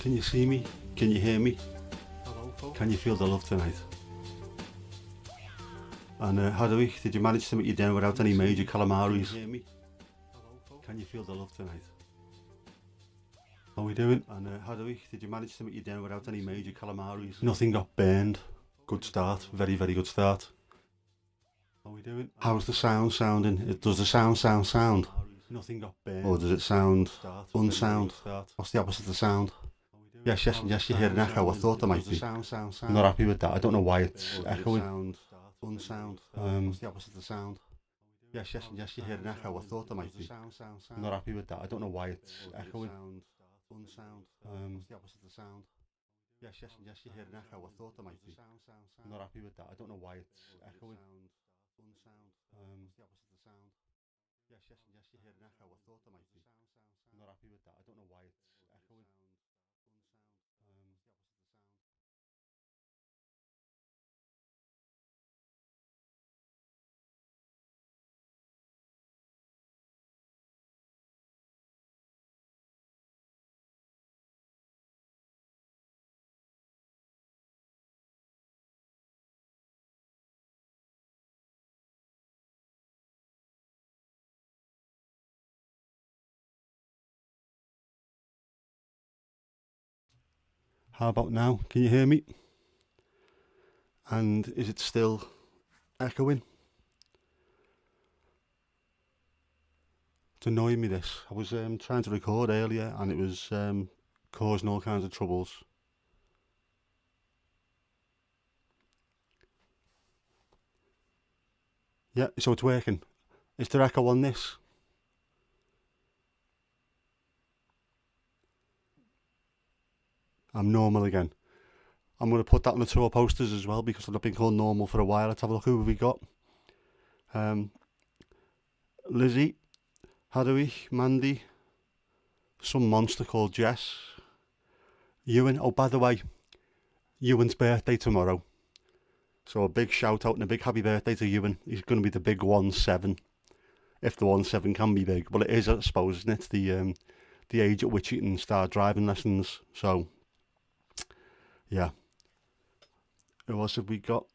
Can you see me? Can you hear me? Can you feel the love tonight? And how did you manage to make your dinner without any major calamaris? Can you hear me? Can you feel the love tonight? How are we doing? And how did you manage to make your dinner without any major calamaris? Nothing got burned. Good start. Very, very good start. How are we doing? How's the sound sounding? Does the sound? Nothing got burned. Or does it sound unsound? What's the opposite of sound? Yes, you hear an echo. I thought there might be. I'm not happy with that. I don't know why it's echoing. Unsound. What's the opposite of sound? Yes, you hear an echo. I thought there might be. I'm not happy with that. I don't know why it's echoing. Unsound. What's the opposite of sound? Yes, you hear an echo. I thought there might be. I'm not happy with that. I don't know why it's echoing. Unsound. What's the opposite of sound? Yes, you hear an echo. I thought there might be. I'm not happy with that. I don't know why it's echoing. How about now? Can you hear me? And is it still echoing? It's annoying me this. I was trying to record earlier and it was causing all kinds of troubles. Yeah, so it's working. Is there echo on this? I'm normal again. I'm going to put that on the tour posters as well because I've not been called normal for a while. Let's have a look who we got. Lizzie, Hadawich, Mandy, some monster called Jess, Ewan. Oh, by the way, Ewan's birthday tomorrow. So a big shout out and a big happy birthday to Ewan. He's going to be the big 1-7. If the 1-7 can be big. Well, it is, I suppose, isn't it? The age at which you can start driving lessons. So, yeah. Who else have we got?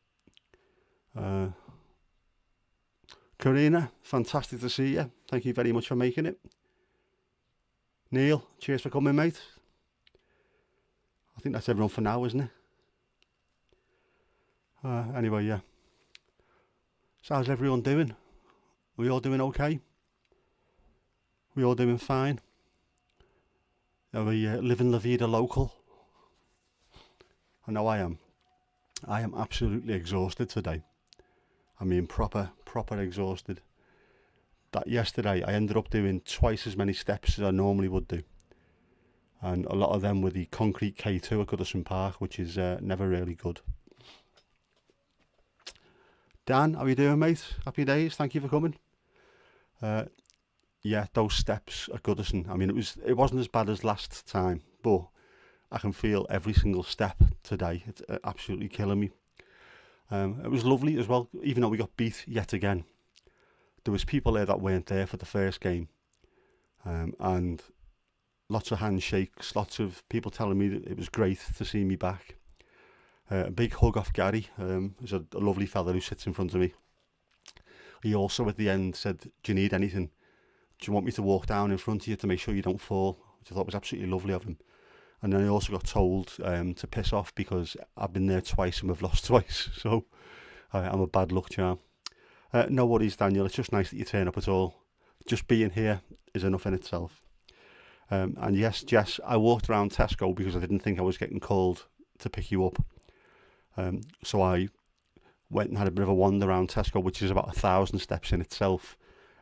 Karina, fantastic to see you. Thank you very much for making it. Neil, cheers for coming, mate. I think that's everyone for now, isn't it? Anyway, yeah. So how's everyone doing? Are we all doing okay? We all doing fine? Are we living La Vida local? I know I am. I am absolutely exhausted today. I mean, proper exhausted. That yesterday I ended up doing twice as many steps as I normally would do. And a lot of them were the concrete K2 at Goodison Park, which is never really good. Dan, how are you doing, mate? Happy days, thank you for coming. Yeah, those steps at Goodison, I mean, it wasn't as bad as last time, but I can feel every single step today. It's absolutely killing me. It was lovely as well, even though we got beat yet again. There was people there that weren't there for the first game, and lots of handshakes, lots of people telling me that it was great to see me back. A big hug off Gary, who's a lovely fella who sits in front of me. He also at the end said, do you need anything? Do you want me to walk down in front of you to make sure you don't fall? Which I thought was absolutely lovely of him. And then I also got told to piss off because I've been there twice and we've lost twice. So I'm a bad luck charm. No worries, Daniel. It's just nice that you turn up at all. Just being here is enough in itself. And yes, Jess, I walked around Tesco because I didn't think I was getting called to pick you up. So I went and had a bit of a wander around Tesco, which is about 1,000 steps in itself.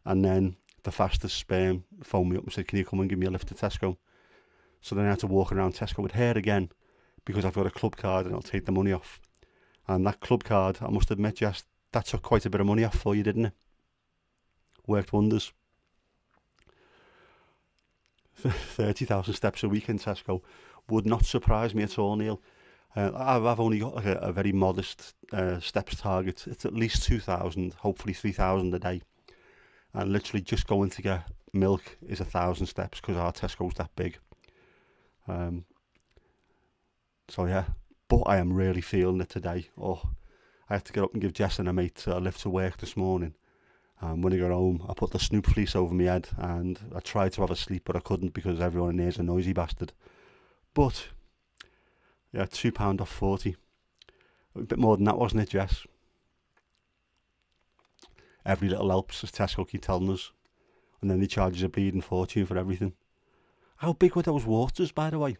And then the fastest sperm phoned me up and said, can you come and give me a lift to Tesco? So then I had to walk around Tesco with her again because I've got a club card and I'll take the money off. And that club card, I must admit, Jess, that took quite a bit of money off for you, didn't it? Worked wonders. 30,000 steps a week in Tesco would not surprise me at all, Neil. I've only got like a very modest steps target. It's at least 2,000, hopefully 3,000 a day. And literally just going to get milk is 1,000 steps because our Tesco's that big. So yeah, but I am really feeling it today. Oh, I had to get up and give Jess and a mate a lift to work this morning. And when I got home, I put the Snoop fleece over my head and I tried to have a sleep, but I couldn't because everyone in here's a noisy bastard. But yeah, £2 off 40. A bit more than that, wasn't it, Jess? Every little helps, as Tesco keep telling us. And then they charge us a bleeding fortune for everything. How big were those waters, by the way?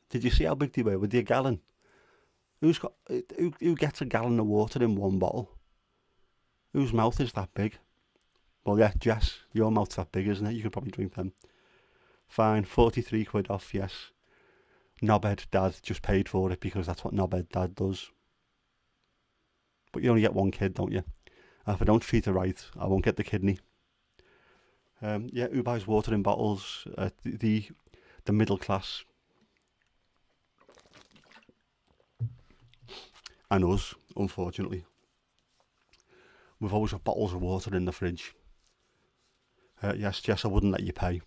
Did you see how big they were? Were they a gallon? Who gets a gallon of water in one bottle? Whose mouth is that big? Well, yeah, Jess, your mouth's that big, isn't it? You could probably drink them. Fine, 43 quid off, yes. Knobhead Dad just paid for it because that's what Knobhead Dad does. But you only get one kid, don't you? And if I don't treat her right, I won't get the kidney. Yeah, who buys water in bottles? The middle class. And us, unfortunately. We've always got bottles of water in the fridge. Yes, Jess, I wouldn't let you pay.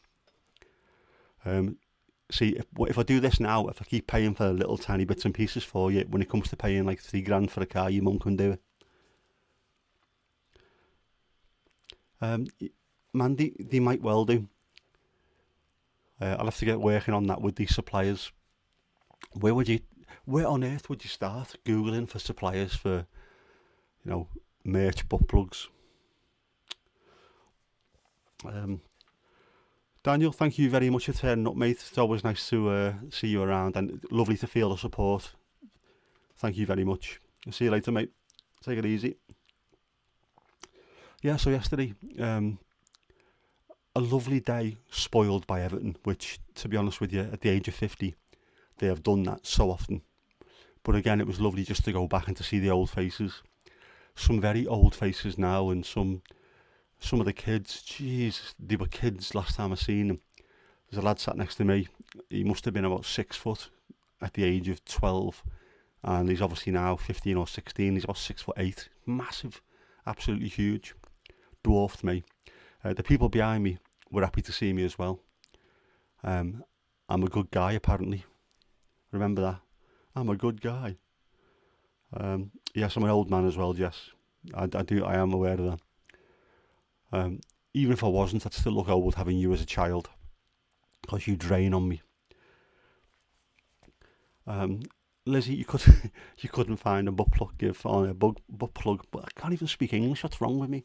See, if I do this now, if I keep paying for little tiny bits and pieces for you, when it comes to paying like £3,000 for a car, your mum can do it. Mandy, they might well do. I'll have to get working on that with these suppliers. Where on earth would you start Googling for suppliers for, merch butt plugs? Daniel, thank you very much for turning up, mate. It's always nice to see you around and lovely to feel the support. Thank you very much. I'll see you later, mate. Take it easy. Yeah, so yesterday, a lovely day spoiled by Everton, which, to be honest with you, at the age of 50, they have done that so often. But again, it was lovely just to go back and to see the old faces. Some very old faces now, and some of the kids, jeez, they were kids last time I seen them. There's a lad sat next to me. He must have been about 6 foot at the age of 12, and he's obviously now 15 or 16. He's about 6'8", massive, absolutely huge, dwarfed me. The people behind me were happy to see me as well. I'm a good guy, apparently. Remember that? I'm a good guy. Yes, I'm an old man as well, Jess. I am aware of that. Even if I wasn't, I'd still look old having you as a child, because you drain on me. Lizzie, you couldn't find a butt plug gif on a butt plug, but I can't even speak English. What's wrong with me?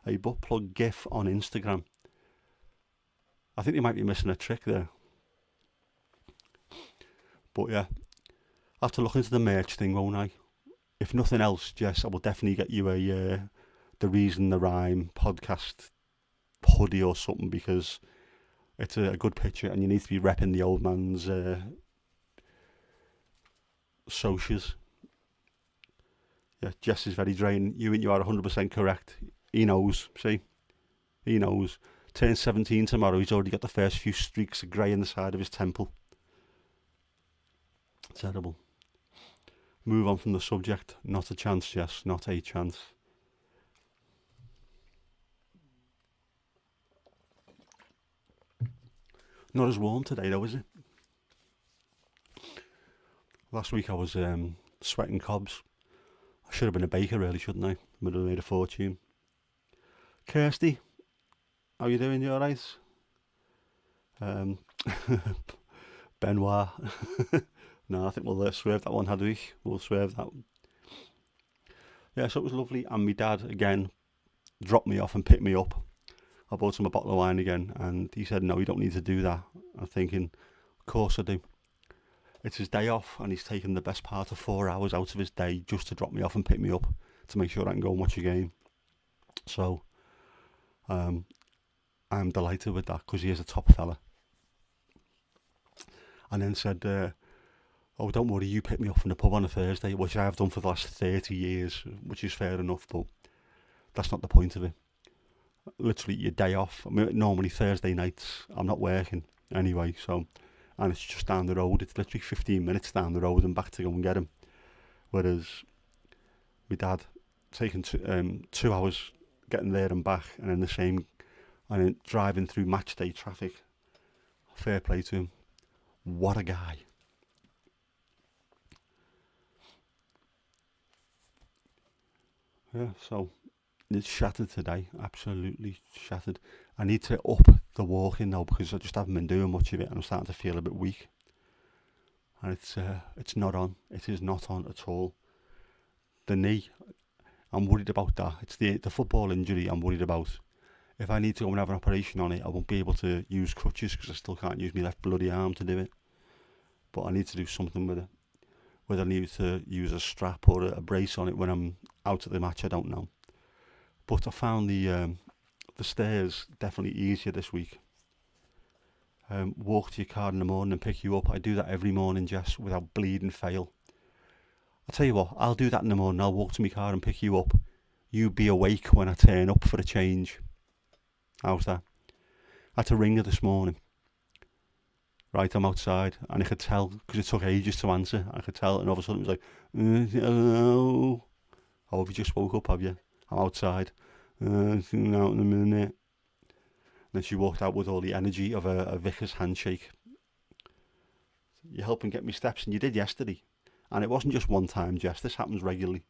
A butt plug gif on Instagram. I think they might be missing a trick there. But yeah, I'll have to look into the merch thing, won't I? If nothing else, Jess, I will definitely get you a The Reason the Rhyme podcast hoodie or something, because it's a good picture and you need to be repping the old man's socials. Yeah, Jess is very draining. You are 100% correct. He knows, see? He knows. Turns 17 tomorrow, he's already got the first few streaks of grey in the side of his temple. Terrible. Move on from the subject. Not a chance, Jess. Not a chance. Not as warm today though, is it? Last week I was sweating cobs. I should have been a baker really, shouldn't I? Would have made a fortune. Kirsty, how you doing? You alright? Benoit. No, I think we'll swerve that one, had we? We'll swerve that one. Yeah, so it was lovely. And my dad, again, dropped me off and picked me up. I bought him a bottle of wine again, and he said, no, you don't need to do that. I'm thinking, of course I do. It's his day off, and he's taken the best part of 4 hours out of his day just to drop me off and pick me up to make sure I can go and watch a game. So, I'm delighted with that, because he is a top fella. And then said, oh, don't worry, you pick me up from the pub on a Thursday, which I have done for the last 30 years, which is fair enough, but that's not the point of it. Literally, your day off. I mean, normally Thursday nights, I'm not working anyway, so, and it's just down the road. It's literally 15 minutes down the road and back to go and get him. Whereas my dad taking 2 hours getting there and back, and then and then driving through match day traffic. Fair play to him. What a guy. Yeah, so it's shattered today, absolutely shattered. I need to up the walking now because I just haven't been doing much of it, and I'm starting to feel a bit weak. And it's not on. It is not on at all. The knee, I'm worried about that. It's the football injury I'm worried about. If I need to go and have an operation on it, I won't be able to use crutches because I still can't use my left bloody arm to do it. But I need to do something with it. Whether I need to use a strap or a brace on it when I'm out at the match, I don't know. But I found the stairs definitely easier this week. Walk to your car in the morning and pick you up. I do that every morning, Jess, without bleeding fail. I'll tell you what, I'll do that in the morning. I'll walk to my car and pick you up. You be awake when I turn up for a change. How's that? I had to ring her this morning. Right, I'm outside, and I could tell, because it took ages to answer, I could tell, and all of a sudden it was like, hello. Oh, have you just woke up, have you? I'm outside. Out in a minute. And then she walked out with all the energy of a vicar's handshake. You're helping get me steps, and you did yesterday. And it wasn't just one time, Jess. This happens regularly.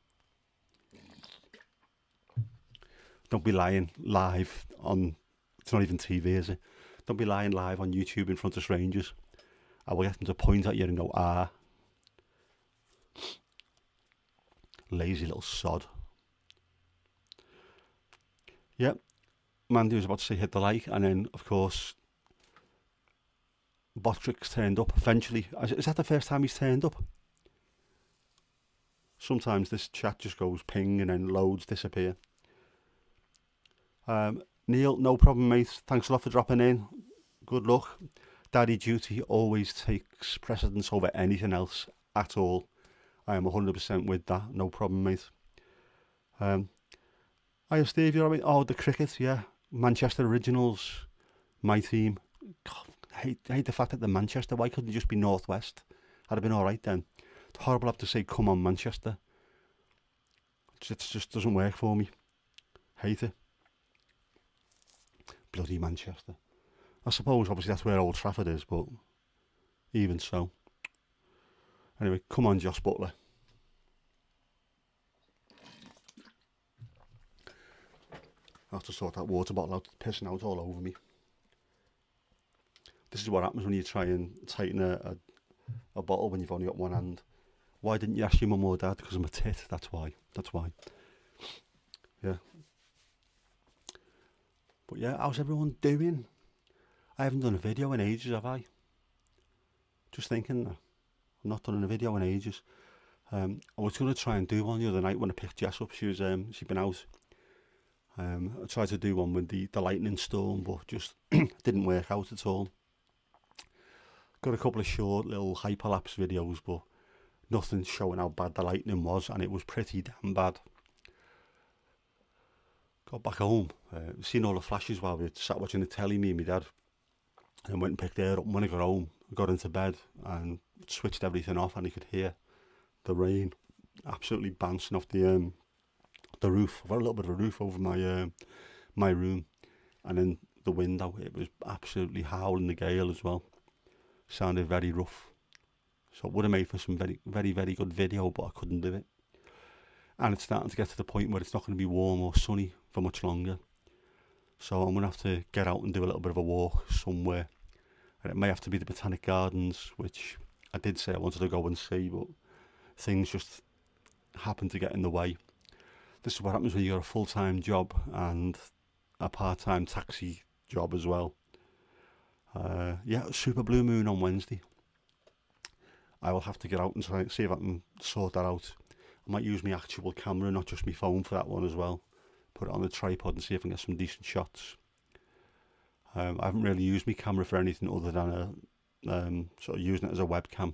Don't be lying live on... It's not even TV, is it? Don't be lying live on YouTube in front of strangers. I will get them to point at you and go, ah. Lazy little sod. Yep. Mandy was about to say hit the like, and then, of course, Botrix turned up eventually. Is that the first time he's turned up? Sometimes this chat just goes ping and then loads disappear. Neil, no problem, mate. Thanks a lot for dropping in. Good luck. Daddy duty always takes precedence over anything else at all. I am 100% with that. No problem, mate. Hiya, Steve. You alright? Oh, the cricket, yeah. Manchester Originals, my team. God, I hate the fact that they're Manchester. Why couldn't it just be Northwest? I'd have been alright then. It's horrible to have to say, come on, Manchester. It just doesn't work for me. Hate it. Bloody Manchester. I suppose, obviously, that's where Old Trafford is, but even so. Anyway, come on, Josh Butler. I have to sort that water bottle out, pissing out all over me. This is what happens when you try and tighten a bottle when you've only got one hand. Why didn't you ask your mum or dad? Because I'm a tit, that's why. Yeah. But yeah, how's everyone doing? I haven't done a video in ages, have I? Just thinking that. I've not done a video in ages. I was going to try and do one the other night when I picked Jess up. She'd been out. I tried to do one with the lightning storm, but just didn't work out at all. Got a couple of short little hyperlapse videos, but nothing showing how bad the lightning was, and it was pretty damn bad. Got back home, seen all the flashes while we sat watching the telly, me and my dad, and went and picked her up. And when I got home, I got into bed and switched everything off, and you could hear the rain absolutely bouncing off the roof. I've got a little bit of a roof over my room, and then the window. It was absolutely howling the gale as well. Sounded very rough. So it would have made for some very, very, very good video, but I couldn't do it. And it's starting to get to the point where it's not going to be warm or sunny for much longer. So I'm going to have to get out and do a little bit of a walk somewhere. And it may have to be the Botanic Gardens, which I did say I wanted to go and see, but things just happen to get in the way. This is what happens when you got a full-time job and a part-time taxi job as well. Super blue moon on Wednesday. I will have to get out and try and see if I can sort that out. I might use my actual camera, not just my phone, for that one as well. Put it on the tripod and see if I can get some decent shots. I haven't really used my camera for anything other than sort of using it as a webcam,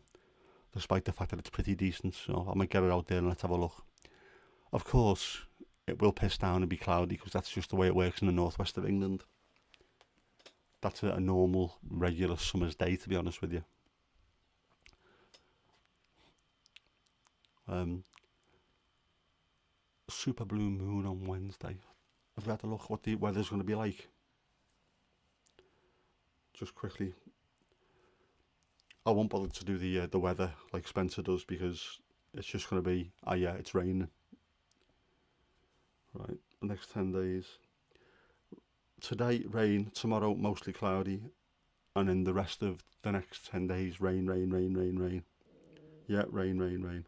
despite the fact that it's pretty decent. So I might get it out there and let's have a look. Of course, it will piss down and be cloudy because that's just the way it works in the northwest of England. That's a normal, regular summer's day, to be honest with you. Super blue moon on Wednesday. Have we had a look what the weather's going to be like? Just quickly. I won't bother to do the weather like Spencer does because it's just going to be, it's raining. Right, the next 10 days. Today, rain. Tomorrow, mostly cloudy. And then the rest of the next 10 days, rain, rain, rain, rain, rain. Yeah, rain, rain, rain.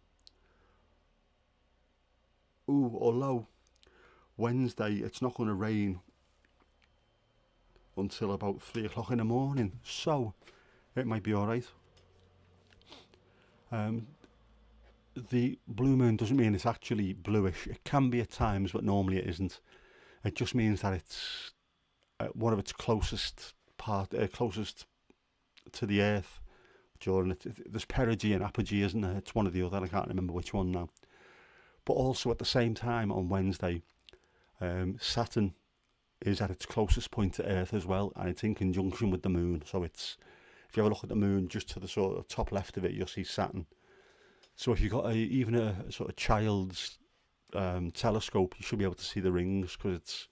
Ooh, although Wednesday, it's not going to rain until about 3 o'clock in the morning. So, it might be alright. The blue moon doesn't mean it's actually bluish. It can be at times, but normally it isn't. It just means that it's one of its closest to the Earth during it. There's perigee and apogee, isn't there? It's one or the other. I can't remember which one now. But also at the same time on Wednesday, Saturn is at its closest point to Earth as well, and it's in conjunction with the moon. So it's, if you have a look at the moon, just to the sort of top left of it, you'll see Saturn. So if you've got even a sort of child's telescope, you should be able to see the rings because it's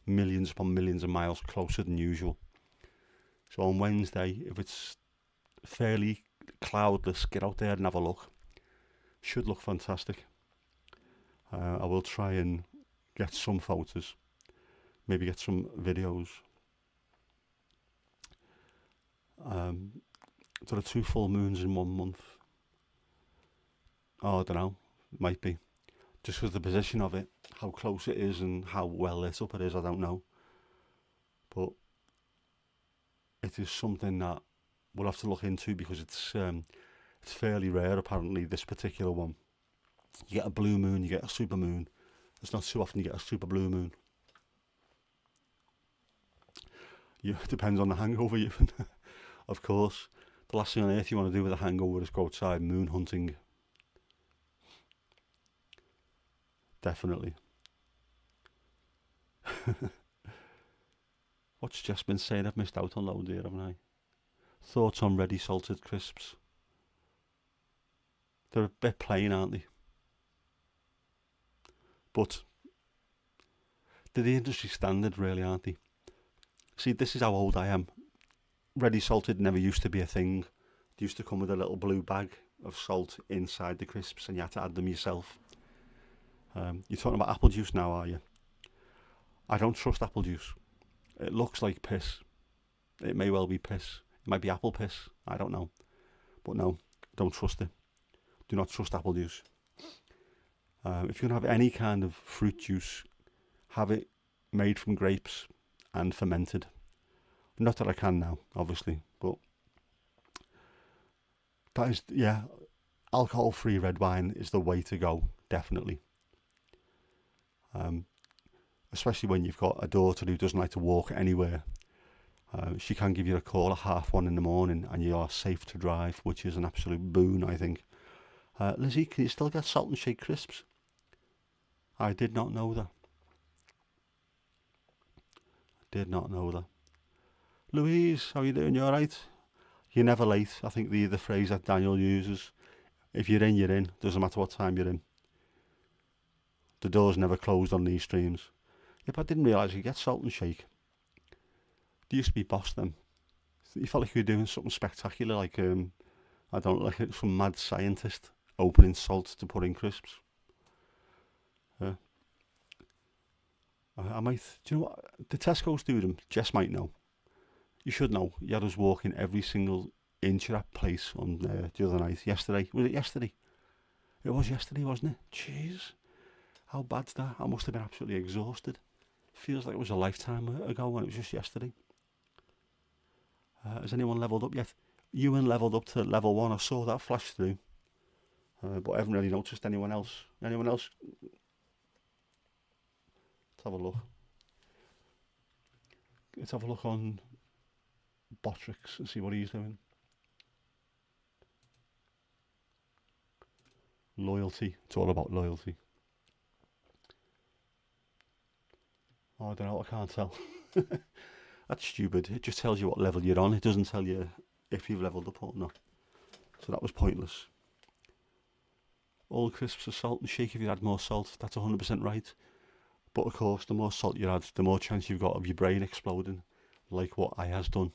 millions upon millions of miles closer than usual. So on Wednesday, if it's fairly cloudless, get out there and have a look. Should look fantastic. I will try and get some photos, maybe get some videos. There are 2 full moons in 1 month. Oh, I don't know. It might be. Just because the position of it, how close it is and how well lit up it is, I don't know. But it is something that we'll have to look into because it's fairly rare, apparently, this particular one. You get a blue moon, you get a super moon. It's not too often you get a super blue moon. It depends on the hangover, even. Of course. The last thing on earth you want to do with a hangover is go outside moon hunting. Definitely. What's Jess been saying? I've missed out on loads here, haven't I? Thoughts on ready salted crisps? They're a bit plain, aren't they? But they're the industry standard, really, aren't they? See, this is how old I am. Ready salted never used to be a thing. It used to come with a little blue bag of salt inside the crisps and you had to add them yourself. You're talking about apple juice now, are you? I don't trust apple juice. It looks like piss. It may well be piss. It might be apple piss. I don't know. But no, don't trust it. Do not trust apple juice. If you're going to have any kind of fruit juice, have it made from grapes and fermented. Not that I can now, obviously, but that is, yeah, alcohol-free red wine is the way to go, definitely. Especially when you've got a daughter who doesn't like to walk anywhere. She can give you a call at 1:30 in the morning and you are safe to drive, which is an absolute boon, I think. Lizzie, can you still get Salt and Shake crisps? I did not know that. Did not know that. Louise, how you doing? You alright? You're never late. I think the phrase that Daniel uses. If you're in, you're in. Doesn't matter what time you're in. The door's never closed on these streams. Yep, I didn't realise you get Salt and Shake. They used to be boss then. You felt like you were doing something spectacular, like I don't know, like some mad scientist opening salt to put in crisps. I might. Do you know what? The Tesco's do them. Jess might know. You should know. You had us walking every single inch of that place on the other night. Yesterday. Was it yesterday? It was yesterday, wasn't it? Jeez. How bad's that? I must have been absolutely exhausted. Feels like it was a lifetime ago when it was just yesterday. Has anyone levelled up yet? Ewan levelled up to level 1. I saw that flash through. But I haven't really noticed anyone else. Anyone else? Let's have a look. Let's have a look on Botrix and see what he's doing. Loyalty. It's all about loyalty. Oh, I don't know. I can't tell. That's stupid. It just tells you what level you're on. It doesn't tell you if you've levelled up or not. So that was pointless. All crisps are Salt and Shake if you add more salt. That's 100% right. But of course, the more salt you add, the more chance you've got of your brain exploding, like what I has done.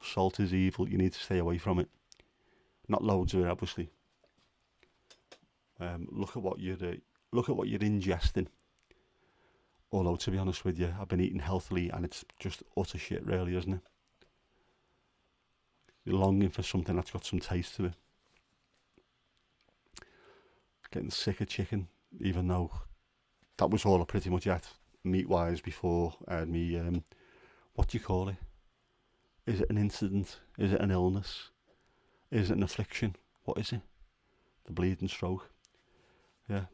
Salt is evil. You need to stay away from it. Not loads of it, obviously. Look at what you're ingesting. Although, to be honest with you, I've been eating healthily and it's just utter shit, really, isn't it? You're longing for something that's got some taste to it. Getting sick of chicken, even though that was all I pretty much ate meat-wise before I had me, what do you call it? Is it an incident? Is it an illness? Is it an affliction? What is it? The bleeding stroke. Yeah.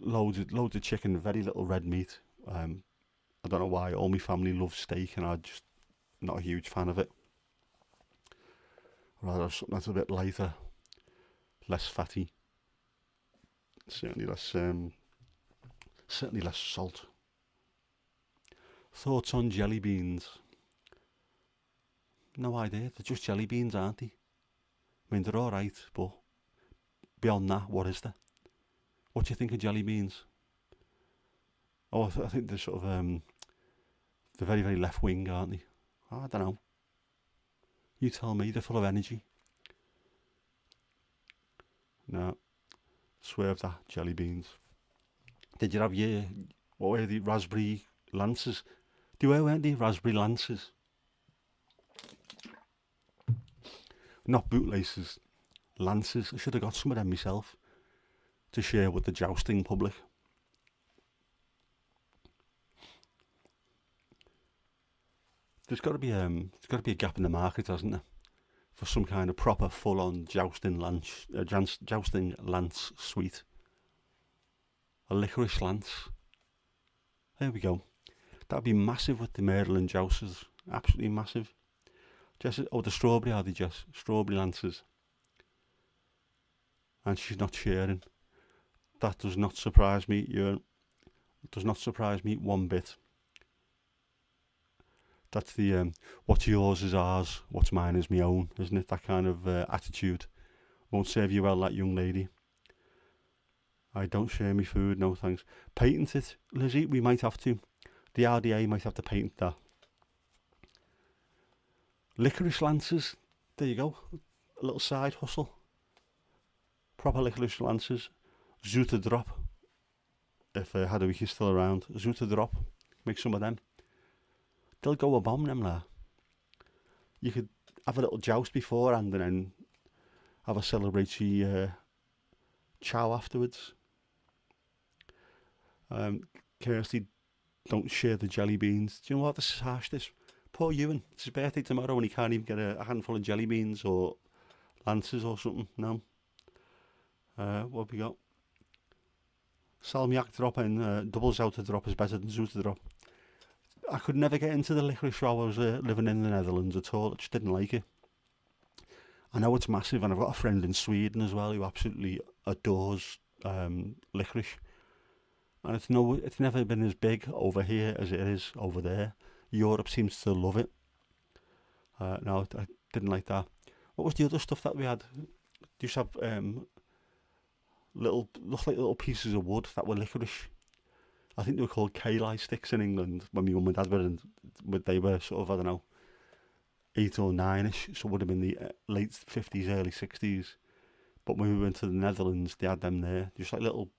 Loads of chicken, very little red meat. I don't know why. All my family loves steak, and I'm just not a huge fan of it. I'd rather have something that's a bit lighter, less fatty, certainly less salt. Thoughts on jelly beans? No idea. They're just jelly beans, aren't they? I mean, they're all right, but beyond that, what is there? What do you think of jelly beans? Oh, I think they're sort of they're very, very left wing, aren't they? Oh, I don't know. You tell me. They're full of energy. No, swerve that jelly beans. Did you have what were the raspberry lances? They weren't they? Raspberry lances. Not bootlaces, lances. I should have got some of them myself to share with the jousting public. There's got to be a gap in the market, hasn't there, for some kind of proper full-on jousting lance suite. A licorice lance. There we go. That'd be massive with the myrtle and jousters. Absolutely massive. The strawberry, are they, Jess? Strawberry lances. And she's not sharing. That does not surprise me. It does not surprise me one bit. That's the what's yours is ours, what's mine is my own, isn't it? That kind of attitude won't serve you well, that young lady. I don't share my food, no thanks. Patent it, Lizzie. We might have to. The RDA might have to patent that. Licorice lances. There you go. A little side hustle. Proper licorice lances. Zoete drop. If Hadwick is still around. Zoete drop. Make some of them. They'll go a bomb, them there. You could have a little joust beforehand and then have a celebratory chow afterwards. Kirsty, don't share the jelly beans. Do you know what? This is harsh, this. Poor Ewan. It's his birthday tomorrow and he can't even get a handful of jelly beans or lances or something. No. What have we got? Salmiak drop and double Zoute drop is better than Zoete drop. I could never get into the licorice while I was living in the Netherlands at all. I just didn't like it. I know it's massive, and I've got a friend in Sweden as well who absolutely adores licorice. And it's never been as big over here as it is over there. Europe seems to love it. No, I didn't like that. What was the other stuff that we had? They used to have looked like little pieces of wood that were licorice. I think they were called Kali sticks in England when my mum and dad were in. They were sort of, I don't know, 8 or 9ish, so it would have been the late 50s, early 60s. But when we went to the Netherlands, they had them there, just like little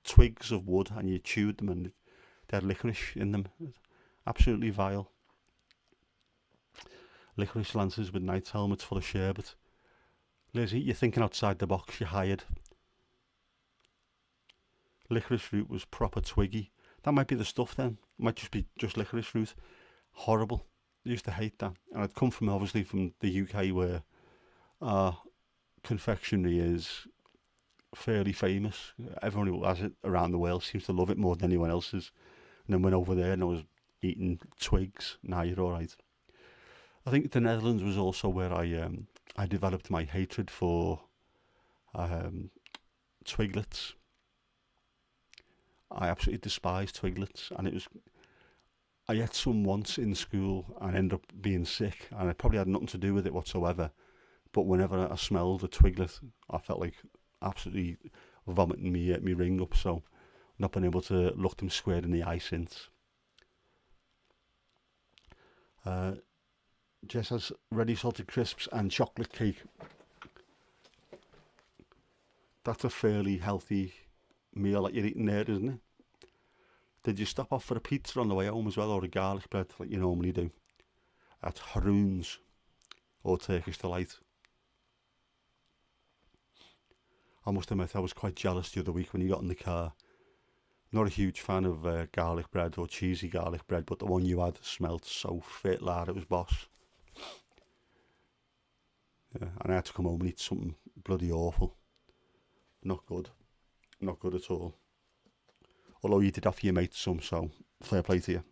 twigs of wood, and you chewed them, and they had licorice in them. Absolutely vile. Licorice lances with knight's helmets full of sherbet. Lizzie, you're thinking outside the box. You're hired. Licorice root was proper twiggy. That might be the stuff then. It might just be just licorice root. Horrible. I used to hate that. And I'd come from, obviously, from the UK where confectionery is fairly famous. Everyone who has it around the world seems to love it more than anyone else's. And then went over there and I was eating twigs. Nah, you're alright. I think the Netherlands was also where I developed my hatred for twiglets. I absolutely despise twiglets, and I ate some once in school and ended up being sick, and it probably had nothing to do with it whatsoever. But whenever I smelled a twiglet, I felt like absolutely vomiting me ring up. So, not been able to look them square in the eye since. Jess has ready salted crisps and chocolate cake. That's a fairly healthy meal that you're eating there, isn't it? Did you stop off for a pizza on the way home as well, or a garlic bread like you normally do at Haroon's or Turkish Delight? I must admit I was quite jealous the other week when you got in the car. Not a huge fan of garlic bread or cheesy garlic bread, but the one you had smelled so fit, lad. It was boss. Yeah, and I had to come home and eat something bloody awful. Not good. Not good at all. Although you did offer your mate some, so fair play to you.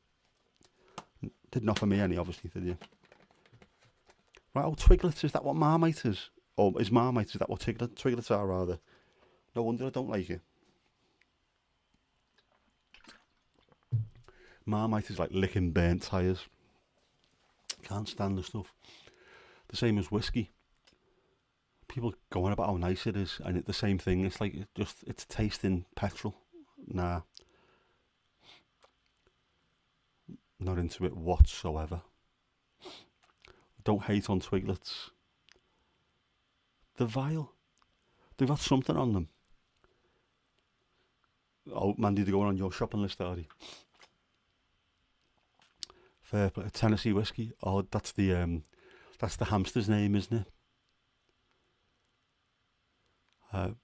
Didn't offer me any, obviously, did you? Right, oh, Twiglets, is that what Marmite is? Or is Marmite, is that what Twiglets are, rather? No wonder I don't like it. Marmite is like licking burnt tyres. Can't stand the stuff. The same as whiskey. People go on about how nice it is, and it's the same thing. It's like it's tasting petrol. Nah. Not into it whatsoever. Don't hate on Twiglets. They're vile. They've got something on them. Oh, Mandy, they're going on your shopping list, are they? Fair play. Tennessee whiskey. Oh, that's the hamster's name, isn't it?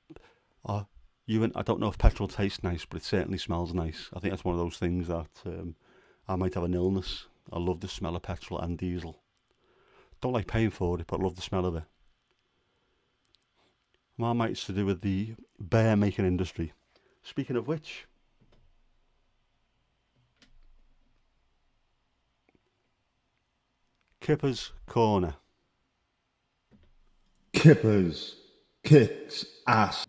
Ewan, I don't know if petrol tastes nice, but it certainly smells nice. I think that's one of those things that I might have an illness. I love the smell of petrol and diesel. Don't like paying for it, but I love the smell of it. Marmite's to do with the bear making industry. Speaking of which, Kippers Corner. Kippers kicks ass.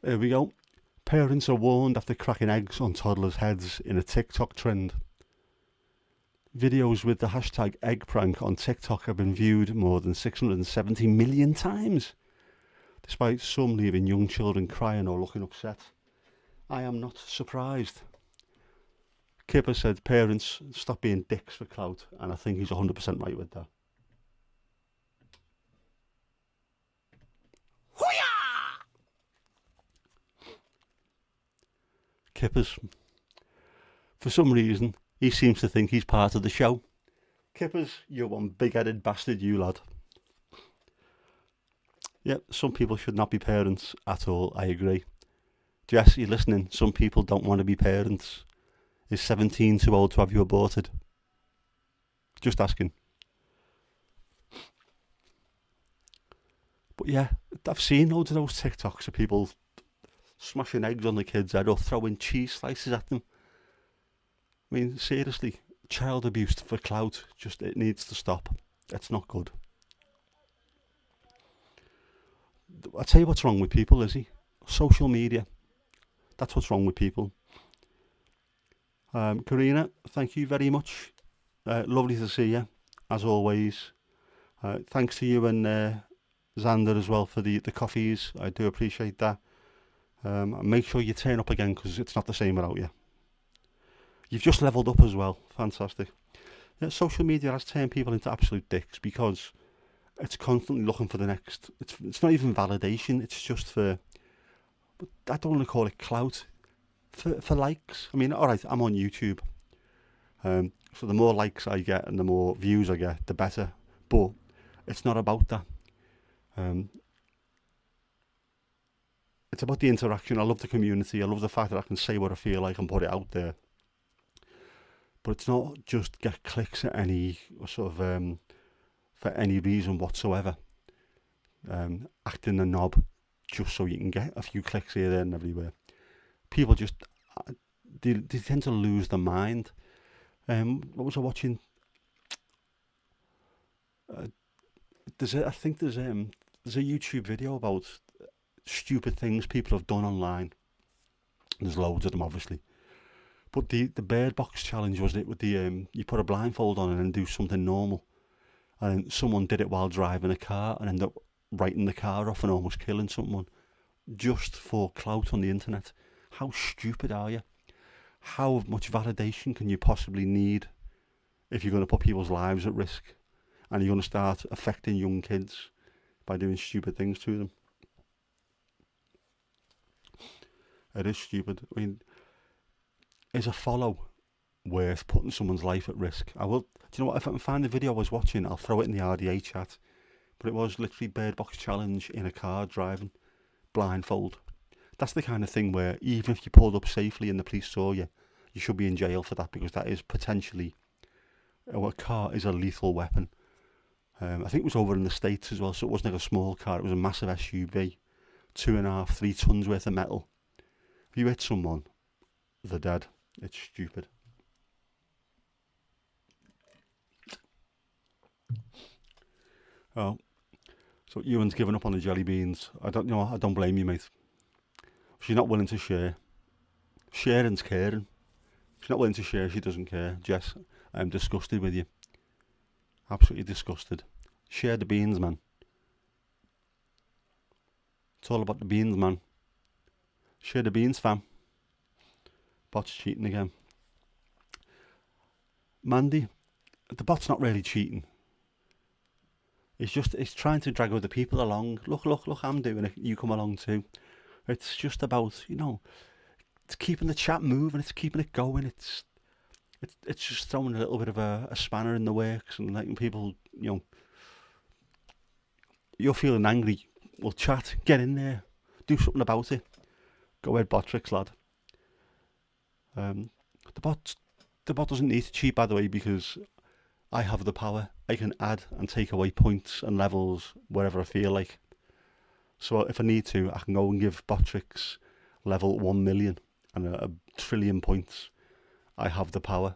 Here we go. Parents are warned after cracking eggs on toddlers' heads in a TikTok trend. Videos with the hashtag egg prank on TikTok have been viewed more than 670 million times, despite some leaving young children crying or looking upset. I am not surprised. Kipper said parents stop being dicks for clout, and I think he's 100% right with that. Kippers. For some reason, he seems to think he's part of the show. Kippers, you're one big-headed bastard, you lad. Yep, some people should not be parents at all, I agree. Jess, you're listening, some people don't want to be parents. Is 17 too old to have you aborted? Just asking. But yeah, I've seen loads of those TikToks of people smashing eggs on the kids' head or throwing cheese slices at them. I mean, seriously, child abuse for clout, it needs to stop. It's not good. I'll tell you what's wrong with people, Izzy. Social media. That's what's wrong with people. Karina, thank you very much. Lovely to see you, as always. Thanks to you and Xander as well for the coffees. I do appreciate that. Make sure you turn up again because it's not the same without you. You've just levelled up as well. Fantastic. Yeah, social media has turned people into absolute dicks because it's constantly looking for the next. It's not even validation. It's just for. I don't want to call it clout. For likes. I mean, all right, I'm on YouTube. So the more likes I get and the more views I get, the better. But it's not about that. It's about the interaction. I love the community. I love the fact that I can say what I feel like and put it out there. But it's not just get clicks at any sort of for any reason whatsoever. Acting a knob just so you can get a few clicks here, there, and everywhere. People just they tend to lose their mind. What was I watching? There's a YouTube video about stupid things people have done online. There's loads of them, obviously. But the bird box challenge, wasn't it? With the you put a blindfold on and then do something normal, and someone did it while driving a car and ended up writing the car off and almost killing someone, just for clout on the internet. How stupid are you? How much validation can you possibly need if you're going to put people's lives at risk and you're going to start affecting young kids by doing stupid things to them? It is stupid. I mean, is a follow worth putting someone's life at risk? I will. Do you know what? If I can find the video I was watching, I'll throw it in the RDA chat. But it was literally Bird Box Challenge in a car driving, blindfold. That's the kind of thing where even if you pulled up safely and the police saw you, you should be in jail for that, because that is potentially, a car is a lethal weapon. I think it was over in the States as well, so it wasn't like a small car, it was a massive SUV, 2.5, 3 tons worth of metal. If you hit someone, they're dead. It's stupid. Oh, so Ewan's given up on the jelly beans. I don't blame you, mate. She's not willing to share. Sharing's caring. She's not willing to share, she doesn't care. Jess, I'm disgusted with you. Absolutely disgusted. Share the beans, man. It's all about the beans, man. Share the beans, fam. Bot's cheating again. Mandy, the bot's not really cheating. It's trying to drag other people along. Look, I'm doing it. You come along too. It's just about, it's keeping the chat moving. It's keeping it going. It's just throwing a little bit of a spanner in the works and letting people, you're feeling angry. Well, chat, get in there, do something about it. Go ahead, Botrix, lad. The bot doesn't need to cheat, by the way, because I have the power. I can add and take away points and levels wherever I feel like. So if I need to, I can go and give Botrix level 1 million and a trillion points. I have the power.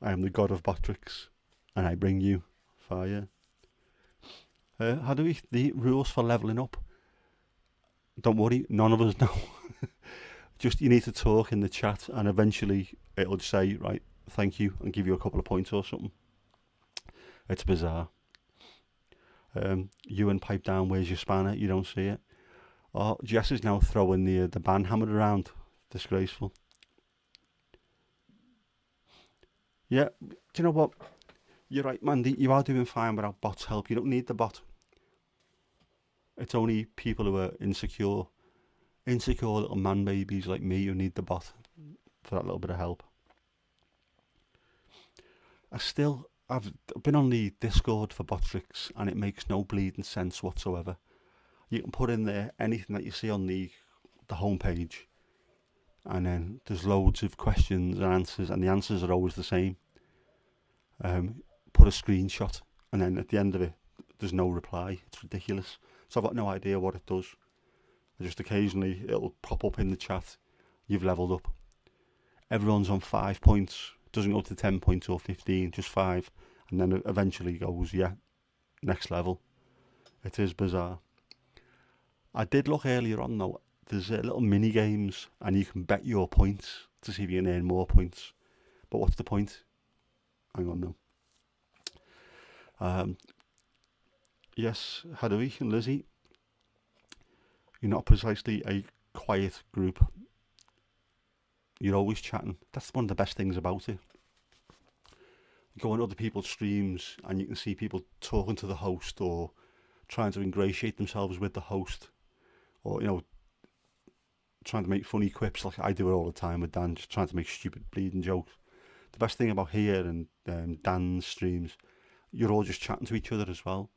I am the god of Botrix, and I bring you fire. How do the rules for leveling up? Don't worry, none of us know. Just you need to talk in the chat, and eventually it'll say, right, thank you, and give you a couple of points or something. It's bizarre. Ewan pipe down, where's your spanner? You don't see it. Oh, Jess is now throwing the ban hammer around. Disgraceful. Yeah, do you know what? You're right, Mandy. You are doing fine without bot's help. You don't need the bot. It's only people who are insecure little man babies like me who need the bot for that little bit of help. I've been on the Discord for Botrix, and it makes no bleeding sense whatsoever. You can put in there anything that you see on the homepage, and then there's loads of questions and answers, and the answers are always the same. Put a screenshot, and then at the end of it, there's no reply. It's ridiculous. So I've got no idea what it does. Just occasionally it'll pop up in the chat, you've leveled up. Everyone's on 5 points. Doesn't go to 10 points or 15, just 5. And then it eventually goes, yeah, next level. It is bizarre. I did look earlier on though, there's little mini games and you can bet your points to see if you can earn more points. But what's the point? Hang on now. Yes, Hadouy and Lizzie, you're not precisely a quiet group. You're always chatting. That's one of the best things about it. You go on other people's streams and you can see people talking to the host or trying to ingratiate themselves with the host, or trying to make funny quips like I do it all the time with Dan, just trying to make stupid bleeding jokes. The best thing about here and Dan's streams, you're all just chatting to each other as well.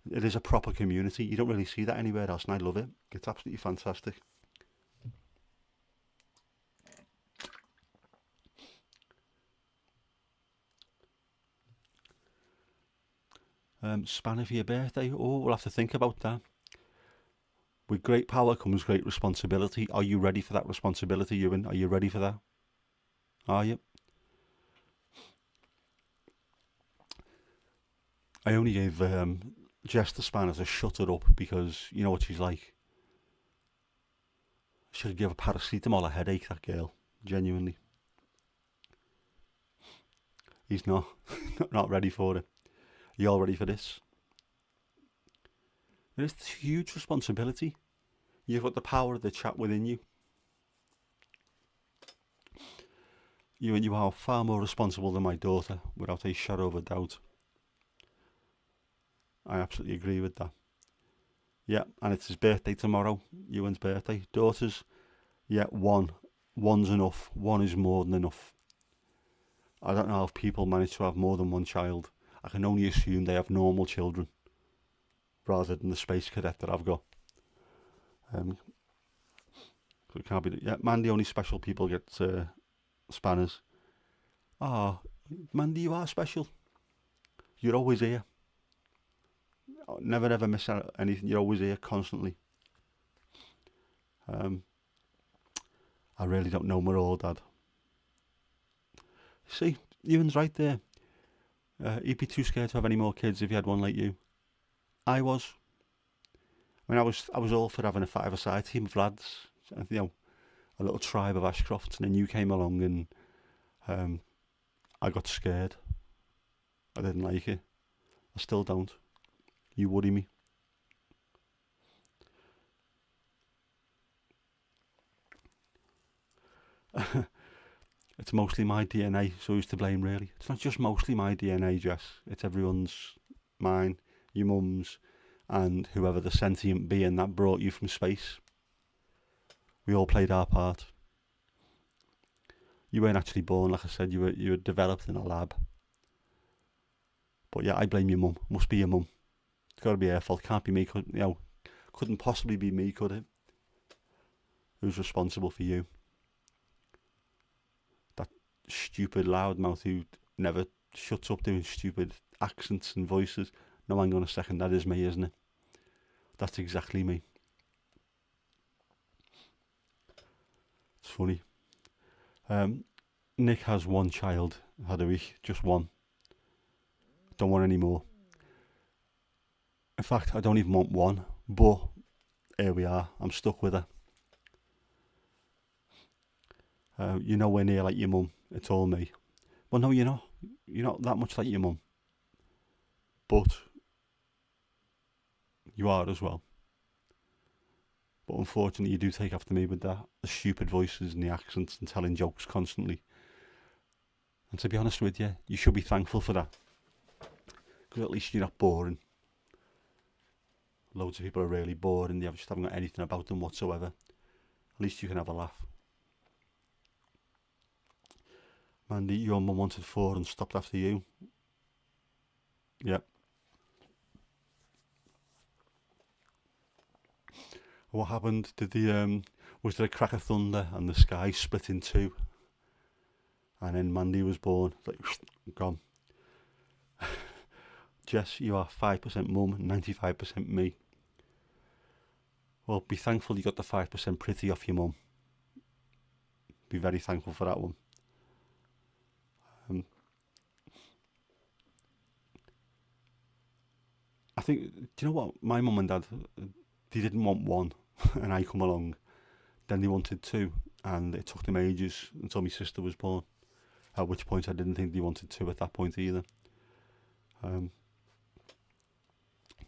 It is a proper community. You don't really see that anywhere else, and I love it. It's absolutely fantastic. Spanner for your birthday? Oh, we'll have to think about that. With great power comes great responsibility. Are you ready for that responsibility, Ewan? Are you ready for that? Are you? I only gave Jess the spanner to shut her up because you know what she's like. She could give a paracetamol a headache, that girl. Genuinely. He's not not ready for it. Are you all ready for this? It's a huge responsibility. You've got the power of the chat within you. You are far more responsible than my daughter, without a shadow of a doubt. I absolutely agree with that. Yeah, and it's his birthday tomorrow, Ewan's birthday. Daughters, Yeah, one. One's enough. One is more than enough. I don't know how people manage to have more than one child. I can only assume they have normal children rather than the space cadet that I've got. So it can't be. Yeah, Mandy, only special people get spanners. Ah, Mandy, you are special. You're always here. Never ever miss out anything. You're always here constantly. Um, I really don't know my old dad. See, Ewan's right there. He'd be too scared to have any more kids if he had one like you. I was. I mean, I was all for having a five-a-side team of lads. A little tribe of Ashcrofts, and then you came along and I got scared. I didn't like it. I still don't. You worry me. It's mostly my DNA, so who's to blame, really? It's not just mostly my DNA, Jess. It's everyone's, mine, your mum's, and whoever the sentient being that brought you from space. We all played our part. You weren't actually born, like I said. You were developed in a lab. But yeah, I blame your mum. Must be your mum. It's got to be her fault. Can't be me. Couldn't possibly be me, could it? Who's responsible for you? That stupid loudmouth who never shuts up doing stupid accents and voices. No, hang on a second. That is me, isn't it? That's exactly me. It's funny. Nick has one child, had a week, just one. Don't want any more. In fact, I don't even want one, but here we are. I'm stuck with her. You're nowhere near like your mum. It's all me. Well, no, you're not. You're not that much like your mum. But you are as well. But unfortunately, you do take after me with the stupid voices and the accents and telling jokes constantly. And to be honest with you, you should be thankful for that. Because at least you're not boring. Loads of people are really boring. They just haven't got anything about them whatsoever. At least you can have a laugh. Mandy, your mum wanted 4 and stopped after you. Yep. What happened? Was there a crack of thunder and the sky split in two? And then Mandy was born. It's like, gone. Jess, you are 5% mum, 95% me. Well, be thankful you got the 5% pretty off your mum. Be very thankful for that one. I think, do you know what? My mum and dad, they didn't want one, and I come along. Then they wanted 2, and it took them ages until my sister was born. At which point I didn't think they wanted 2 at that point either.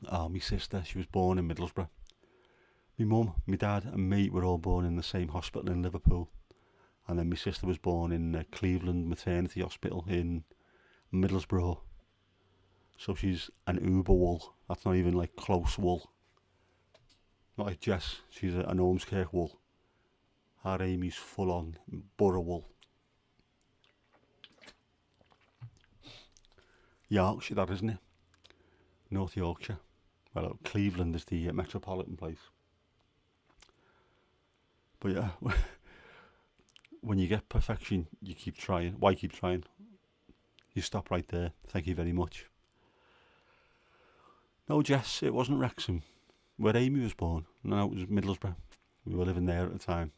My sister, she was born in Middlesbrough. My mum, my dad and me were all born in the same hospital in Liverpool. And then my sister was born in Cleveland Maternity Hospital in Middlesbrough. So she's an uber wool. That's not even like close wool. Not like Jess, she's an Ormskirk wool. Our Amy's full on borough wool. Yorkshire, that isn't it? North Yorkshire. Well, Cleveland is the metropolitan place. But yeah, when you get perfection, you keep trying. Why keep trying? You stop right there. Thank you very much. No, Jess, it wasn't Wrexham, where Amy was born. No, it was Middlesbrough. We were living there at the time.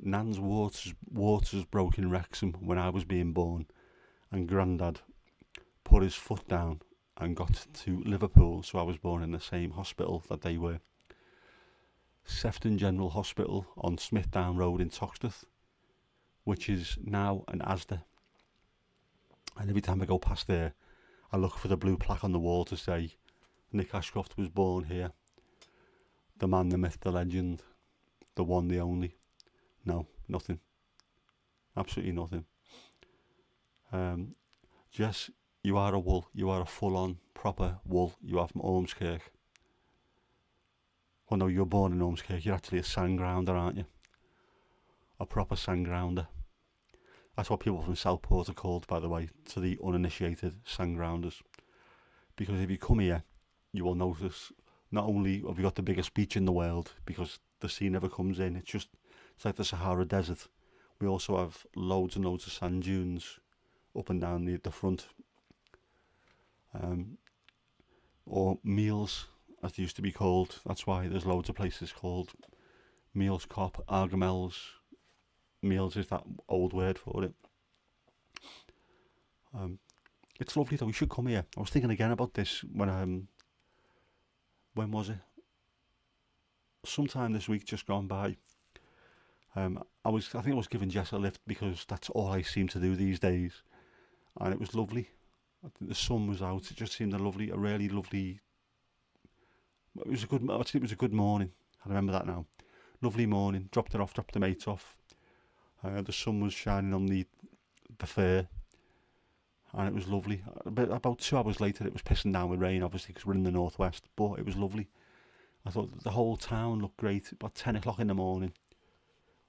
Nan's waters broke in Wrexham when I was being born, and Grandad put his foot down and got to Liverpool, so I was born in the same hospital that they were. Sefton General Hospital on Smithdown Road in Toxteth, which is now an Asda. And every time I go past there, I look for the blue plaque on the wall to say, Nick Ashcroft was born here. The man, the myth, the legend, the one, the only. No, nothing. Absolutely nothing. Jess, you are a wool. You are a full-on, proper wool. You are from Ormskirk. Well, no, you're born in Ormskirk. You're actually a sand grounder, aren't you? A proper sand grounder. That's what people from Southport are called, by the way, to the uninitiated sand grounders. Because if you come here, you will notice not only have we got the biggest beach in the world, because the sea never comes in, it's like the Sahara Desert. We also have loads and loads of sand dunes up and down the front. Or meals, as they used to be called. That's why there's loads of places called Meals Cop, Argamel's. Meals is that old word for it. It's lovely though. You should come here. I was thinking again about this when was it? Sometime this week, just gone by. I think I was giving Jess a lift because that's all I seem to do these days, and it was lovely. I think the sun was out. It just seemed a really lovely. It was a good. Actually, it was a good morning. I remember that now. Lovely morning. Dropped the mate off. The sun was shining on the fair, and it was lovely. About 2 hours later, it was pissing down with rain, obviously, because we're in the northwest. But it was lovely. I thought the whole town looked great. About 10 o'clock in the morning,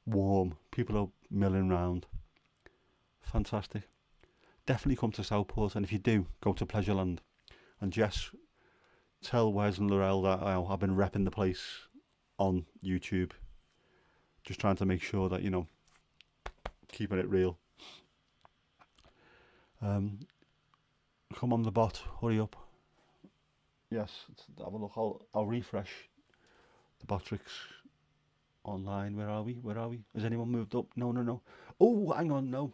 warm. People are milling round. Fantastic. Definitely come to Southport, and if you do, go to Pleasureland. And Jess, tell Wes and Laurel that I've been repping the place on YouTube. Just trying to make sure that, keeping it real. Come on the bot, hurry up. Yes, let's have a look. I'll refresh the Botrix online. Where are we? Has anyone moved up? No. Oh, hang on, no.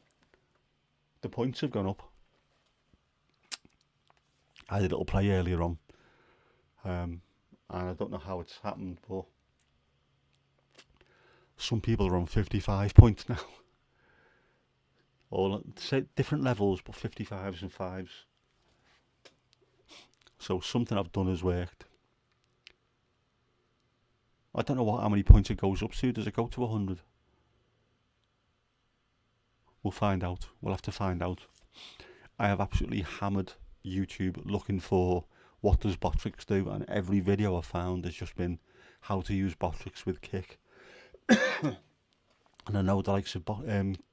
The points have gone up. I had a little play earlier on, and I don't know how it's happened, but some people are on 55 points now. All different levels, but 55s and 5s. So something I've done has worked. I don't know how many points it goes up to. Does it go to 100? We'll find out. We'll have to find out. I have absolutely hammered YouTube looking for what does Botrix do, and every video I've found has just been how to use Botrix with Kick. And I know the likes of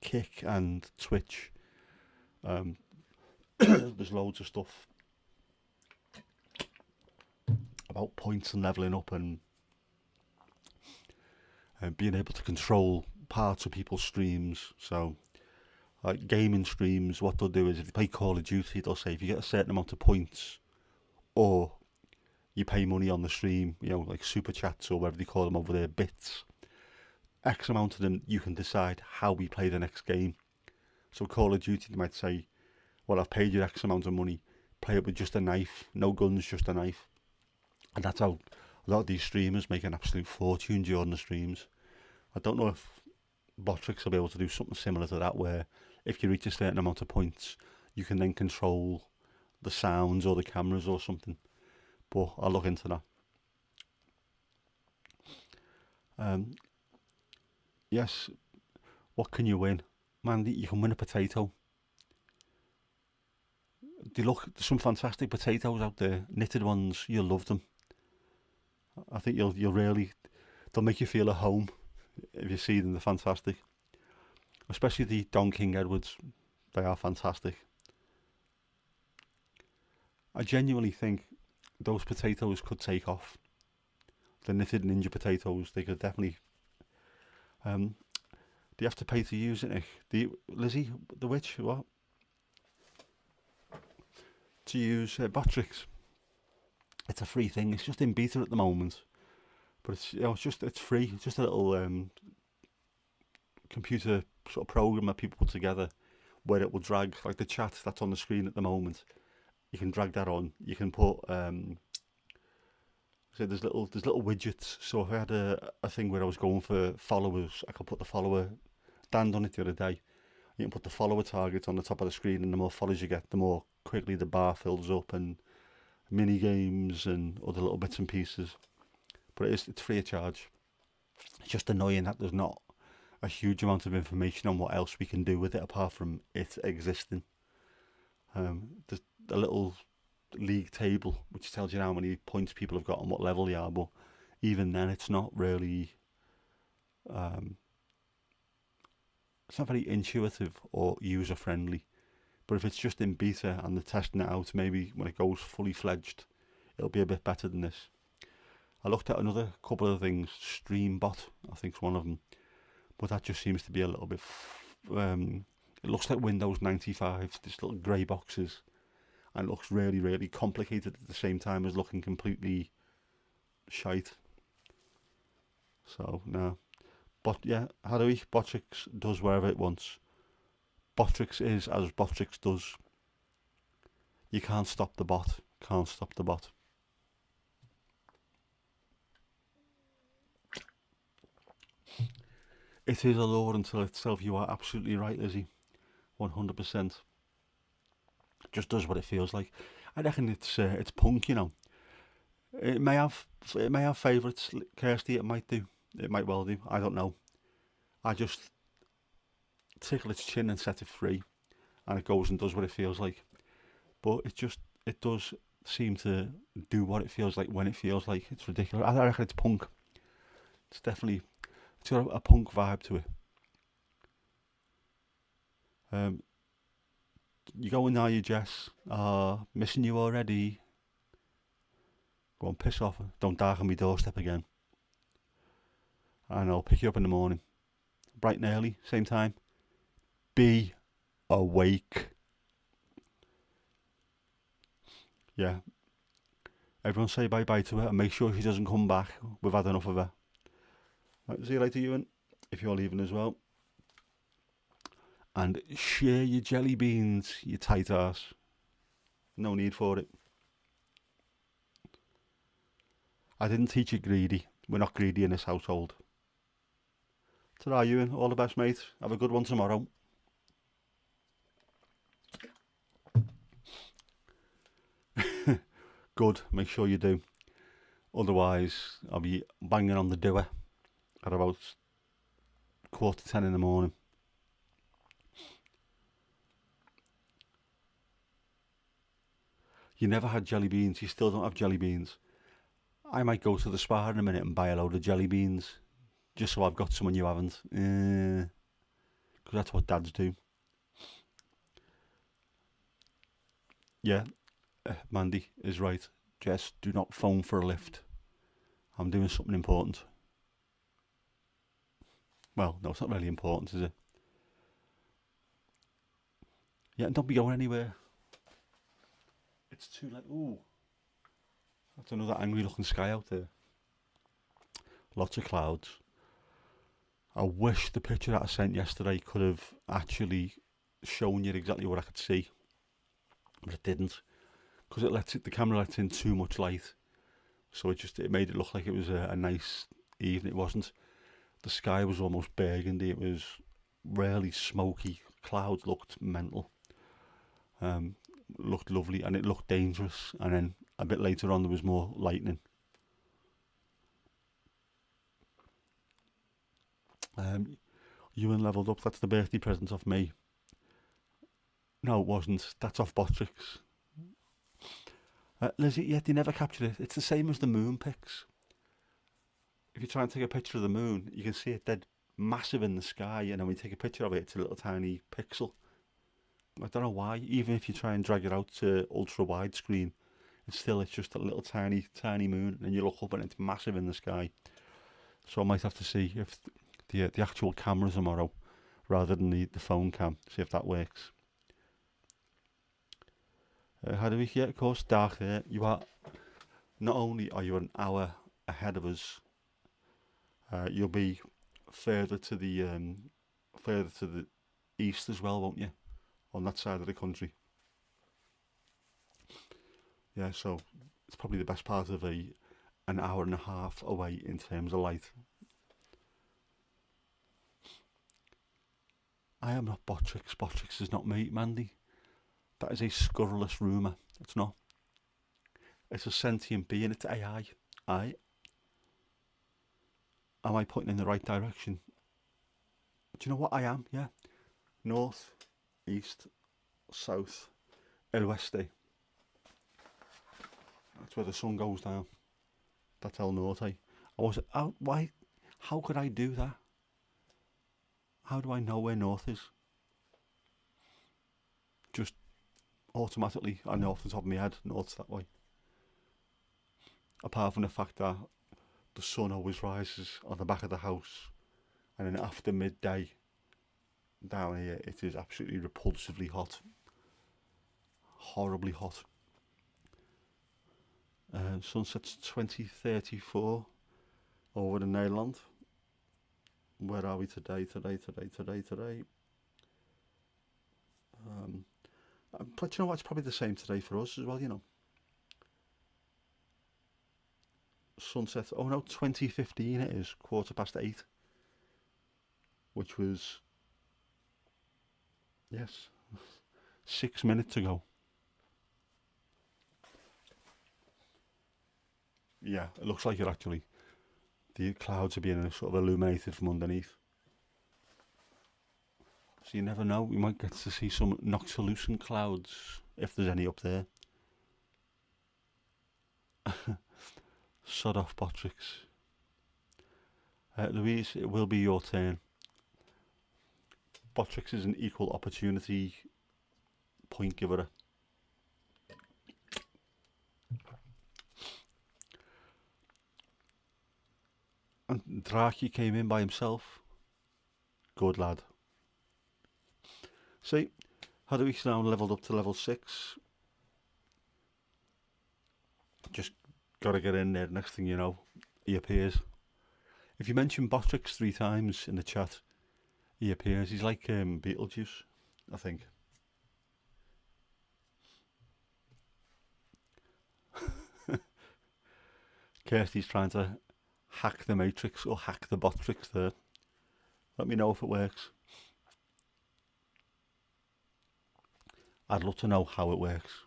Kick and Twitch. There's loads of stuff about points and leveling up and being able to control parts of people's streams. So, like gaming streams, what they'll do is if they play Call of Duty, they'll say if you get a certain amount of points or you pay money on the stream, like super chats or whatever they call them over there, bits, X amount of them, you can decide how we play the next game. So Call of Duty, they might say, well, I've paid you X amount of money, play it with just a knife, no guns, just a knife. And that's how a lot of these streamers make an absolute fortune during the streams. I don't know if Botrix will be able to do something similar to that, where if you reach a certain amount of points, you can then control the sounds or the cameras or something. But I'll look into that. Yes, what can you win? Man, you can win a potato. There's some fantastic potatoes out there, knitted ones. You'll love them. I think they'll make you feel at home if you see them. They're fantastic, especially the Don King Edwards. They are fantastic. I genuinely think those potatoes could take off. The knitted ninja potatoes, they could definitely. Do you have to pay to use it, Nick? Lizzie, the witch, what? To use Botrix. It's a free thing. It's just in beta at the moment, but it's free. It's just a little computer sort of program that people put together, where it will drag like the chat that's on the screen at the moment. You can drag that on. You can put so there's little widgets. So if I had a thing where I was going for followers, I could put the follower. Dan done it the other day. You can put the follower target on the top of the screen, and the more followers you get, the more quickly the bar fills up, and mini games and other little bits and pieces. But it's free of charge. It's just annoying that there's not a huge amount of information on what else we can do with it apart from it existing. There's a little league table which tells you how many points people have got and what level they are, but even then it's not really, um, it's not very intuitive or user friendly. But if it's just in beta and they're testing it out, maybe when it goes fully fledged, it'll be a bit better than this. I looked at another couple of things, Streambot, I think's one of them, but that just seems to be a little bit. It looks like Windows 95, these little grey boxes, and it looks really, really complicated at the same time as looking completely shite. So no, but yeah, how do we? Botrix does whatever it wants. Botrix is as Botrix does. You can't stop the bot. Can't stop the bot. It is a law until itself. You are absolutely right, Lizzie. 100%. Just does what it feels like. I reckon it's punk, you know. It may have favourites, Kirsty. It might do. It might well do. I don't know. I just tickle its chin and set it free, and it goes and does what it feels like. But it does seem to do what it feels like when it feels like. It's ridiculous. I reckon it's punk. It's definitely, it's got a punk vibe to it. You going now, you Jess? Missing you already. Go on, piss off. Don't darken my doorstep again. And I'll pick you up in the morning. Bright and early, same time. Be awake. Yeah. Everyone say bye-bye to her and make sure she doesn't come back. We've had enough of her. Right, see you later, Ewan, if you're leaving as well. And share your jelly beans, you tight ass. No need for it. I didn't teach you greedy. We're not greedy in this household. Ta-ra, Ewan. All the best, mate. Have a good one tomorrow. Good. Make sure you do. Otherwise, I'll be banging on the doer at about 9:45 in the morning. You never had jelly beans. You still don't have jelly beans. I might go to the Spar in a minute and buy a load of jelly beans, just so I've got some and you haven't. Because that's what dads do. Yeah, Mandy is right. Jess, do not phone for a lift. I'm doing something important. Well, no, it's not really important, is it? Yeah, and don't be going anywhere. It's too late. Ooh, that's another angry looking sky out there. Lots of clouds. I wish the picture that I sent yesterday could have actually shown you exactly what I could see, but it didn't, because the camera lets in too much light, so it made it look like it was a nice evening. It wasn't. The sky was almost burgundy. It was really smoky. Clouds looked mental. Looked lovely, and it looked dangerous. And then a bit later on, there was more lightning. Ewan leveled up. That's the birthday present off me. No, it wasn't. That's off Botrix. Lizzie, yeah, they never captured it. It's the same as the moon pics. If you try and take a picture of the moon, you can see it dead massive in the sky, and then when you take a picture of it, it's a little tiny pixel. I don't know why. Even if you try and drag it out to ultra widescreen, it's just a little tiny moon, and you look up and it's massive in the sky. So I might have to see if the actual camera tomorrow, rather than the phone cam, see if that works. How do we get? Of course, dark there. You are not only are you an hour ahead of us, you'll be further to the east as well, won't you? On that side of the country. Yeah, so it's probably the best part of an hour and a half away in terms of light. I am not Botrix. Botrix is not me, Mandy. That is a scurrilous rumour. It's not. It's a sentient being. It's AI. Am I pointing in the right direction? Do you know what I am? Yeah. North, east, south, el oeste. That's where the sun goes down. That's el norte. Why? How could I do that? How do I know where north is? Just automatically, I know off the top of my head, north's that way. Apart from the fact that the sun always rises on the back of the house, and then after midday, down here, it is absolutely repulsively hot. Horribly hot. Sunset's 2034 over in Nederland. Where are we today? But you know what? It's probably the same today for us as well, you know. Sunset, 2015 it is, 8:15. Which was, yes, 6 minutes ago. Yeah, it looks like it actually. The clouds are being sort of illuminated from underneath. So you never know, we might get to see some noctilucent clouds, if there's any up there. Sod off, Botrix. Louise, it will be your turn. Botrix is an equal opportunity point giver. And Draki came in by himself. Good lad. See, Hadoui's now leveled up to level 6. Just gotta get in there, next thing you know, he appears. If you mention Botrix 3 times in the chat, he appears. He's like Beetlejuice, I think. Kirsty's trying to hack the Matrix or hack the Botrix there. Let me know if it works. I'd love to know how it works.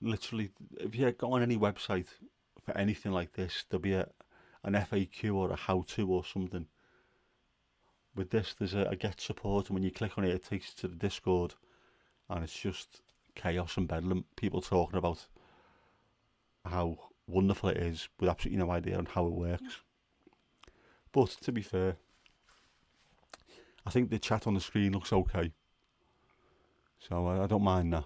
Literally, if you go on any website for anything like this, there'll be an FAQ or a how-to or something. With this, there's a get support, and when you click on it, it takes you to the Discord, and it's just chaos and bedlam. People talking about how wonderful it is with absolutely no idea on how it works. But to be fair, I think the chat on the screen looks okay, so I don't mind that.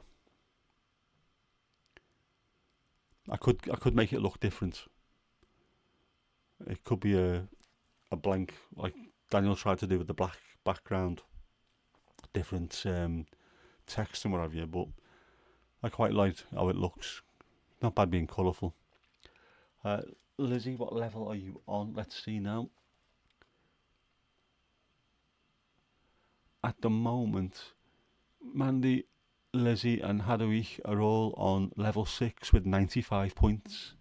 I could make it look different. It could be a blank, like Daniel tried to do with the black background, different text and what have you, but I quite liked how it looks. Not bad being colourful. Lizzie, what level are you on? Let's see now. At the moment, Mandy, Lizzie and Hadouich are all on level 6 with 95 points.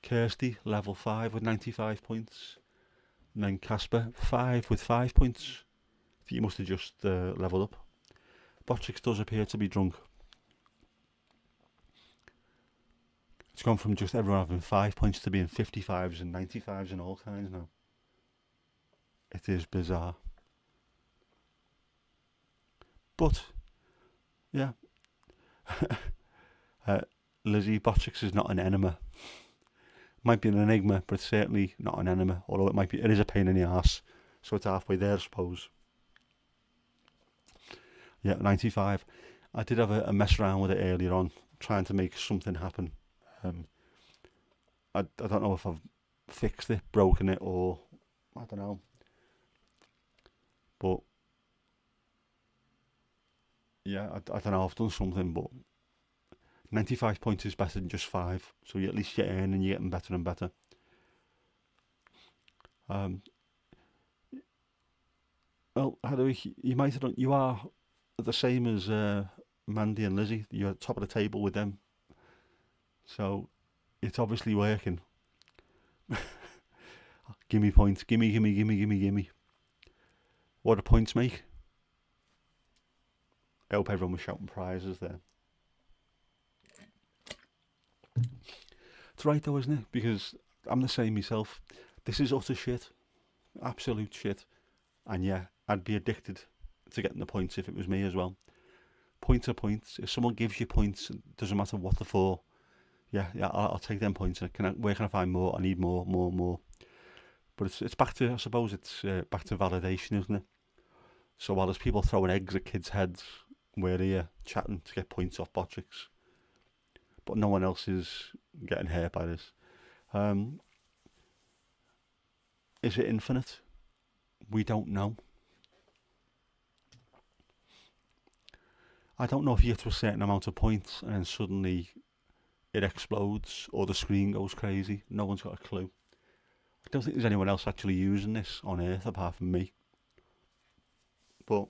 Kirsty, level 5 with 95 points. And then Casper, 5 with 5 points. I think you must have just leveled up. Botrix does appear to be drunk. It's gone from just everyone having 5 points to being 55s and 95s and all kinds now. It is bizarre. But, yeah. Lizzie, Botrix is not an enema. Might be an enigma, but certainly not an enema. Although it is a pain in the arse. So it's halfway there, I suppose. Yeah, 95. I did have a mess around with it earlier on, trying to make something happen. I don't know if I've fixed it, broken it, or I don't know. But yeah, I don't know. I've done something, but 95 points is better than just 5. So you at least get in and you're getting better and better. Well, you might have done, you are the same as Mandy and Lizzie. You're at the top of the table with them. So it's obviously working. Gimme points. Gimme. What do points make? I hope everyone was shouting prizes there. It's right though, isn't it? Because I'm the same myself. This is utter shit. Absolute shit. And yeah, I'd be addicted to getting the points if it was me as well. Points are points. If someone gives you points, it doesn't matter what they're for. yeah, I'll take them points. Where can I find more? I need more. But it's back to, I suppose it's back to validation, isn't it? So while there's people throwing eggs at kids' heads, we're here chatting to get points off bot tricks, but no one else is getting hurt by this. Is it infinite? We don't know. I don't know if you get to a certain amount of points and then suddenly it explodes or the screen goes crazy. No one's got a clue. I don't think there's anyone else actually using this on Earth apart from me. But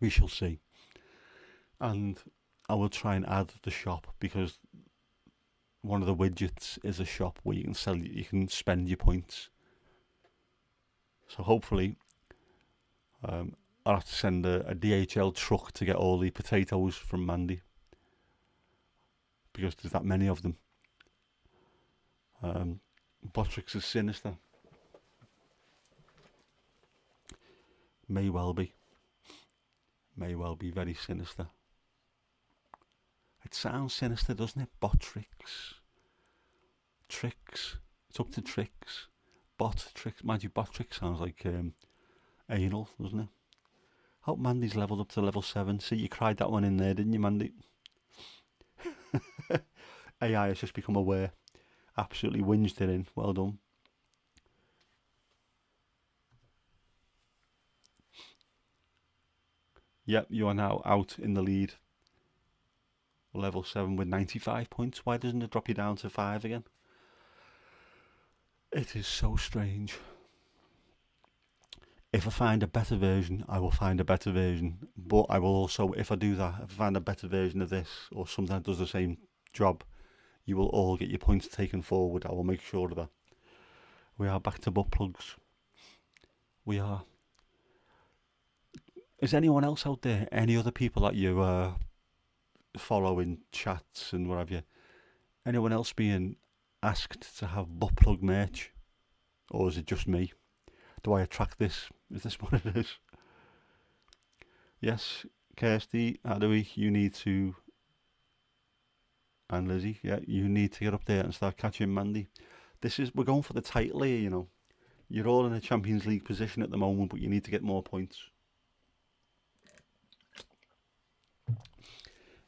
we shall see. And I will try and add the shop, because one of the widgets is a shop where you can spend your points. So hopefully, I'll have to send a DHL truck to get all the potatoes from Mandy, because there's that many of them. Botrix is sinister. May well be very sinister. It sounds sinister, doesn't it? Botrix. Tricks. It's up to tricks. Bot tricks. Mind you, Botrix sounds like anal, doesn't it? Hope Mandy's leveled up to level 7. See, you cried that one in there, didn't you, Mandy? AI has just become aware. Absolutely whinged it in. Well done. Yep, you are now out in the lead. Level 7 with 95 points. Why doesn't it drop you down to 5 again? It is so strange. If I find a better version, I will find a better version. But I will also, if I do that, if I find a better version of this or something that does the same job, you will all get your points taken forward. I will make sure of that. We are back to butt plugs. We are. Is anyone else out there, any other people that you follow in chats and what have you, anyone else being asked to have butt plug merch? Or is it just me? Do I attract this? Is this what it is? Yes, Kirsty, Adawi, you need to, and Lizzie, yeah, you need to get up there and start catching Mandy. We're going for the title here, you know. You're all in a Champions League position at the moment, but you need to get more points.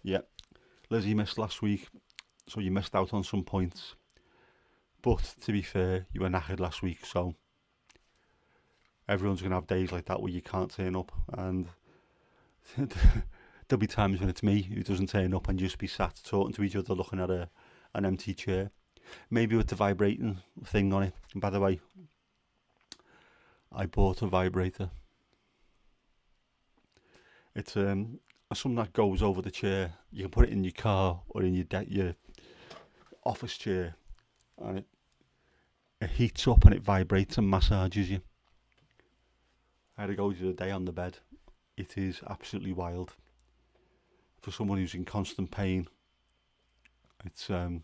Yeah, Lizzie missed last week, so you missed out on some points. But to be fair, you were knackered last week, so everyone's going to have days like that where you can't turn up, and there'll be times when it's me who doesn't turn up and just be sat talking to each other looking at an empty chair, maybe with the vibrating thing on it. And by the way, I bought a vibrator. It's something that goes over the chair. You can put it in your car or in your office chair, and it heats up and it vibrates and massages you. I had to go the other day on the bed. It is absolutely wild. For someone who's in constant pain, it's I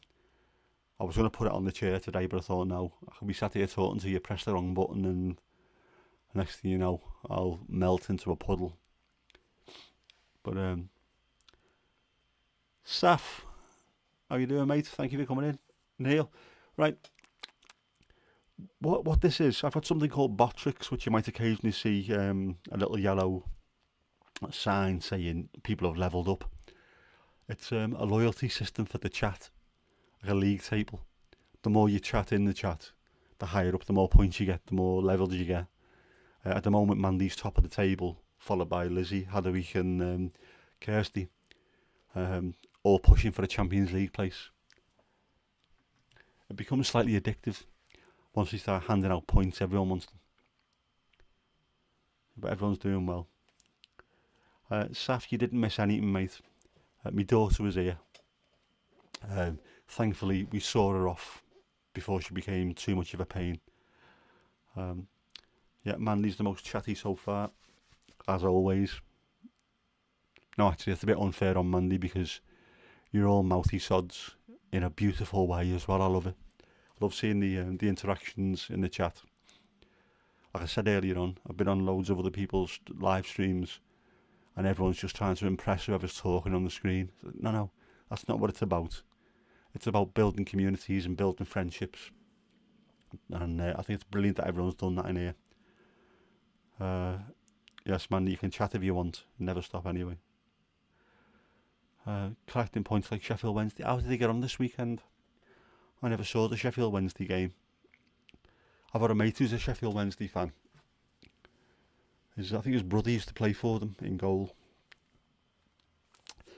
was going to put it on the chair today, but I thought, no, I could be sat here talking to you, press the wrong button, and next thing you know, I'll melt into a puddle. But Saf, how you doing, mate? Thank you for coming in. Neil, right. What this is, I've got something called Botrix, which you might occasionally see a little yellow sign saying people have leveled up. It's a loyalty system for the chat, like a league table. The more you chat in the chat, the higher up, the more points you get, the more levels you get. At the moment, Mandy's top of the table, followed by Lizzie, Hadwick and Kirsty, all pushing for a Champions League place. It becomes slightly addictive. Once we start handing out points, everyone wants them. But everyone's doing well. Saf, you didn't miss anything, mate. My daughter was here. Thankfully, we saw her off before she became too much of a pain. Yeah, Mandy's the most chatty so far, as always. No, actually, it's a bit unfair on Mandy because you're all mouthy sods in a beautiful way as well. I love it. Love seeing the interactions in the chat. Like I said earlier on, I've been on loads of other people's live streams, and everyone's just trying to impress whoever's talking on the screen. No, that's not what it's about. It's about building communities and building friendships. And I think it's brilliant that everyone's done that in here. Yes, man, you can chat if you want. Never stop anyway. Collecting points like Sheffield Wednesday. How did they get on this weekend? I never saw the Sheffield Wednesday game. I've got a mate who's a Sheffield Wednesday fan. I think his brother used to play for them in goal.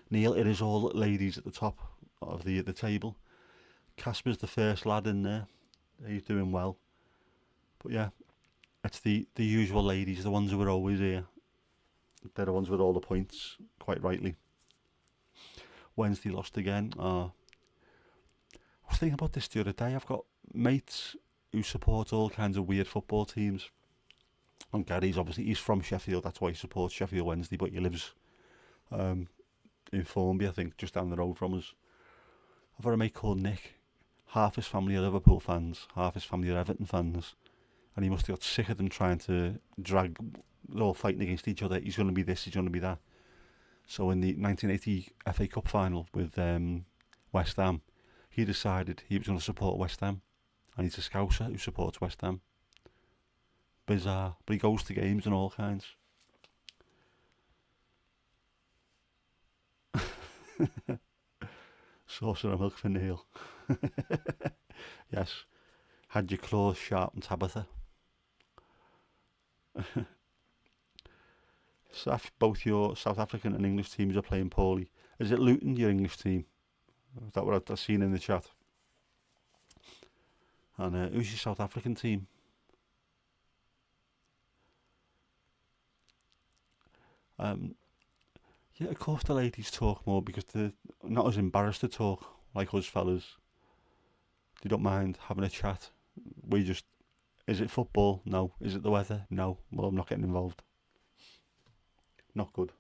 Neil, it is all ladies at the top of the table. Casper's the first lad in there. He's doing well. But yeah, it's the usual ladies, the ones who are always here. They're the ones with all the points, quite rightly. Wednesday lost again. I was thinking about this the other day. I've got mates who support all kinds of weird football teams. And Gary's obviously, he's from Sheffield, that's why he supports Sheffield Wednesday, but he lives in Formby, I think, just down the road from us. I've got a mate called Nick. Half his family are Liverpool fans, half his family are Everton fans. And he must have got sick of them trying to drag, they're all fighting against each other. He's going to be this, he's going to be that. So in the 1980 FA Cup final with West Ham, he decided he was going to support West Ham. And he's a Scouser who supports West Ham. Bizarre, but he goes to games and all kinds. Saucer of milk for Neil. Yes. Had your claws sharpened, Tabitha. Both your South African and English teams are playing poorly. Is it Luton, your English team? Is that what I've seen in the chat? And who's your South African team? Yeah, of course the ladies talk more because they're not as embarrassed to talk like us fellas. They don't mind having a chat. We just, is it football? No. Is it the weather? No. Well, I'm not getting involved. Not good.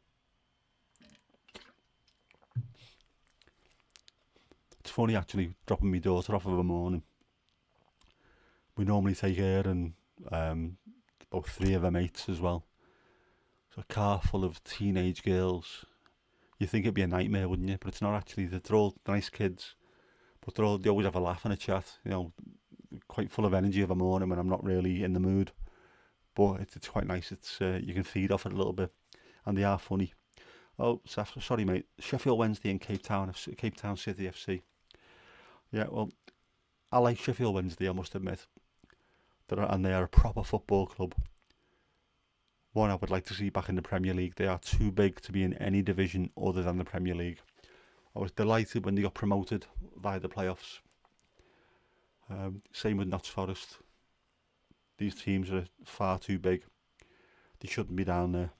It's funny actually, dropping my daughter off of a morning. We normally take her and about 3 of her mates as well. So a car full of teenage girls. You think it'd be a nightmare, wouldn't you? But it's not actually. They're all nice kids, but they always have a laugh and a chat. You know, quite full of energy of a morning when I'm not really in the mood. But it's quite nice. It's you can feed off it a little bit, and they are funny. Oh, sorry, mate. Sheffield Wednesday and Cape Town City FC. Yeah, well, I like Sheffield Wednesday, I must admit. And they are a proper football club. One I would like to see back in the Premier League. They are too big to be in any division other than the Premier League. I was delighted when they got promoted via the playoffs. Same with Notts Forest. These teams are far too big. They shouldn't be down there.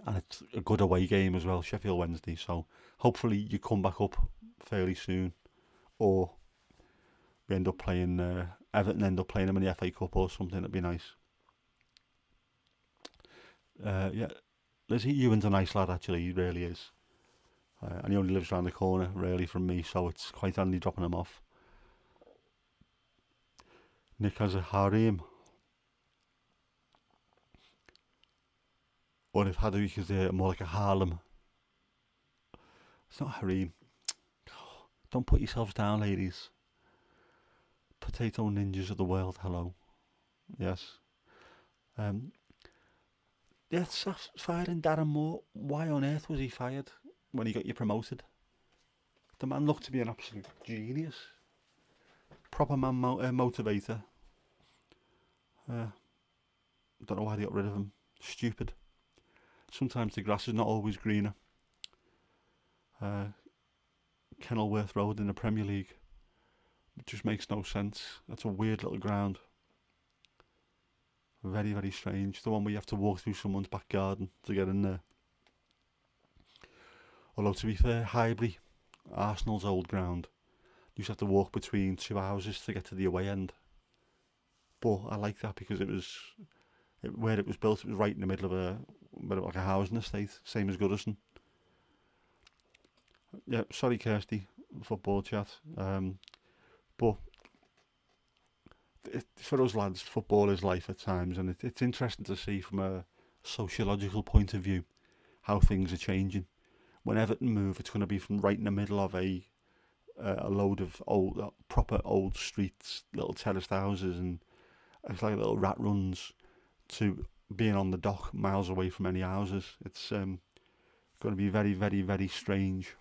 And it's a good away game as well, Sheffield Wednesday. So hopefully you come back up fairly soon. Or we end up playing, Everton end up playing them in the FA Cup or something. That'd be nice. Yeah, Lizzie Ewan's a nice lad actually, he really is. And he only lives around the corner really from me, so it's quite handy dropping him off. Nick has a harem. Or if Hadwick is more like a Harlem. It's not a harem. Don't put yourselves down, ladies. Potato ninjas of the world, hello. Yes. Yeah, firing Darren Moore. Why on earth was he fired when he got you promoted? The man looked to be an absolute genius. Proper man motivator. Don't know why they got rid of him. Stupid. Sometimes the grass is not always greener. Kenilworth Road in the Premier League. It just makes no sense. That's a weird little ground. Very, very strange. The one where you have to walk through someone's back garden to get in there. Although, to be fair, Highbury, Arsenal's old ground, you used to have to walk between 2 houses to get to the away end. But I like that because where it was built, it was right in the middle of like a housing estate, same as Goodison. Yeah, sorry, Kirsty, football chat. But for us lads, football is life at times, and it's interesting to see from a sociological point of view how things are changing. When Everton move, it's going to be from right in the middle of a a load of old, proper old streets, little terraced houses, and it's like little rat runs to being on the dock, miles away from any houses. It's going to be very, very, very strange.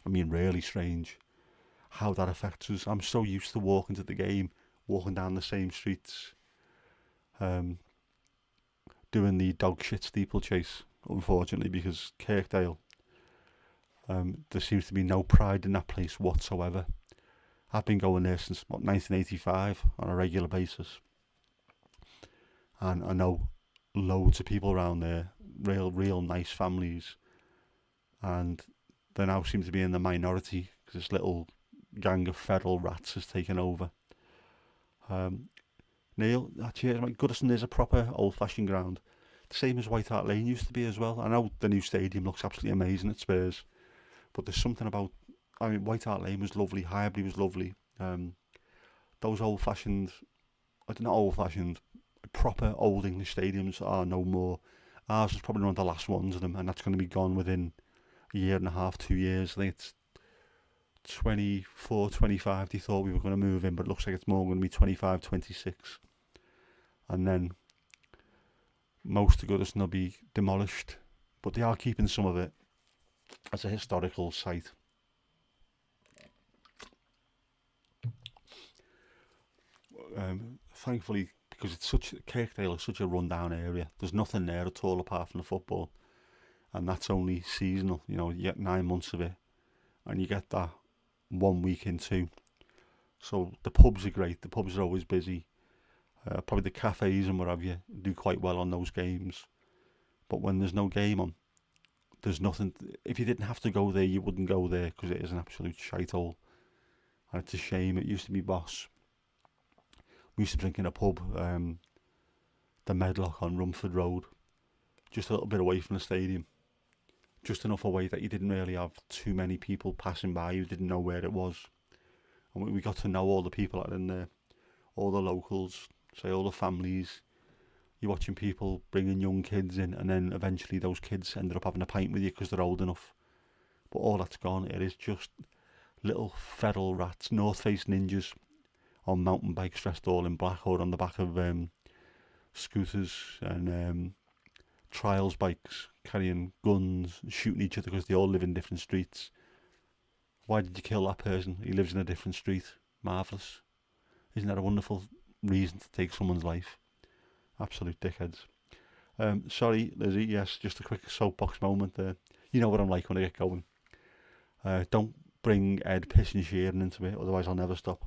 I mean, really strange how that affects us. I'm so used to walking to the game, walking down the same streets, um, doing the dog shit steeplechase, unfortunately, because Kirkdale, there seems to be no pride in that place whatsoever. I've been going there since 1985 on a regular basis, and I know loads of people around there, real nice families, and they now seem to be in the minority because this little gang of feral rats has taken over. Neil, cheers, mate. Goodison is a proper old-fashioned ground, the same as White Hart Lane used to be as well. I know the new stadium looks absolutely amazing at Spurs, but there's something about. I mean, White Hart Lane was lovely, Highbury was lovely. Those old-fashioned, I don't know, old-fashioned, proper old English stadiums are no more. Ours was probably one of the last ones of them, and that's going to be gone within a year and a half, 2 years. I think it's 24, 25 they thought we were going to move in, but it looks like it's more going to be 25, 26. And then most of Goodison will be demolished, but they are keeping some of it as a historical site. Thankfully, because Kirkdale is such a rundown area, there's nothing there at all apart from the football, and that's only seasonal. You know, you get 9 months of it, and you get that 1 week in 2. So the pubs are great. The pubs are always busy. Probably the cafes and what have you do quite well on those games. But when there's no game on, there's nothing. If you didn't have to go there, you wouldn't go there because it is an absolute shithole. And it's a shame. It used to be boss. We used to drink in a pub, the Medlock on Rumford Road, just a little bit away from the stadium. Just enough away that you didn't really have too many people passing by who didn't know where it was. And we got to know all the people that are in there, all the locals, say all the families. You're watching people bringing young kids in, and then eventually those kids ended up having a pint with you because they're old enough. But all that's gone. It is just little feral rats, North Face ninjas on mountain bikes dressed all in black or on the back of scooters and trials bikes carrying guns and shooting each other because they all live in different streets. Why did you kill that person? He lives in a different street. Marvellous. Isn't that a wonderful reason to take someone's life? Absolute dickheads. Sorry, Lizzie, yes, just a quick soapbox moment there. You know what I'm like when I get going. Don't bring Ed Piss and Sheeran into it, otherwise I'll never stop.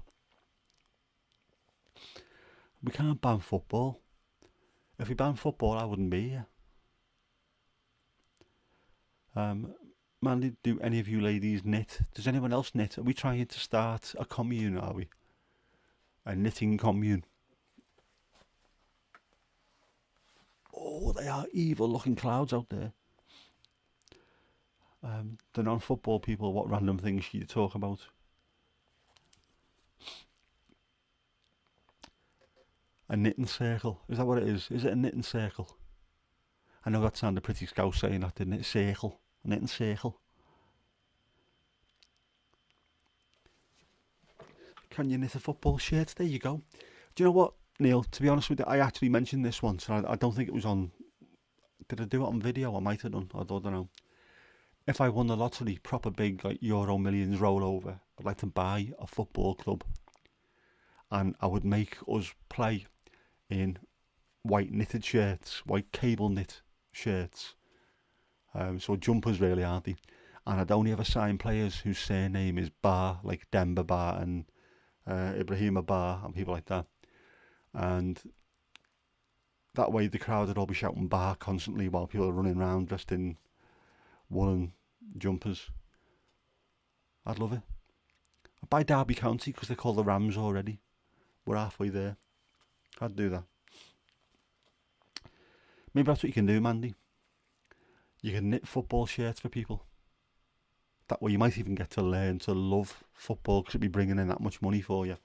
We can't ban football. If we banned football, I wouldn't be here. Mandy, do any of you ladies knit? Does anyone else knit? Are we trying to start a commune, are we? A knitting commune. Oh, they are evil looking clouds out there. The non-football people, what random things you talk about? A knitting circle. Is that what it is? Is it a knitting circle? I know that sounded pretty scouse saying that, didn't it? Circle. A knitting circle. Can you knit a football shirt? There you go. Do you know what, Neil? To be honest with you, I actually mentioned this once, and I don't think it was on. Did I do it on video? I might have done. I don't know. If I won the lottery, proper big like Euro Millions rollover, I'd like to buy a football club, and I would make us play in white knitted shirts, white cable knit shirts. So jumpers really, aren't they? And I'd only ever sign players whose surname is Bar, like Demba Bar and Ibrahima Bar and people like that. And that way the crowd would all be shouting Bar constantly while people are running around dressed in woolen jumpers. I'd love it. I'd buy Derby County because they're called the Rams already. We're halfway there. I'd do that. Maybe that's what you can do, Mandy. You can knit football shirts for people. That way you might even get to learn to love football because it'll be bringing in that much money for you.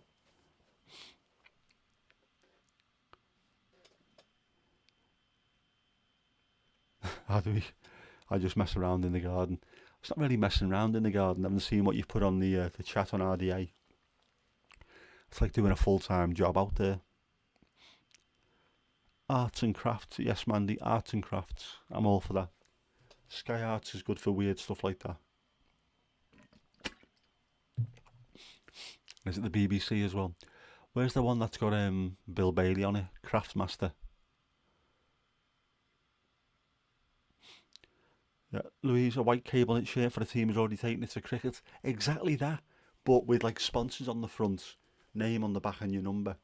How do I just mess around in the garden. It's not really messing around in the garden. I haven't seen what you put on the chat on RDA. It's like doing a full-time job out there. Arts and crafts, yes, Mandy. Arts and crafts. I'm all for that. Sky Arts is good for weird stuff like that. Is it the BBC as well? Where's the one that's got Bill Bailey on it? Craftsmaster. Yeah, Louise, a white cable knit shirt for the team is already taken it to cricket. Exactly that, but with like sponsors on the front, name on the back and your number,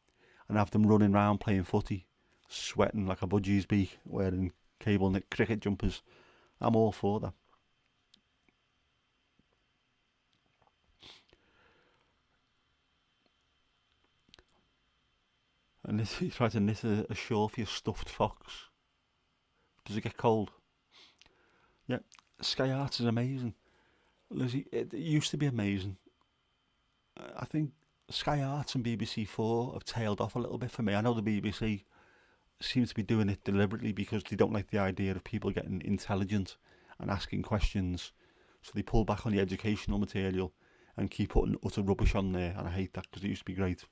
and have them running around playing footy, sweating like a budgie's beak, wearing cable knit cricket jumpers. I'm all for that. And he tried to knit a shawl for your stuffed fox. Does it get cold? Yeah, Sky Arts is amazing. Lizzie, it used to be amazing. I think Sky Arts and BBC Four have tailed off a little bit for me. I know the BBC seems to be doing it deliberately because they don't like the idea of people getting intelligent and asking questions. So they pull back on the educational material and keep putting utter rubbish on there. And I hate that because it used to be great.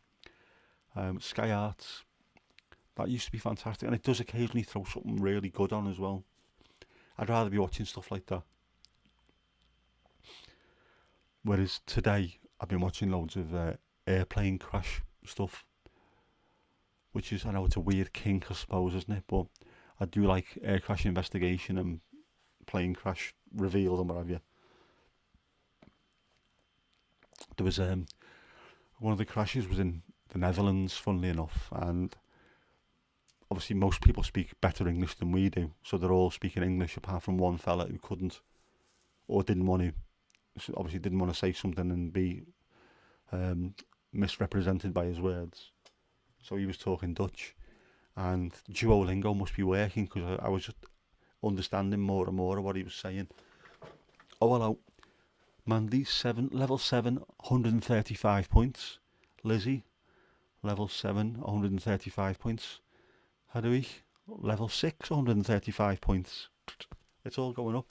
Sky Arts, that used to be fantastic. And it does occasionally throw something really good on as well. I'd rather be watching stuff like that. Whereas today, I've been watching loads of airplane crash stuff, which is, I know it's a weird kink, I suppose, isn't it? But I do like air crash investigation and plane crash revealed and what have you. There was one of the crashes was in the Netherlands, funnily enough, and obviously most people speak better English than we do, so they're all speaking English apart from one fella who couldn't or didn't want to. Obviously, didn't want to say something and be misrepresented by his words, so he was talking Dutch, and Duolingo must be working because I was just understanding more and more of what he was saying. Oh, hello, Mandy, level 7, 135 points. Lizzie, level 7, 135 points. Hedwig, level 6, 135 points. It's all going up.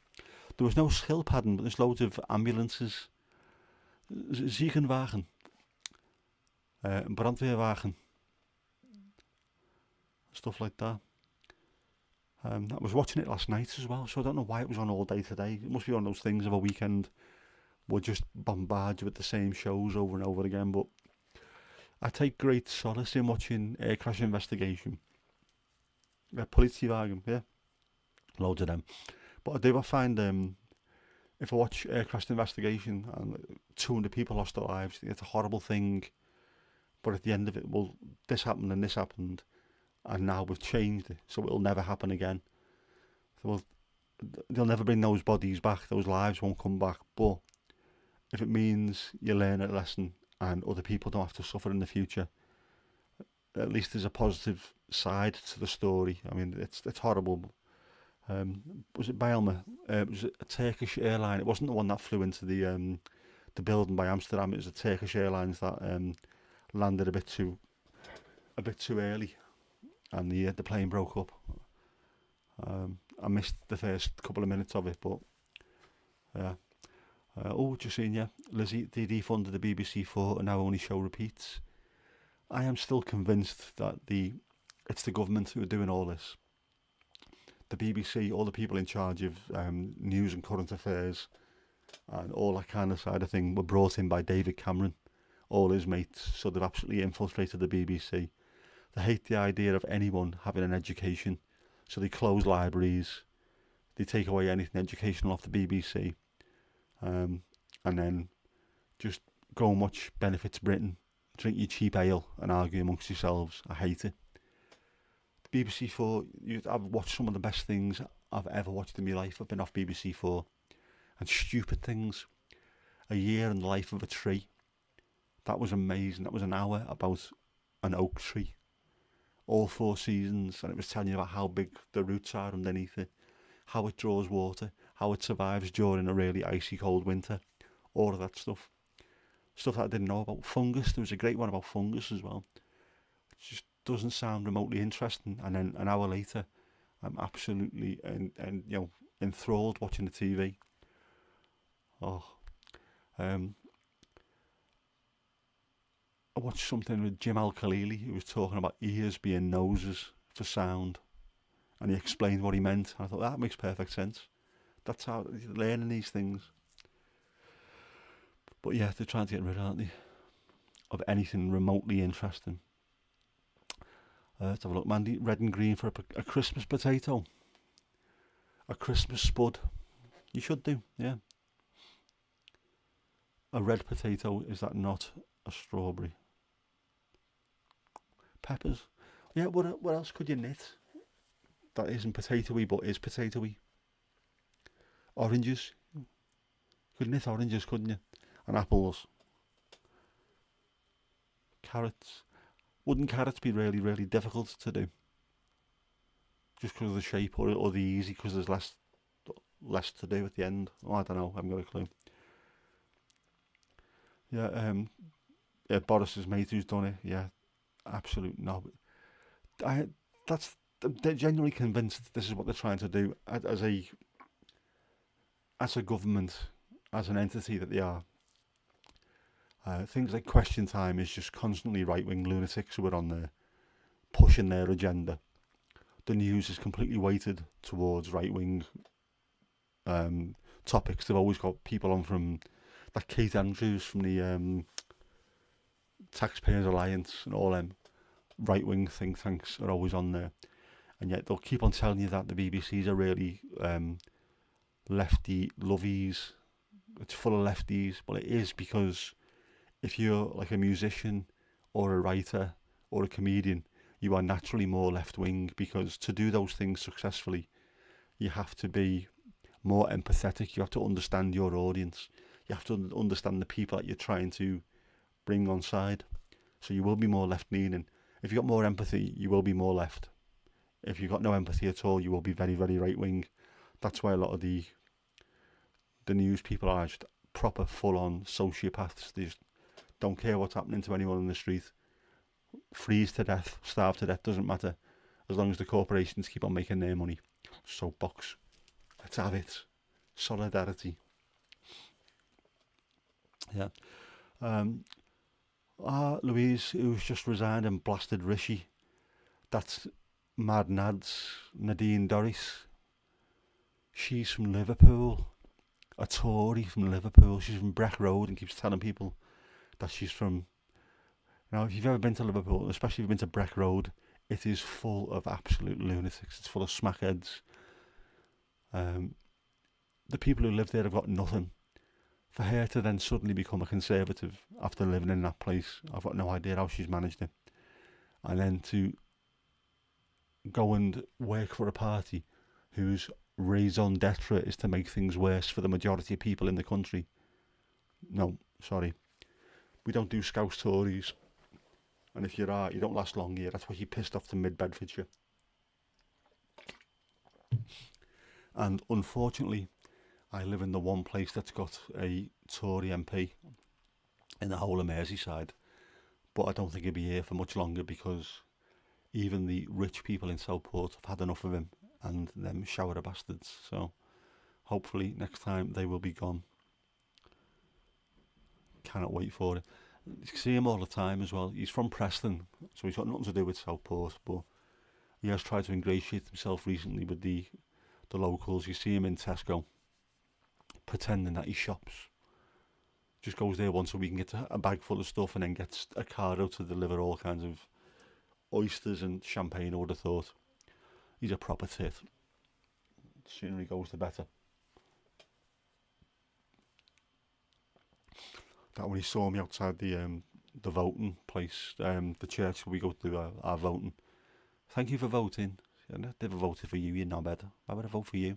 There was no skill padding, but there's loads of ambulances. Ziekenwagen. Brandweerwagen. Stuff like that. I was watching it last night as well, so I don't know why it was on all day today. It must be one of those things of a weekend we'll just bombard you with the same shows over and over again, but I take great solace in watching Air Crash Investigation. Politiewagen, yeah. Loads of them. But I find if I watch Air Crash Investigation and 200 people lost their lives, it's a horrible thing. But at the end of it, well, this happened and this happened, and now we've changed it, so it'll never happen again. So they'll never bring those bodies back, those lives won't come back. But if it means you learn a lesson and other people don't have to suffer in the future, at least there's a positive side to the story. I mean, it's horrible. Was it Bielma? It was a Turkish airline. It wasn't the one that flew into the building by Amsterdam. It was the Turkish Airlines that landed a bit too early, and the plane broke up. I missed the first couple of minutes of it, but yeah. Just seeing, yeah, Lizzie, they defunded the BBC Four and now only show repeats. I am still convinced that it's the government who are doing all this. The BBC, all the people in charge of news and current affairs and all that kind of side of thing were brought in by David Cameron, all his mates, so they've absolutely infiltrated the BBC. They hate the idea of anyone having an education, so they close libraries, they take away anything educational off the BBC, and then just go and watch Benefits Britain, drink your cheap ale and argue amongst yourselves. I hate it. BBC Four, I've watched some of the best things I've ever watched in my life. I've been off BBC Four, and stupid things. A Year in the Life of a Tree. That was amazing. That was an hour about an oak tree. All 4 seasons, and it was telling you about how big the roots are underneath it, how it draws water, how it survives during a really icy cold winter. All of that stuff. Stuff that I didn't know about. Fungus. There was a great one about fungus as well. It just doesn't sound remotely interesting, and then an hour later I'm absolutely and enthralled watching the TV. Oh, um, I watched something with Jim Al-Khalili who was talking about ears being noses for sound, and he explained what he meant. I thought that makes perfect sense. That's how you're learning these things. But yeah, they're trying to get rid, aren't they, of anything remotely interesting. Let's have a look, Mandy. Red and green for a Christmas potato. A Christmas spud. You should do, yeah. A red potato, is that not a strawberry? Peppers. Yeah, what else could you knit that isn't potatoey but is potatoey? Oranges. You could knit oranges, couldn't you? And apples. Carrots. Wouldn't carrots be really, really difficult to do? Just because of the shape, or the easy because there's less to do at the end? Oh, I don't know. I haven't got a clue. Yeah, Boris's mate who's done it. Yeah, absolute no. They're genuinely convinced this is what they're trying to do as a government, as an entity that they are. Things like Question Time is just constantly right-wing lunatics who are on there pushing their agenda. The news is completely weighted towards right-wing topics. They've always got people on from, like Kate Andrews from the Taxpayers Alliance, and all them right-wing think tanks are always on there. And yet they'll keep on telling you that the BBC's are really lefty lovies. It's full of lefties. Well, it is, because if you're like a musician or a writer or a comedian, you are naturally more left-wing, because to do those things successfully, you have to be more empathetic. You have to understand your audience. You have to understand the people that you're trying to bring on side. So you will be more left-leaning. If you've got more empathy, you will be more left. If you've got no empathy at all, you will be very, very right-wing. That's why a lot of the news people are just proper full-on sociopaths. They just don't care what's happening to anyone in the street. Freeze to death, starve to death, doesn't matter, as long as the corporations keep on making their money. Soapbox. Let's have it. Solidarity. Yeah. Louise, who's just resigned and blasted Rishi. That's Mad Nad's Nadine Dorries. She's from Liverpool. A Tory from Liverpool. She's from Breck Road and keeps telling people that she's from... Now, if you've ever been to Liverpool, especially if you've been to Breck Road, it is full of absolute lunatics. It's full of smackheads. The people who live there have got nothing. For her to then suddenly become a conservative after living in that place, I've got no idea how she's managed it. And then to go and work for a party whose raison d'etre is to make things worse for the majority of people in the country. No, sorry. We don't do Scouse Tories. And if you are, you don't last long here. That's why you pissed off to Mid-Bedfordshire. And unfortunately, I live in the one place that's got a Tory MP in the whole of Merseyside. But I don't think he'll be here for much longer, because even the rich people in Southport have had enough of him and them shower of bastards. So hopefully next time they will be gone. Cannot wait for it. You see him all the time as well. He's from Preston, so he's got nothing to do with Southport, but he has tried to ingratiate himself recently with the locals. You see him in Tesco pretending that he shops. Just goes there once a week and gets a bag full of stuff, and then gets a car out to deliver all kinds of oysters and champagne, I would have thought. He's a proper tit. The sooner he goes, the better. That when he saw me outside the voting place, the church where we go to our voting. Thank you for voting. I never voted for you, you knobhead. Why would I vote for you?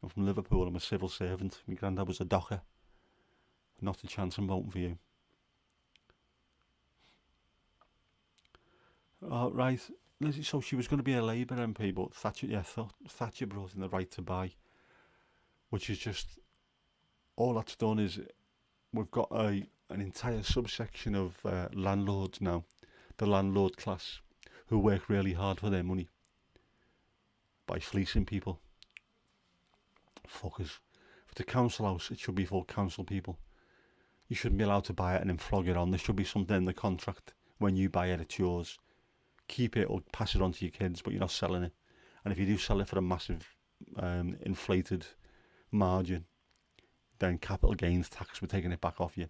I'm from Liverpool, I'm a civil servant. My granddad was a docker. Not a chance I'm voting for you. Right, so she was going to be a Labour MP, but Thatcher brought in the right to buy, which is just... all that's done is we've got an entire subsection of landlords now, the landlord class, who work really hard for their money. by fleecing people. Fuckers. If it's a council house, it should be for council people. You shouldn't be allowed to buy it and then flog it on. There should be something in the contract. When you buy it, it's yours. Keep it or pass it on to your kids, but you're not selling it. And if you do sell it for a massive inflated margin, then capital gains tax, we're taking it back off you.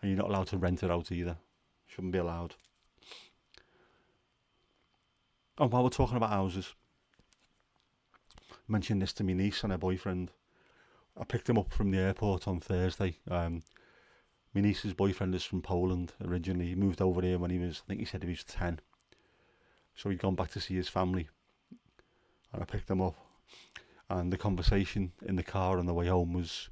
And you're not allowed to rent it out either. Shouldn't be allowed. And while we're talking about houses, I mentioned this to my niece and her boyfriend. I picked him up from the airport on Thursday. My niece's boyfriend is from Poland originally. He moved over here when he was, I think he said he was 10. So he'd gone back to see his family. And I picked him up. And the conversation in the car on the way home was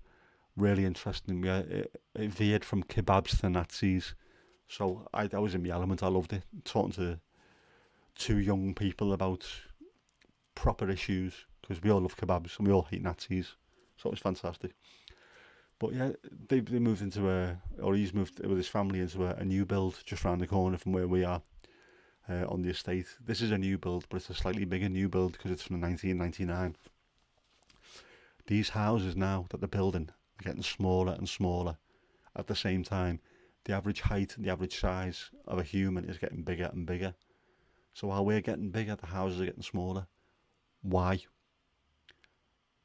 really interesting. It veered from kebabs to Nazis. So I was in my element. I loved it. Talking to two young people about proper issues. Because we all love kebabs and we all hate Nazis. So it was fantastic. But yeah, they moved into he's moved with his family into a new build just round the corner from where we are on the estate. This is a new build, but it's a slightly bigger new build because it's from 1999. These houses now that they're building are getting smaller and smaller. At the same time, the average height and the average size of a human is getting bigger and bigger. So while we're getting bigger, the houses are getting smaller. Why?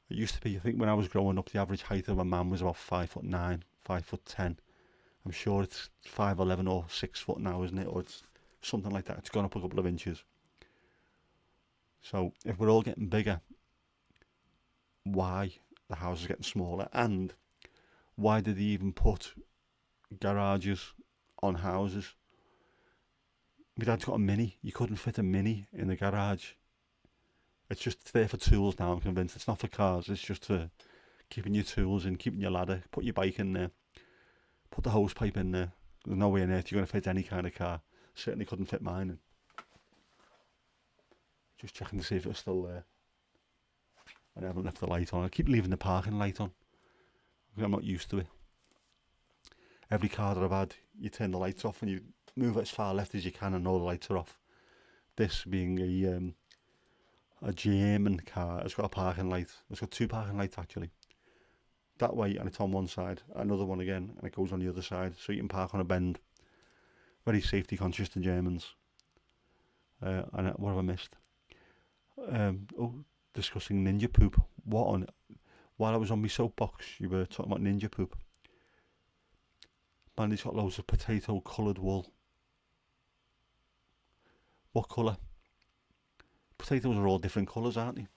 It used to be, I think when I was growing up, the average height of a man was about 5'9", 5'10". I'm sure it's 5'11" or 6 foot now, isn't it? Or it's something like that. It's gone up a couple of inches. So if we're all getting bigger, why the houses are getting smaller? And why did they even put garages on houses? My dad's got a Mini. You couldn't fit a Mini in the garage. It's there for tools now, I'm convinced. It's not for cars. It's just for keeping your tools in, keeping your ladder. Put your bike in there. Put the hose pipe in there. There's no way on earth you're going to fit any kind of car. Certainly couldn't fit mine in. Just checking to see if it's still there. And I haven't left the light on. I keep leaving the parking light on. Because I'm not used to it. Every car that I've had, you turn the lights off and you move it as far left as you can and all the lights are off. This being a German car, it's got a parking light. It's got two parking lights actually. That way, and it's on one side, another one again, and it goes on the other side, so you can park on a bend. Very safety conscious, the Germans. And what have I missed? Discussing ninja poop. While I was on my soapbox, you were talking about ninja poop. Man, he's got loads of potato coloured wool. What colour? Potatoes are all different colours, aren't they?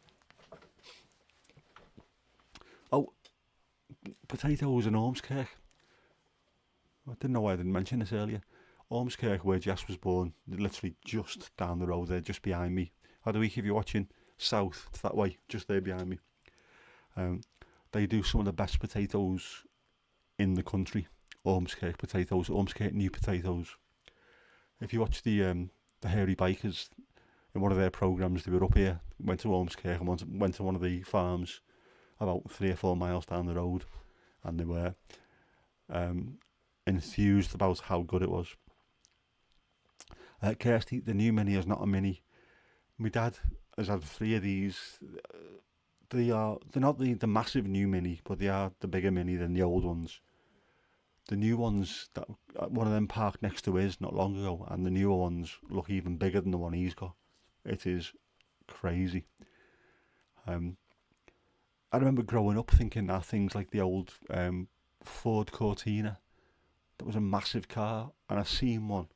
Oh, potatoes in Ormskirk. I didn't know why I didn't mention this earlier. Ormskirk, where Jess was born, literally just down the road there, just behind me. Other week, if you're watching south, it's that way, just there behind me. They do some of the best potatoes in the country. Ormskirk potatoes, Ormskirk new potatoes. If you watch the Hairy Bikers, in one of their programmes, they were up here, went to Ormskirk and went to one of the farms about 3 or 4 miles down the road, and they were enthused about how good it was. Kirsty, the new Mini is not a Mini. My dad has had 3 of these. They're not the massive new Mini, but they are the bigger Mini than the old ones. The new ones, that one of them parked next to his not long ago, and the newer ones look even bigger than the one he's got. It is crazy. I remember growing up thinking that things like the old Ford Cortina, that was a massive car, and I seen one.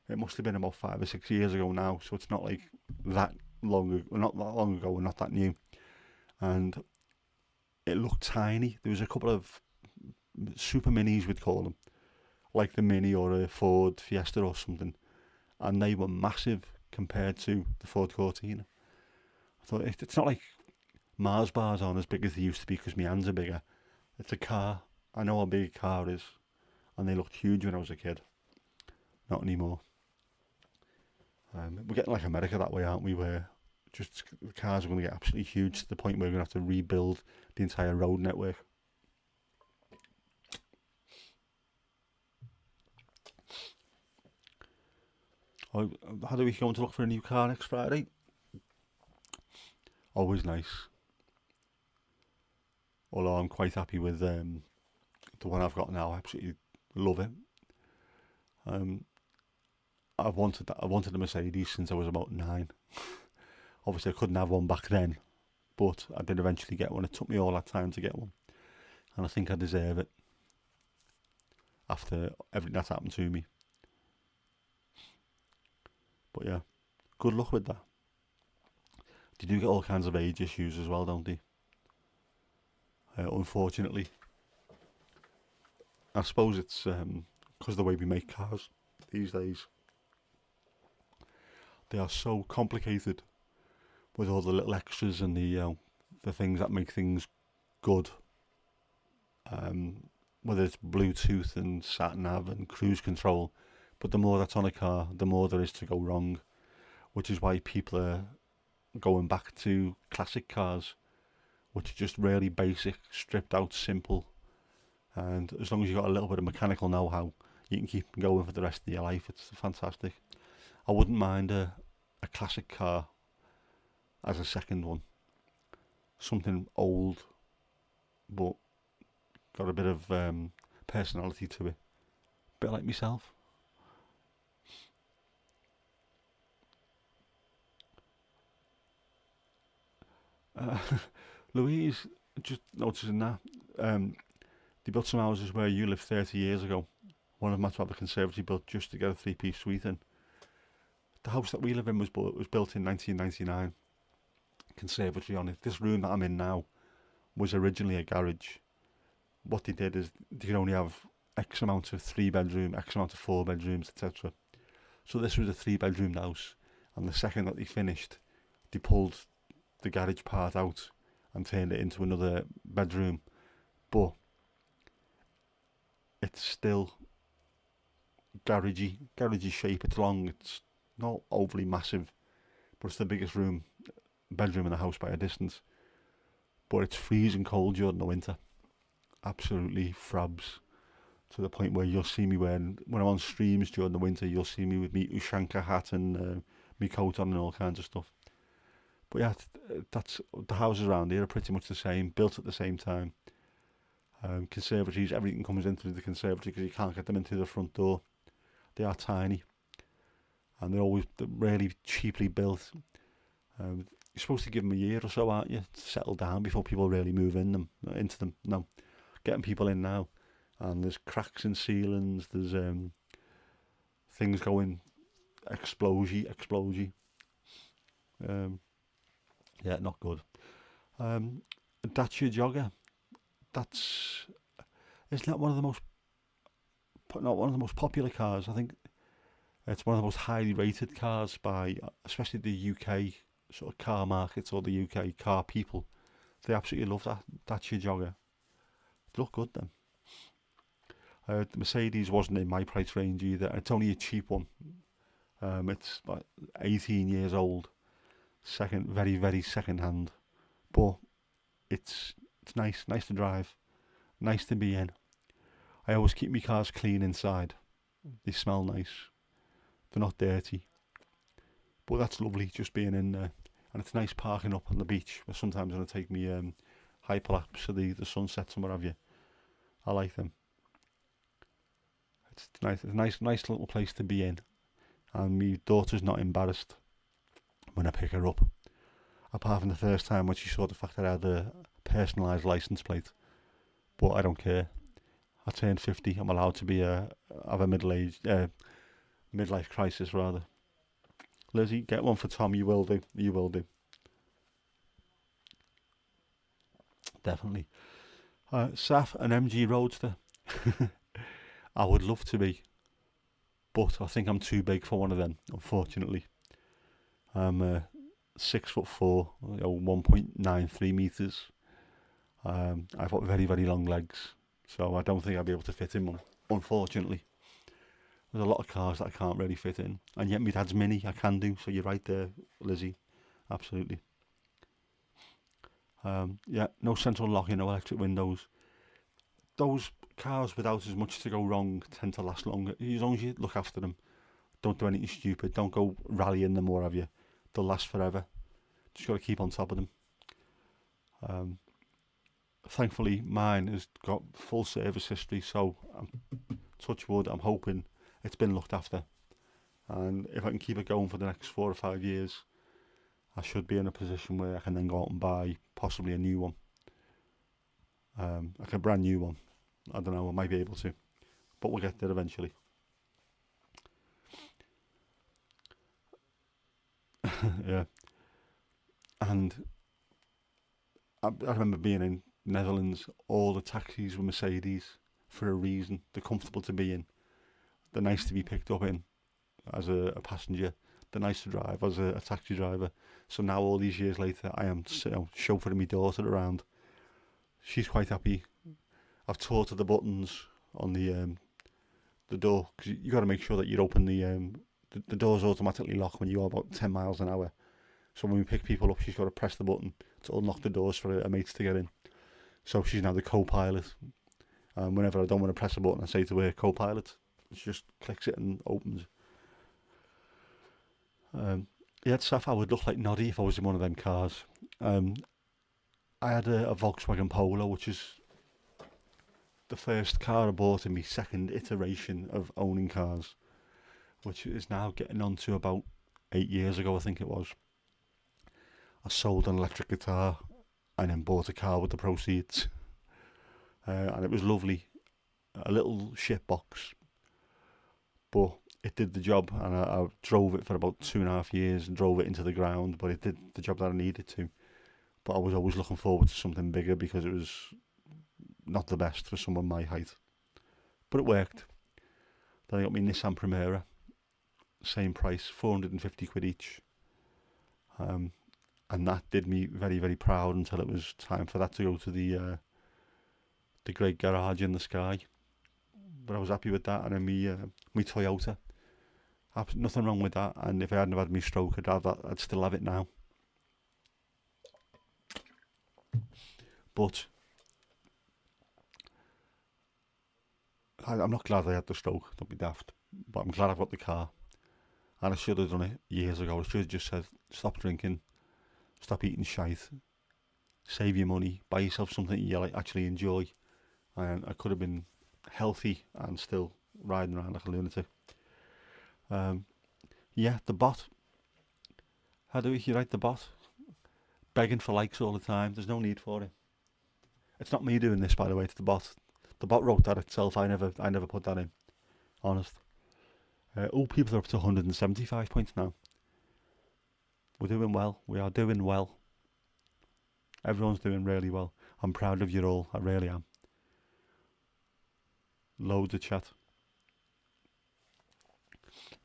It must have been about 5 or 6 years ago now, so it's not like that long ago, not that long ago, and not that new. And it looked tiny. There was a couple of super minis, we'd call them, like the Mini or a Ford Fiesta or something, and they were massive compared to the Ford Cortina. I thought, it's not like Mars bars aren't as big as they used to be because my hands are bigger. It's a car. I know how big a car is, and they looked huge when I was a kid. Not anymore. We're getting like America that way, aren't we? Where just the cars are going to get absolutely huge to the point where we're going to have to rebuild the entire road network. How do we go to look for a new car next Friday? always nice. Although I'm quite happy with the one I've got now. I absolutely love it. Um, I've wanted that. I wanted a Mercedes since I was about 9. Obviously, I couldn't have one back then, but I did eventually get one. It took me all that time to get one, and I think I deserve it after everything that's happened to me. But yeah, good luck with that. They do get all kinds of age issues as well, don't they? Unfortunately, I suppose it's because of the way we make cars these days. They are so complicated with all the little extras and the things that make things good. Whether it's Bluetooth and sat nav and cruise control, but the more that's on a car, the more there is to go wrong. Which is why people are going back to classic cars, which are just really basic, stripped out, simple. And as long as you've got a little bit of mechanical know-how, you can keep going for the rest of your life. It's fantastic. I wouldn't mind a classic car as a second one. Something old, but got a bit of personality to it. Bit like myself. Uh, Louise, just noticing that. They built some houses where you lived 30 years ago. One of them had to have a conservatory built just to get a 3-piece suite in. The house that we live in was built in 1999. Conservatory on it. This room that I'm in now was originally a garage. What they did is they could only have X amount of 3-bedroom, X amount of 4-bedrooms, etc. So this was a 3-bedroom house, and the second that they finished, they pulled the garage part out and turned it into another bedroom. But it's still garagey shape. It's long. It's not overly massive, but it's the biggest bedroom in the house by a distance. But it's freezing cold during the winter. Absolutely frabs, to the point where you'll see me when I'm on streams during the winter. You'll see me with me Ushanka hat and me coat on and all kinds of stuff. But yeah, that's the houses around here are pretty much the same, built at the same time. Conservatories, everything comes in through the conservatory because you can't get them into the front door. They are tiny, and they're really cheaply built. You're supposed to give them a year or so, aren't you, to settle down before people really move into them. No, getting people in now, and there's cracks in ceilings. There's things going explodey. Yeah, not good. Dacia Jogger. Isn't that one of the most not one of the most popular cars? I think it's one of the most highly rated cars by especially the UK sort of car markets or the UK car people. They absolutely love that Dacia Jogger. They look good then. The Mercedes wasn't in my price range either. It's only a cheap one. It's about 18 years old. Very, very second hand. But it's nice to drive. Nice to be in. I always keep my cars clean inside. They smell nice. They're not dirty. But that's lovely, just being in there. And it's nice parking up on the beach. Where sometimes when I take me hyperlapse of the sunsets and what have you. I like them. It's nice. It's a nice little place to be in. And my daughter's not embarrassed when I pick her up. Apart from the first time when she saw the fact that I had a personalised licence plate. But I don't care. I turned 50. I'm allowed to have a midlife crisis rather. Lizzie, get one for Tom. You will do. You will do. Definitely. Saf, an MG Roadster. I would love to be, but I think I'm too big for one of them. Unfortunately, I'm 6'4", 1.93 meters. I've got very, very long legs, so I don't think I'll be able to fit in one. Unfortunately, there's a lot of cars that I can't really fit in, and yet my dad's Mini I can do. So you're right there, Lizzie. Absolutely. Yeah, no central locking, no electric windows. Those cars without as much to go wrong tend to last longer. As long as you look after them, don't do anything stupid, don't go rallying them or have you. They'll last forever. Just got to keep on top of them. Um, Thankfully, mine has got full service history, so touch wood, I'm hoping it's been looked after. And if I can keep it going for the next 4 or 5 years, I should be in a position where I can then go out and buy possibly a new one, like a brand new one. I don't know, I might be able to, but we'll get there eventually. Yeah, and I remember being in Netherlands. All the taxis were Mercedes for a reason. They're comfortable to be in. They're nice to be picked up in as a passenger. They're nice to drive as a taxi driver. So now, all these years later, I am chauffeuring my daughter around. She's quite happy. I've taught her the buttons on the door, because you got to make sure that you open the doors automatically lock when you are about 10 miles an hour. So when we pick people up, she's got to press the button to unlock the doors for her mates to get in. So she's now the co-pilot. Whenever I don't want to press a button, I say to her, co-pilot. She just clicks it and opens. Yeah, it's stuff I would look like Noddy if I was in one of them cars. I had a Volkswagen Polo, which is the first car I bought in my second iteration of owning cars, which is now getting on to about 8 years ago, I think it was. I sold an electric guitar and then bought a car with the proceeds. And it was lovely. A little shit box, but it did the job, and I drove it for about 2.5 years and drove it into the ground, but it did the job that I needed to. But I was always looking forward to something bigger because it was not the best for someone my height. But it worked. Then I got my Nissan Primera, same price, 450 quid each. And that did me very, very proud until it was time for that to go to the great garage in the sky. But I was happy with that, and then me Toyota. Nothing wrong with that, and if I hadn't have had my stroke, I'd still have it now. But I'm not glad I had the stroke, don't be daft. But I'm glad I've got the car. And I should have done it years ago. I should have just said, stop drinking, stop eating shite, save your money, buy yourself something you actually enjoy. And I could have been healthy and still riding around like a lunatic. Yeah, the bot. How do you write the bot? Begging for likes all the time. There's no need for it. It's not me doing this, by the way. It's the bot. The bot wrote that itself. I never put that in. Honest. People are up to 175 points now. We're doing well. We are doing well. Everyone's doing really well. I'm proud of you all. I really am. Loads of chat.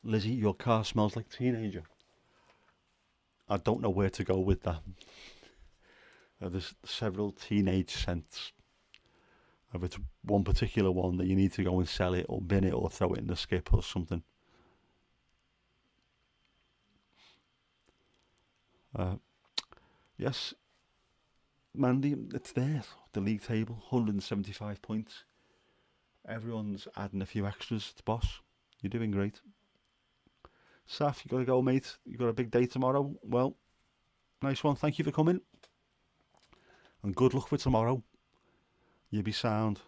Lizzie, your car smells like teenager. I don't know where to go with that. There's several teenage scents. If it's one particular one that you need to go and sell it or bin it or throw it in the skip or something. Yes, Mandy, it's there. The league table, 175 points. Everyone's adding a few extras to boss. You're doing great. Saf, you got to go, mate. You got a big day tomorrow. Well, nice one. Thank you for coming. And good luck for tomorrow. You'll be sound.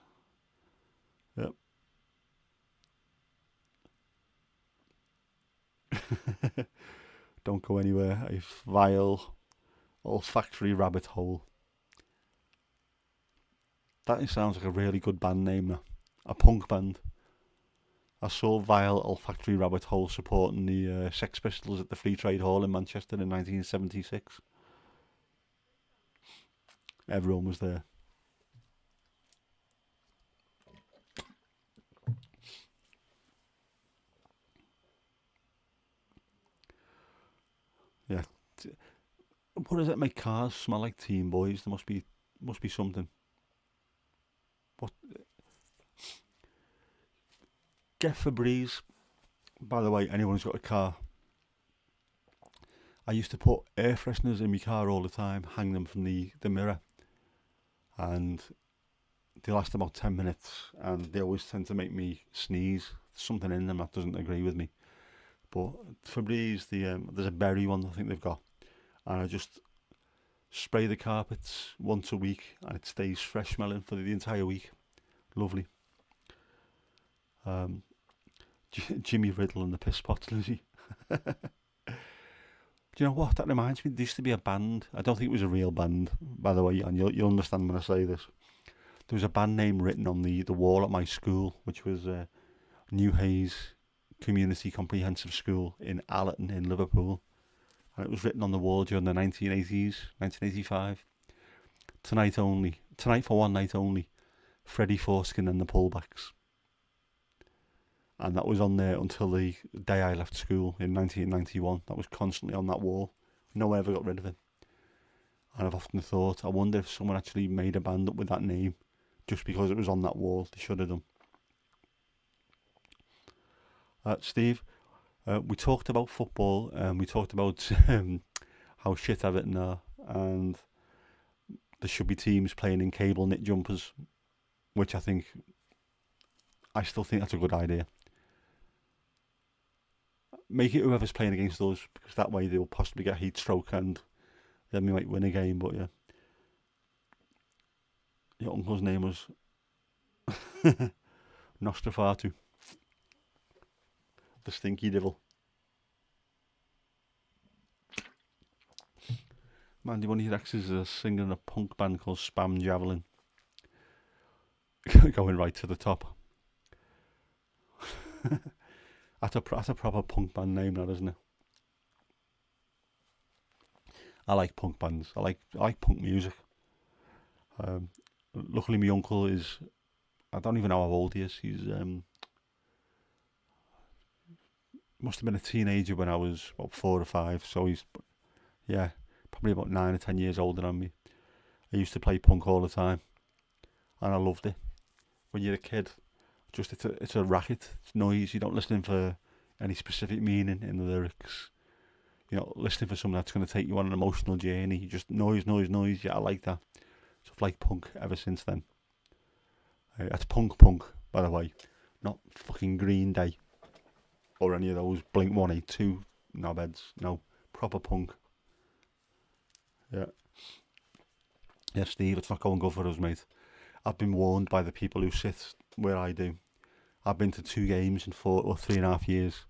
Yep. Don't go anywhere. A vile, olfactory rabbit hole. That sounds like a really good band name, now. A punk band. I saw Vile Olfactory Rabbit Hole supporting the Sex Pistols at the Free Trade Hall in Manchester in 1976. Everyone was there. Yeah. What does it make cars smell like? Teen boys? There must be something. What? Get Febreze. By the way, anyone who's got a car, I used to put air fresheners in my car all the time, hang them from the mirror, and they last about 10 minutes, and they always tend to make me sneeze. There's something in them that doesn't agree with me. But Febreze, there's a berry one I think they've got, and I just Spray the carpets once a week and it stays fresh smelling for the entire week. Lovely. Um, Jimmy Riddle and the Piss Pots, Lizzie. Do you know what? That reminds me, there used to be a band. I don't think it was a real band, by the way, and you'll understand when I say this. There was a band name written on the wall at my school, which was New Hayes Community Comprehensive School in Allerton in Liverpool. And it was written on the wall during the 1980s, 1985. Tonight for one night only, Freddie Foreskin and the Pullbacks. And that was on there until the day I left school in 1991. That was constantly on that wall. No one ever got rid of it. And I've often thought, I wonder if someone actually made a band up with that name just because it was on that wall. They should have done. Steve, we talked about football and we talked about how shit Everton are, and there should be teams playing in cable knit jumpers, which I still think that's a good idea. Make it whoever's playing against us, because that way they'll possibly get heat stroke and then we might win a game. But yeah, your uncle's name was Nostrafatu, the stinky devil. Mandy, one of your exes is singing in a punk band called Spam Javelin. Going right to the top. That's a proper punk band name, that, isn't it? I like punk bands. I like punk music. Luckily, my uncle is. I don't even know how old he is. He's must have been a teenager when I was about 4 or 5. So he's probably about 9 or 10 years older than me. I used to play punk all the time, and I loved it. When you're a kid, it's a racket, it's noise. You don't listen for any specific meaning in the lyrics. You're not listening for something that's going to take you on an emotional journey. You just noise. Yeah, I like that. So I've liked punk ever since then. That's punk, by the way, not fucking Green Day or any of those Blink 182 knobheads. No, proper punk. Yeah, Steve, it's not going good for us, mate. I've been warned by the people who sit where I do. I've been to 2 games in 4 or 3.5 years,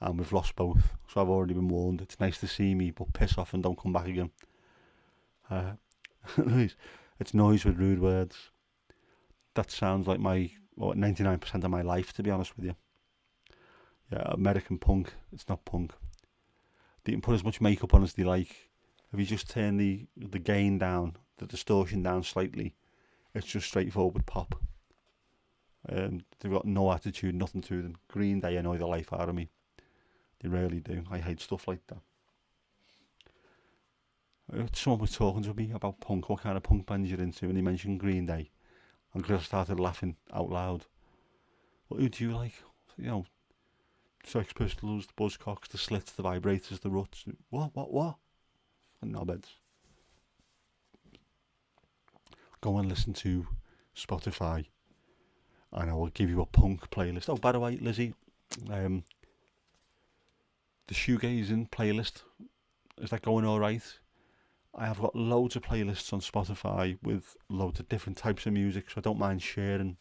and we've lost both. So I've already been warned. It's nice to see me, but piss off and don't come back again. It's noise with rude words. That sounds like 99% of my life, to be honest with you. Yeah, American punk. It's not punk. They can put as much makeup on as they like. If you just turn the gain down, the distortion down slightly, it's just straightforward pop. They've got no attitude, nothing to them. Green Day annoy the life out of me. They really do. I hate stuff like that. Someone was talking to me about punk, what kind of punk bands you're into, and he mentioned Green Day. And Chris started laughing out loud. Well, who do you like? You know, Sex Pistols, the Buzzcocks, the Slits, the Vibrators, the Ruts. What? And knobheads. Go and listen to Spotify, and I will give you a punk playlist. Oh, by the way, Lizzie, the shoegazing playlist, is that going all right? I have got loads of playlists on Spotify with loads of different types of music, so I don't mind sharing.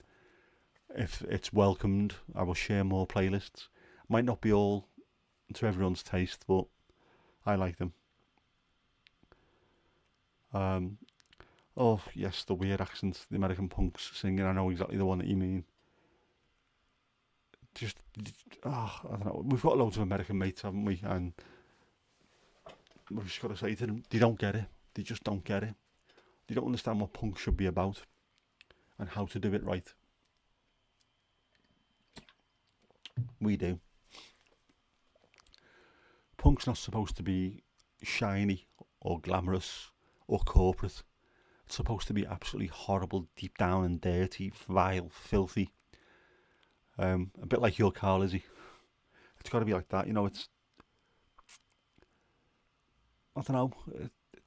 If it's welcomed, I will share more playlists. Might not be all to everyone's taste, but I like them. Oh yes, the weird accents, the American punks singing. I know exactly the one that you mean. I don't know. We've got loads of American mates, haven't we? And we've just got to say to them, they don't get it. They just don't get it. They don't understand what punk should be about and how to do it right. We do. Punk's not supposed to be shiny or glamorous or corporate. It's supposed to be absolutely horrible, deep down and dirty, vile, filthy. A bit like your car, Lizzie. It's got to be like that, it's... I don't know,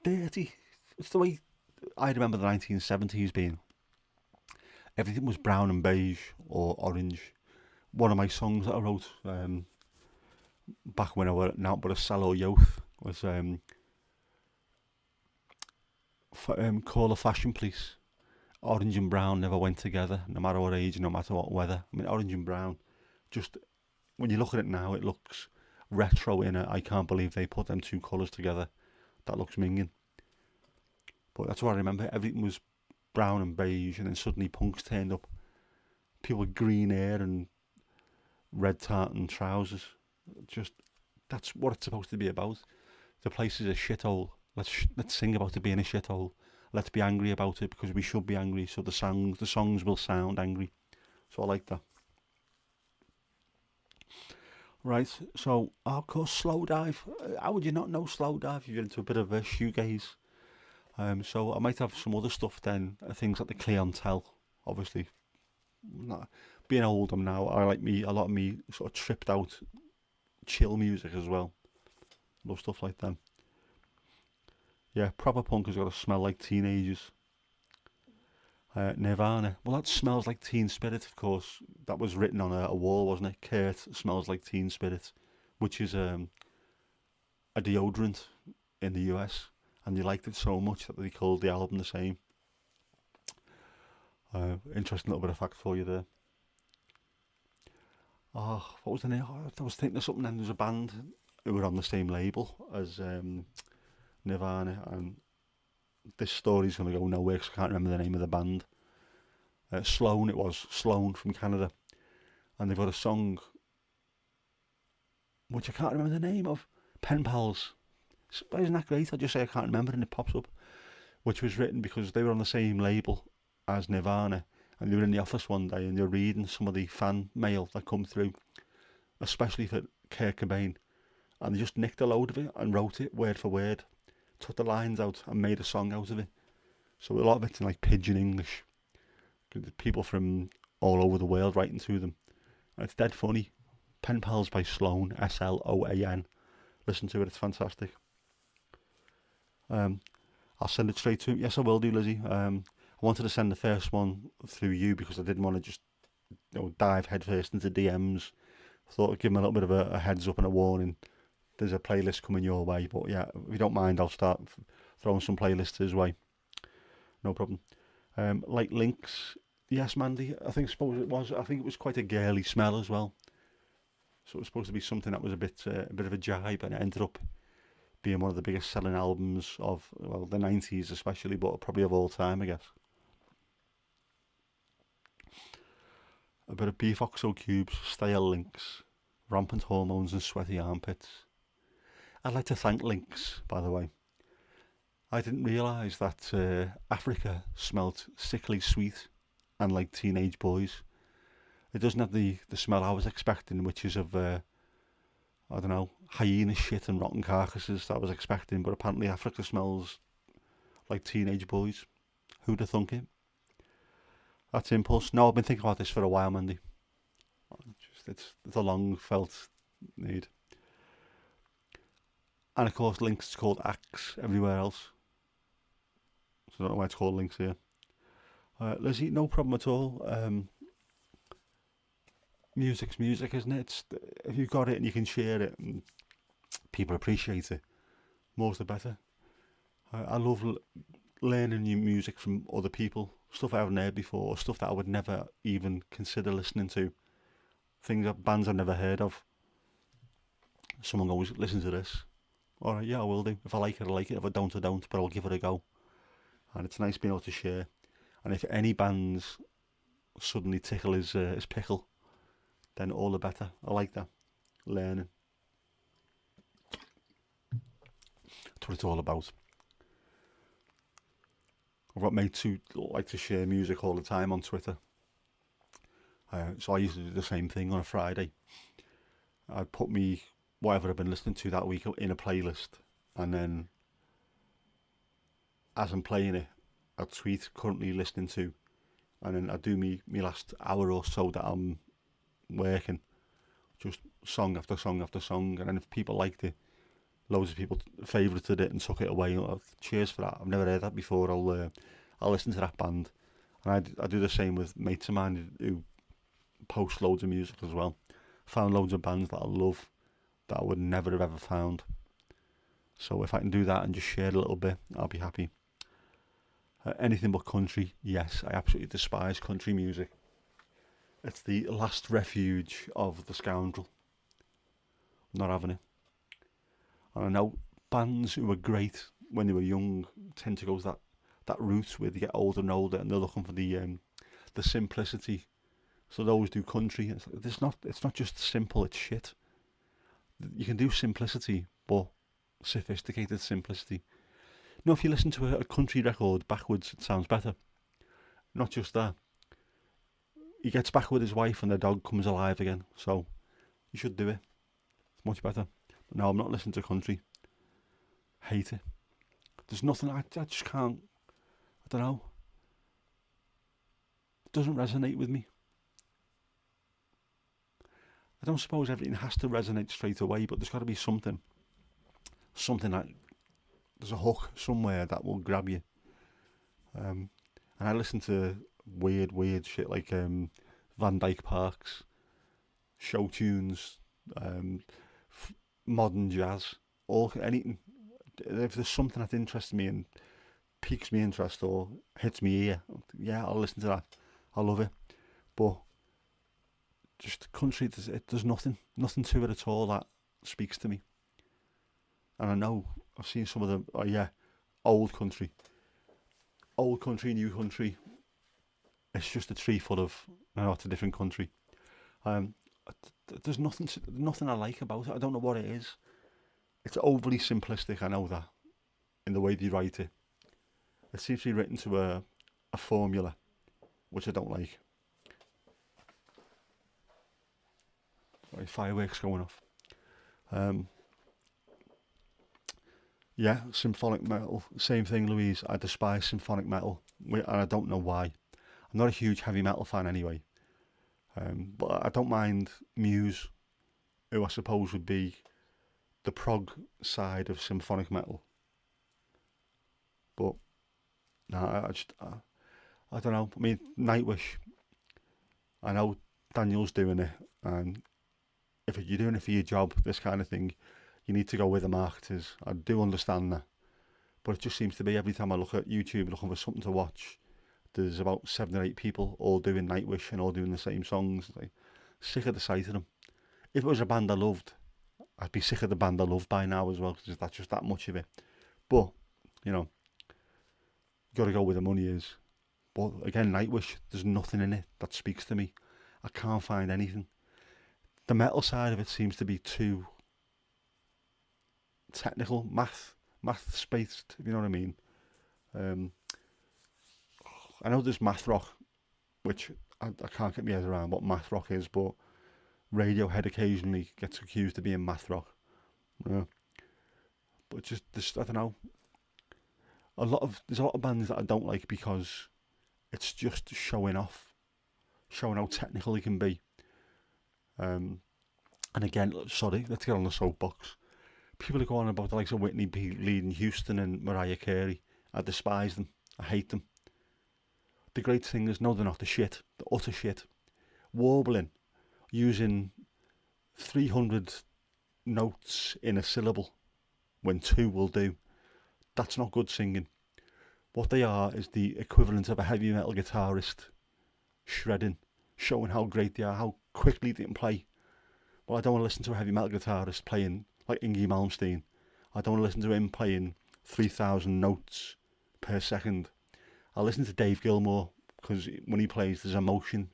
dirty. It's the way I remember the 1970s being. Everything was brown and beige or orange. One of my songs that I wrote back when I was out but a sallow youth was Call the Fashion Police. Orange and brown never went together, no matter what age, no matter what weather. I mean, orange and brown, just when you look at it now, it looks retro in it. I can't believe they put them two colours together. That looks minging. But that's what I remember. Everything was brown and beige, and then suddenly punks turned up. People with green hair and red tartan trousers. Just that's what it's supposed to be about. The place is a shithole. Let's sing about it being a shithole. Let's be angry about it because we should be angry. So the songs will sound angry. So I like that. Right. So of course, slow dive. How would you not know slow dive if you're into a bit of a shoegaze? So I might have some other stuff then. Things like the clientele, obviously. Not, being older now, I like a lot of me sort of tripped out, chill music as well. Love stuff like that. Yeah, proper punk has got to smell like teenagers. Nirvana. Well, that smells like Teen Spirit, of course. That was written on a wall, wasn't it? Kurt smells like Teen Spirit, which is a deodorant in the US, and they liked it so much that they called the album the same. Interesting little bit of fact for you there. Oh, what was the name? Oh, I was thinking of something. Then there's a band who were on the same label as Nirvana, and this story's going to go nowhere because I can't remember the name of the band. Sloan, it was Sloan from Canada, and they've got a song which I can't remember the name of. Pen Pals. Isn't that great? I just say I can't remember and it pops up. Which was written because they were on the same label as Nirvana, and they were in the office one day and they were reading some of the fan mail that come through, especially for Kurt Cobain, and they just nicked a load of it and wrote it word for word, took the lines out and made a song out of it. So a lot of it's in like pidgin English. People from all over the world writing to them. And it's dead funny. Pen Pals by Sloan, Sloan. Listen to it, it's fantastic. I'll send it straight to him. Yes, I will do, Lizzie. I wanted to send the first one through you because I didn't want to just dive headfirst into DMs. I thought I'd give him a little bit of a heads up and a warning. There's a playlist coming your way, but yeah, if you don't mind, I'll start throwing some playlists his way. No problem. Like links, yes, Mandy. I think it was quite a girly smell as well. So it was supposed to be something that was a bit of a jibe, and it ended up being one of the biggest selling albums of the 90s, especially, but probably of all time, I guess. A bit of beef oxo cubes, stale links, rampant hormones, and sweaty armpits. I'd like to thank Lynx, by the way. I didn't realise that Africa smelt sickly sweet and like teenage boys. It doesn't have the smell I was expecting, which is of, I don't know, hyena shit and rotten carcasses that I was expecting, but apparently Africa smells like teenage boys. Who'd have thunk it? That's impulse. No, I've been thinking about this for a while, Mandy. It's a long felt need. And of course, Lynx is called Axe everywhere else. So I don't know why it's called Lynx here. Lizzie, no problem at all. Music's music, isn't it? If you've got it and you can share it and people appreciate it, more's the better. I love learning new music from other people, stuff I haven't heard before, stuff that I would never even consider listening to, bands I've never heard of. Someone goes, listen to this. Alright, yeah, I will do. If I like it, I like it. If I don't, I don't, but I'll give it a go. And it's nice being able to share. And if any bands suddenly tickle his pickle, then all the better. I like that. Learning. That's what it's all about. I've got mates who like to share music all the time on Twitter. So I used to do the same thing on a Friday. I'd put whatever I've been listening to that week in a playlist, and then as I'm playing it, I'd tweet currently listening to, and then I'd do me last hour or so that I'm working, just song after song after song, and then if people liked it, loads of people favourited it and took it away. Cheers for that. I've never heard that before. I'll listen to that band, and I do the same with mates of mine who post loads of music as well. Found loads of bands that I love that I would never have ever found. So if I can do that and just share a little bit, I'll be happy. Anything but country, yes. I absolutely despise country music. It's the last refuge of the scoundrel. Not having it. And I know bands who were great when they were young tend to go that route where they get older and older and they're looking for the simplicity. So they always do country. It's not just simple, it's shit. You can do simplicity, but sophisticated simplicity. You know, if you listen to a country record backwards, it sounds better. Not just that. He gets back with his wife and the dog comes alive again. So you should do it. It's much better. But no, I'm not listening to country. Hate it. There's nothing, I just can't, I don't know. It doesn't resonate with me. I don't suppose everything has to resonate straight away, but there's got to be something. Something that, there's a hook somewhere that will grab you. And I listen to weird shit like Van Dyke Parks, show tunes, modern jazz, anything. If there's something that interests me and piques me interest or hits me ear, yeah, I'll listen to that. I love it. But just country, there's nothing to it at all that speaks to me. And I know I've seen some of the old country, new country. It's just a tree full of, it's a different country. There's nothing I like about it. I don't know what it is. It's overly simplistic. I know that in the way they write it. It seems to be written to a formula, which I don't like. Sorry, fireworks going off. Yeah, symphonic metal. Same thing, Louise. I despise symphonic metal, and I don't know why. I'm not a huge heavy metal fan anyway. But I don't mind Muse, who I suppose would be the prog side of symphonic metal. But no, I don't know. I mean, Nightwish. I know Daniel's doing it, and if you're doing it for your job, this kind of thing, you need to go with the marketers. I do understand that, but it just seems to be every time I look at YouTube looking for something to watch, there's about 7 or 8 people all doing Nightwish and all doing the same songs. Like, sick of the sight of them. If it was a band I loved, I'd be sick of the band I love by now as well, because that's just that much of it. But, you know, got to go where the money is. But again, Nightwish, there's nothing in it that speaks to me. I can't find anything. The metal side of it seems to be too technical, math spaced, if you know what I mean. I know there's math rock, which I can't get my head around what math rock is, but Radiohead occasionally gets accused of being math rock. Yeah. But just this, I don't know. There's a lot of bands that I don't like because it's just showing off, showing how technical they can be. And again, sorry, let's get on the soapbox. People are going about the likes of Whitney Leading Houston and Mariah Carey. I despise them. I hate them. The great singers, no, they're not. The shit. The utter shit. Warbling, using 300 notes in a syllable when 2 will do. That's not good singing. What they are is the equivalent of a heavy metal guitarist shredding, showing how great they are, how quickly they can play. Well, I don't want to listen to a heavy metal guitarist playing like Yngwie Malmsteen. I don't want to listen to him playing 3,000 notes per second. I listen to Dave Gilmour because when he plays, there's emotion.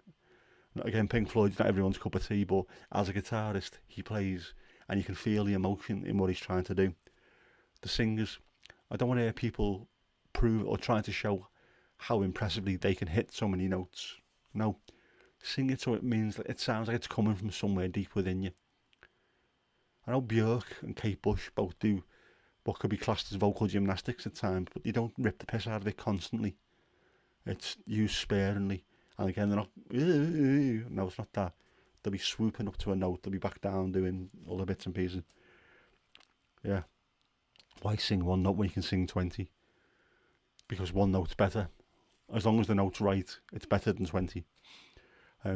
Again, Pink Floyd's not everyone's cup of tea, but as a guitarist, he plays and you can feel the emotion in what he's trying to do. The singers, I don't want to hear people prove or trying to show how impressively they can hit so many notes. No, sing it so it means that it sounds like it's coming from somewhere deep within you. I know Björk and Kate Bush both do what could be classed as vocal gymnastics at times, but they don't rip the piss out of it constantly. It's used sparingly. And again, they're not, no, it's not that. They'll be swooping up to a note, they'll be back down doing all the bits and pieces. Yeah. Why sing one note when you can sing 20? Because one note's better. As long as the note's right, it's better than 20.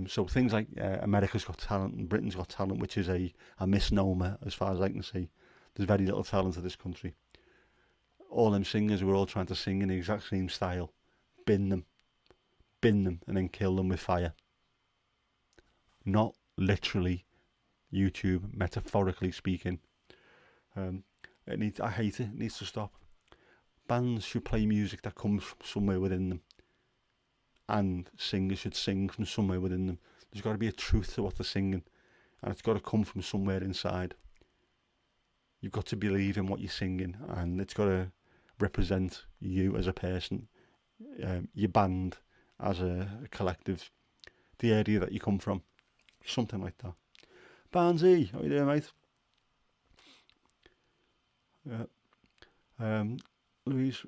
So things like America's Got Talent and Britain's Got Talent, which is a misnomer as far as I can see. There's very little talent in this country. All them singers were all trying to sing in the exact same style. bin them, and then kill them with fire. Not literally YouTube, metaphorically speaking. I hate it. It needs to stop. Bands should play music that comes from somewhere within them, and singers should sing from somewhere within them. There's got to be a truth to what they're singing, and it's got to come from somewhere inside. You've got to believe in what you're singing, and it's got to represent you as a person, your band as a collective, the area that you come from, something like that. Barnsey, how you doing, mate? Louise,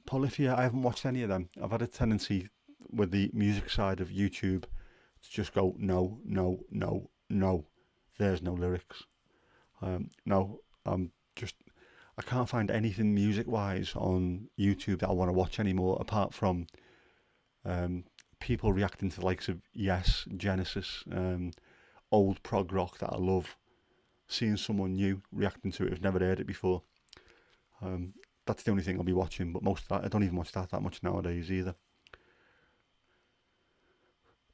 Polyphia, I haven't watched any of them. I've had a tendency with the music side of YouTube to just go, no, no, no, no. There's no lyrics. No, I can't find anything music-wise on YouTube that I want to watch anymore, apart from people reacting to the likes of Yes, Genesis, old prog rock that I love. Seeing someone new reacting to it who've never heard it before. That's the only thing I'll be watching, but most of that, I don't even watch that much nowadays either.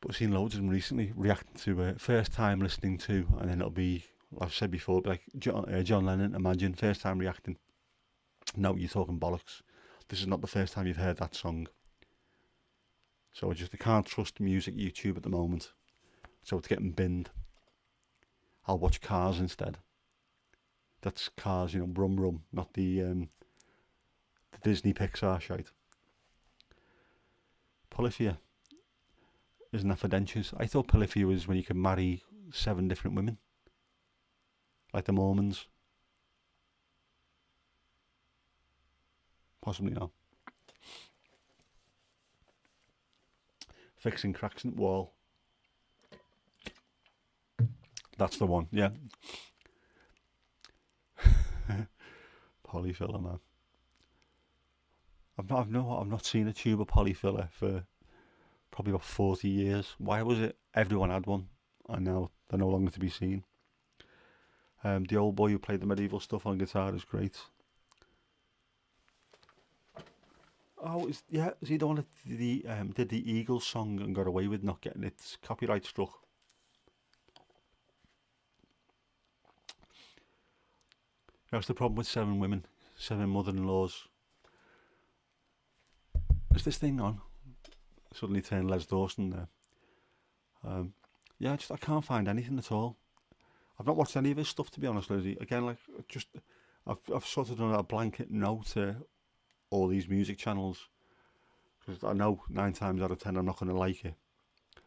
But I've seen loads of them recently reacting to first time listening to, and then it'll be, I've said before, like John Lennon, Imagine, first time reacting. No, you're talking bollocks. This is not the first time you've heard that song. So I can't trust music YouTube at the moment. So it's getting binned. I'll watch Cars instead. That's Cars, Brum Brum, not the Disney Pixar shite. Polyphia. Isn't that for dentures? I thought polyphia was when you could marry 7 different women. Like the Mormons. Possibly not. Fixing cracks in the wall. That's the one, yeah. Polyfiller, man. I've not seen a tube of polyfiller for probably about 40 years. Why was it everyone had one and now they're no longer to be seen? The old boy who played the medieval stuff on guitar is great. Oh, is he the one that did the Eagles song and got away with not getting its copyright struck? That's the problem with 7 women, 7 mother-in-laws. Is this thing on? Suddenly turned Les Dawson there. I can't find anything at all. I've not watched any of his stuff, to be honest, Lizzie. Again, I've sort of done a blanket no to all these music channels, because I know 9 times out of 10 I'm not going to like it.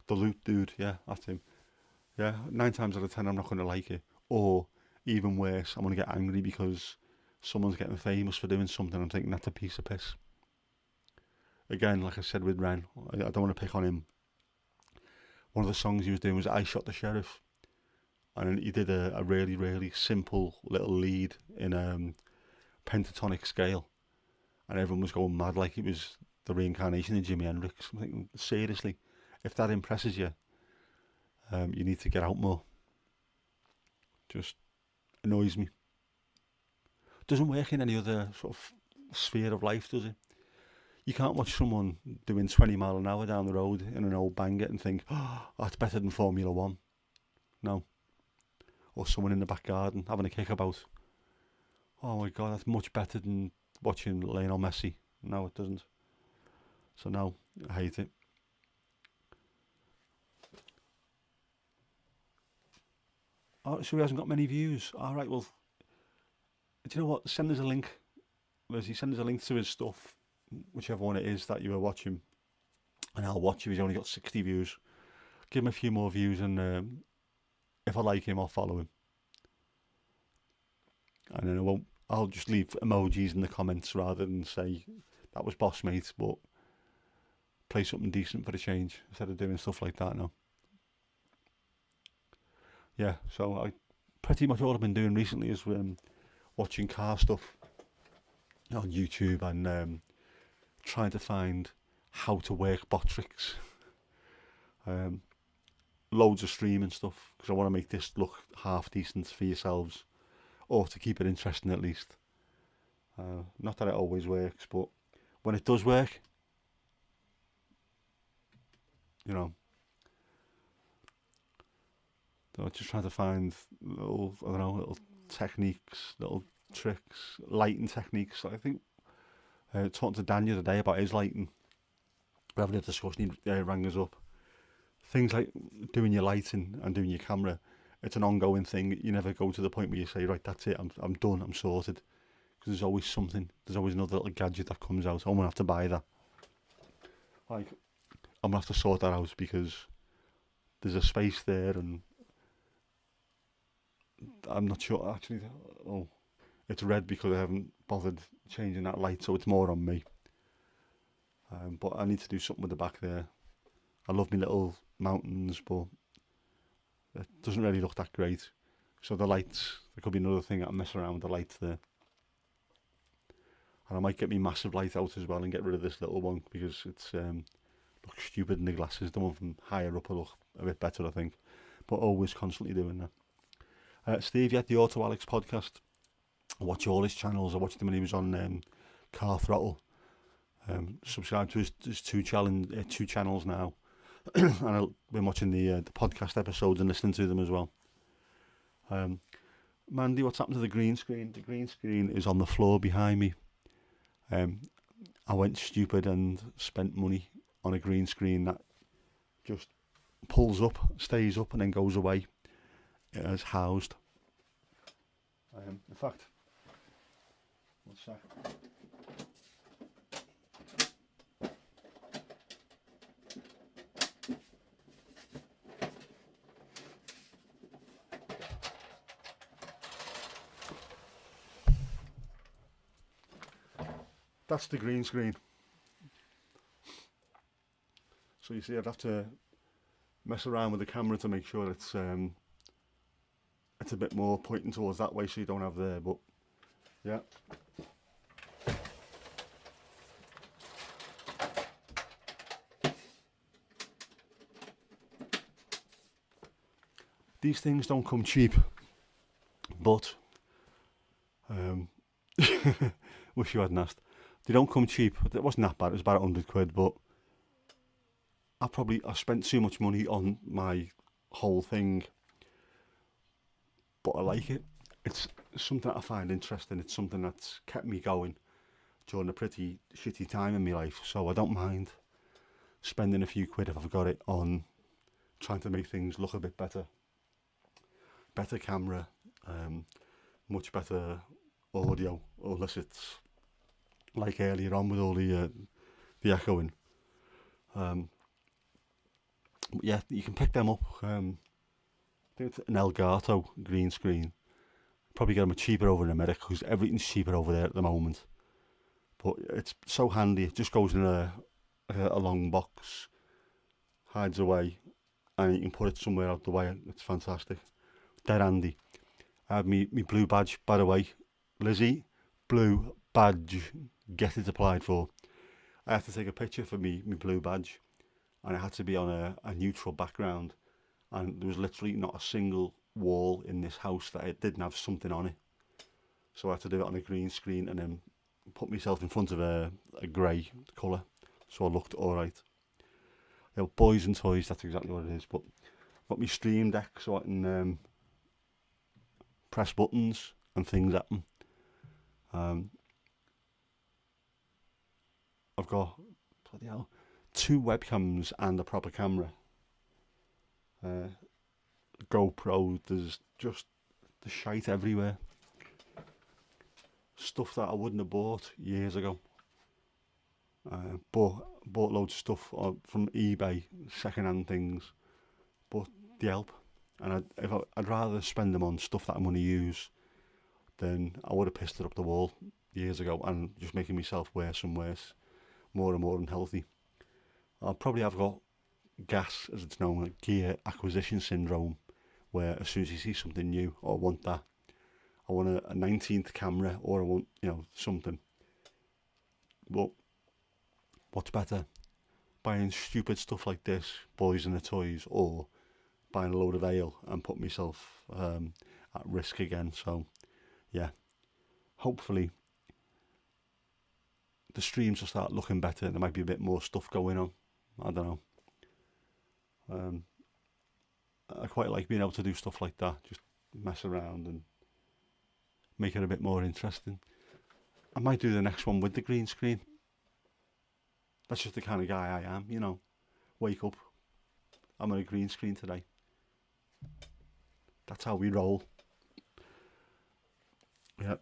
The Loot Dude, yeah, that's him. Yeah, 9 times out of 10 I'm not going to like it. Or even worse, I'm going to get angry because someone's getting famous for doing something. I'm thinking that's a piece of piss. Again, like I said with Ren, I don't want to pick on him. One of the songs he was doing was I Shot the Sheriff. And he did a really, really simple little lead in pentatonic scale. And everyone was going mad like it was the reincarnation of Jimi Hendrix. I'm thinking, seriously, if that impresses you, you need to get out more. Just annoys me. Doesn't work in any other sort of sphere of life, does it? You can't watch someone doing 20 mile an hour down the road in an old banger and think, oh, that's better than Formula One. No. Or someone in the back garden having a kickabout. Oh my God, that's much better than watching Lionel Messi. No, it doesn't. So no, I hate it. Oh, so he hasn't got many views. All right, well, do you know what? Send us a link. Lizzie, send us a link to his stuff, whichever one it is that you were watching, and I'll watch if he's only got 60 views. Give him a few more views, and if I like him, I'll follow him. And then I'll just leave emojis in the comments rather than say that was boss mate, but play something decent for a change instead of doing stuff like that now. Yeah, so pretty much all I've been doing recently is watching car stuff on YouTube and trying to find how to work bot tricks. Loads of streaming stuff because I want to make this look half decent for yourselves, or to keep it interesting at least. Not that it always works, but when it does work, you know. So just trying to find little, I don't know, little techniques, little tricks, lighting techniques. I think talking to Dan the other day about his lighting, we're having a discussion. He rang us up. Things like doing your lighting and doing your camera, it's an ongoing thing. You never go to the point where you say, right, that's it, I'm done, I'm sorted. Because there's always something. There's always another little gadget that comes out. I'm gonna have to buy that. Like, I'm gonna have to sort that out because there's a space there, and I'm not sure actually. Oh, it's red because I haven't bothered changing that light, so it's more on me. But I need to do something with the back there. I love my little mountains, but it doesn't really look that great. So the lights, there could be another thing I mess around with the lights there. And I might get my massive light out as well and get rid of this little one because it's looks stupid in the glasses. The one from higher up will look a bit better, I think. But always constantly doing that. Steve, you had the Auto Alex podcast. I watch all his channels. I watched him when he was on Car Throttle. Subscribe to his two channels now. And I've been watching the podcast episodes and listening to them as well. Mandy, what's happened to the green screen? The green screen is on the floor behind me. I went stupid and spent money on a green screen that just pulls up, stays up, and then goes away as housed. In fact, one sec. That's the green screen. So you see, I'd have to mess around with the camera to make sure it's a bit more pointing towards that way, so you don't have there. But yeah. These things don't come cheap, but wish you hadn't asked. They don't come cheap. It wasn't that bad. It was about £100, but I spent too much money on my whole thing. But I like it. It's something that I find interesting. It's something that's kept me going during a pretty shitty time in my life. So I don't mind spending a few quid if I've got it on trying to make things look a bit better. Better camera, much better audio, unless it's like earlier on with all the echoing. Yeah, you can pick them up. I think it's an Elgato green screen. Probably get them cheaper over in America because everything's cheaper over there at the moment. But it's so handy. It just goes in a long box, hides away, and you can put it somewhere out the way. It's fantastic. Dead handy. I have me blue badge, by the way. Lizzie, blue badge. Get it applied for. I had to take a picture for me blue badge, and it had to be on a neutral background, and there was literally not a single wall in this house that it didn't have something on it. So I had to do it on a green screen and then put myself in front of a grey colour, so I looked alright. You know, boys and toys, that's exactly what it is. But I've got my Stream Deck so I can press buttons and things at them. I've got, bloody hell, 2 webcams and a proper camera. GoPro, there's just the shite everywhere. Stuff that I wouldn't have bought years ago. Bought loads of stuff from eBay, second-hand things, but they help. And I'd rather spend them on stuff that I'm going to use than I would have pissed it up the wall years ago and just making myself worse and worse, more and more unhealthy. I probably have got GAS, as it's known, like gear acquisition syndrome, where as soon as you see something new, or I want that, I want a 19th camera, or I want, something. But what's better? Buying stupid stuff like this, boys and the toys, or buying a load of ale and put myself at risk again. So, yeah, hopefully the streams will start looking better. There might be a bit more stuff going on. I don't know. Um, I quite like being able to do stuff like that, just mess around and make it a bit more interesting. I might do the next one with the green screen. That's just the kind of guy I am, you know. Wake up, I'm on a green screen today. That's how we roll. Yeah.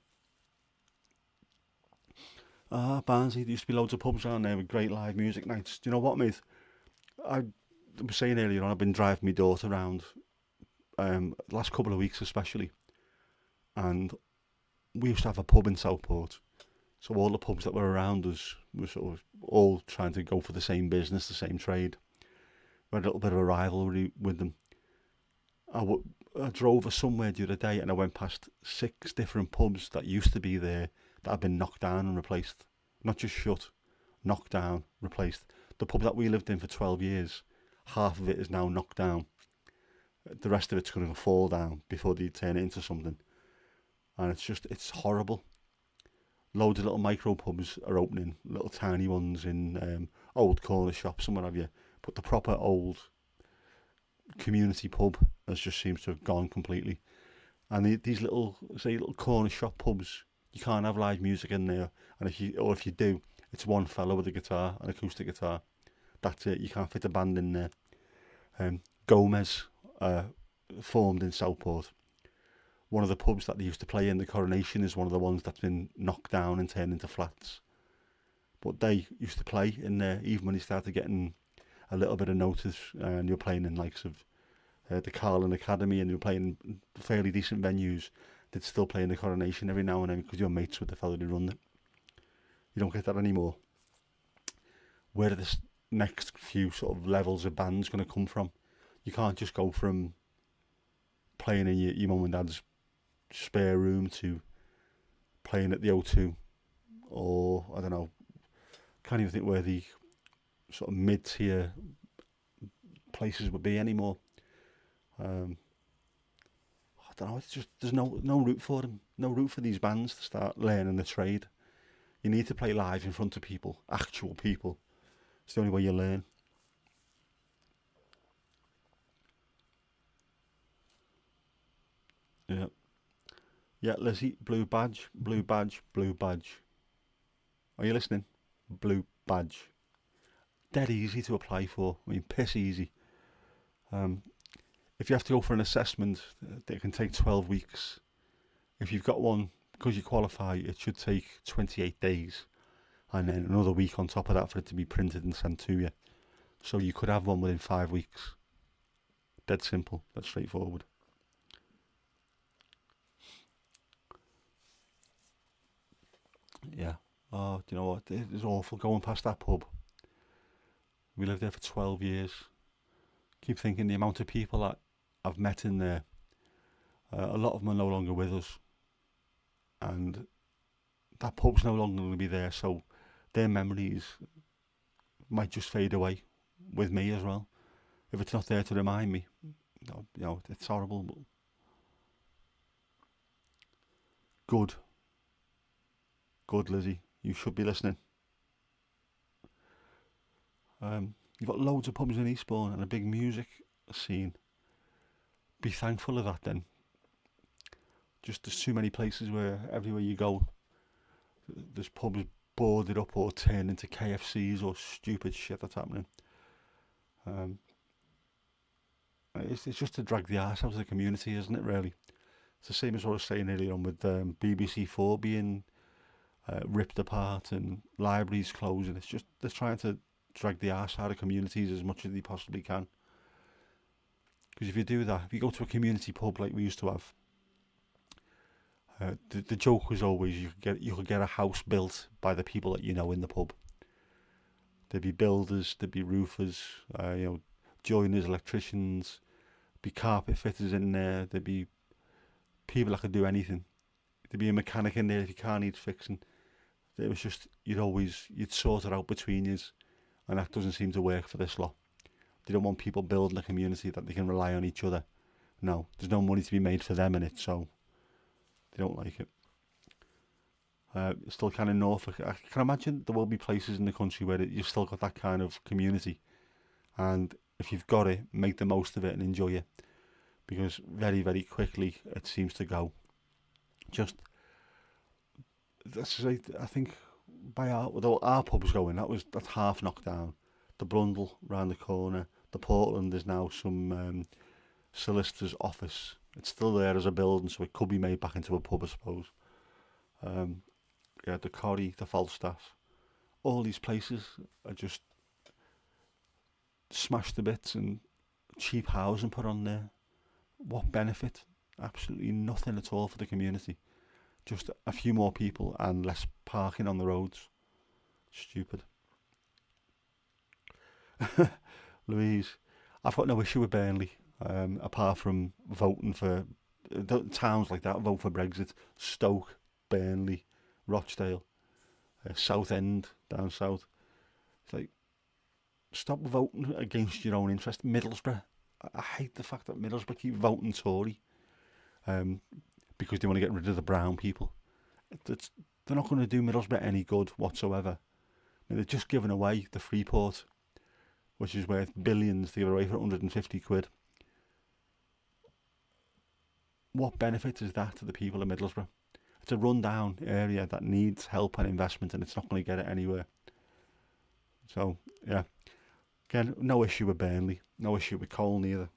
Barnsley, there used to be loads of pubs around there with great live music nights. Do you know what, mate? I was saying earlier on, I've been driving my daughter around, last couple of weeks especially, and we used to have a pub in Southport. So all the pubs that were around us were sort of all trying to go for the same business, the same trade. We had a little bit of a rivalry with them. I drove somewhere the other day and I went past 6 different pubs that used to be there that had been knocked down and replaced. Not just shut, knocked down, replaced. The pub that we lived in for 12 years, half of it is now knocked down. The rest of it's going to fall down before they turn it into something. And it's horrible. Loads of little micro pubs are opening, little tiny ones in old corner shops and what have you. But the proper old community pub has just seems to have gone completely. And these little, say, little corner shop pubs, you can't have live music in there. And if you do, it's one fella with a guitar, an acoustic guitar. That's it. You can't fit a band in there. Gomez formed in Southport. One of the pubs that they used to play in, the Coronation, is one of the ones that's been knocked down and turned into flats. But they used to play in there even when they started getting a little bit of notice, and you're playing in likes of the Carlin Academy, and you're playing in fairly decent venues. They'd still play in the Coronation every now and then because you're mates with the fella who run it. You don't get that anymore. Where are the next few sort of levels of bands going to come from? You can't just go from playing in your mum and dad's spare room to playing at the O2, or I don't know, can't even think where the sort of mid-tier places would be anymore. I don't know. It's just there's no route for them, no route for these bands to start learning the trade. You need to play live in front of people, actual people. It's the only way you learn. Yeah, yeah, Lizzie, blue badge, blue badge, blue badge. Are you listening? Blue badge. Dead easy to apply for. I mean, piss easy. Um, if you have to go for an assessment, it can take 12 weeks. If you've got one, because you qualify, it should take 28 days. And then another week on top of that for it to be printed and sent to you. So you could have one within 5 weeks. Dead simple. That's straightforward. Yeah. Oh, do you know what? It was awful going past that pub. We lived there for 12 years. Keep thinking the amount of people that I've met in there. A lot of them are no longer with us. And that pub's no longer going to be there. So their memories might just fade away with me as well. If it's not there to remind me, it's horrible. But good, good, Lizzie. You should be listening. You've got loads of pubs in Eastbourne and a big music scene. Be thankful of that then. Just there's too many places where everywhere you go, there's pubs boarded up or turned into KFCs or stupid shit that's happening. Um, it's just to drag the arse out of the community, isn't it? Really, it's the same as what I was saying earlier on with BBC Four being ripped apart and libraries closing. It's just they're trying to drag the arse out of communities as much as they possibly can. Because if you do that, if you go to a community pub like we used to have, the joke was always you could get a house built by the people that you know in the pub. There'd be builders, there'd be roofers, joiners, electricians, be carpet fitters in there. There'd be people that could do anything. There'd be a mechanic in there if your car needs fixing. It was just you'd sort it out between you, and that doesn't seem to work for this lot. They don't want people building a community that they can rely on each other. No, there's no money to be made for them in it, so they don't like it. Still kind of Norfolk. I can imagine there will be places in the country where you've still got that kind of community, and if you've got it, make the most of it and enjoy it, because very, very quickly it seems to go. Just I think by our pub was going, that's half knocked down. The Brundle round the corner. The Portland is now some solicitor's office. It's still there as a building, so it could be made back into a pub, I suppose. Yeah, the Corrie, the Falstaff, all these places are just smashed to bits and cheap housing put on there. What benefit? Absolutely nothing at all for the community. Just a few more people and less parking on the roads. Stupid. Louise, I've got no issue with Burnley, apart from voting for towns like that. Vote for Brexit. Stoke, Burnley, Rochdale, Southend down south. It's like, stop voting against your own interest. Middlesbrough, I hate the fact that Middlesbrough keep voting Tory, because they want to get rid of the brown people. They're not going to do Middlesbrough any good whatsoever. I mean, they're just giving away the Freeport, which is worth billions, to give away for 150 quid. What benefit is that to the people of Middlesbrough? It's a run-down area that needs help and investment, and it's not going to get it anywhere. So, yeah. Again, no issue with Burnley. No issue with Colne either.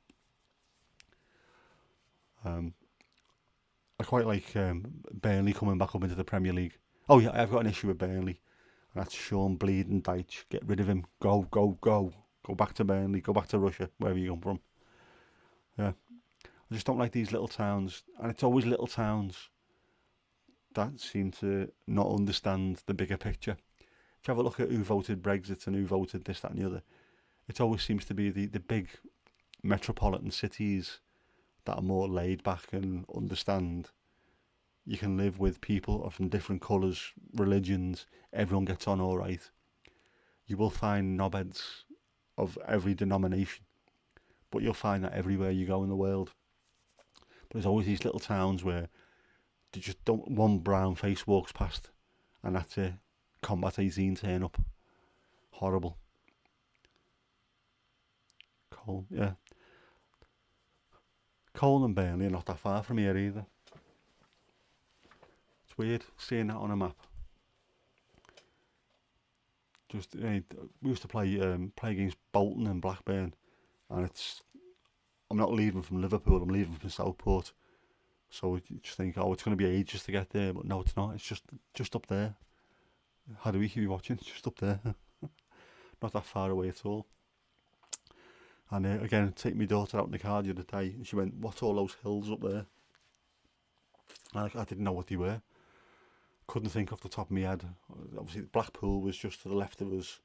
I quite like Burnley coming back up into the Premier League. Oh yeah, I've got an issue with Burnley. And that's Sean Bleeding Dyche. Get rid of him. Go, go, go. Go back to Burnley. Go back to Russia, wherever you come from. Yeah. I just don't like these little towns. And it's always little towns that seem to not understand the bigger picture. If you have a look at who voted Brexit and who voted this, that and the other, it always seems to be the big metropolitan cities that are more laid back and understand you can live with people from different colours, religions, everyone gets on all right. You will find knobheads of every denomination, but you'll find that everywhere you go in the world. But there's always these little towns where they just don't, one brown face walks past and that's it. Combat 18 turn up. Horrible. Cole, yeah. Cole and Burnley are not that far from here either. It's weird seeing that on a map. Just we used to play against Bolton and Blackburn, and I'm not leaving from Liverpool. I'm leaving from Southport. So you just think, oh, it's going to be ages to get there, but no, it's not. It's just up there. How do we keep watching? It's just up there. Not that far away at all. And again, take my daughter out in the car the other day, and she went, "What's all those hills up there?" And I didn't know what they were. Couldn't think off the top of my head. Obviously, Blackpool was just to the left of us,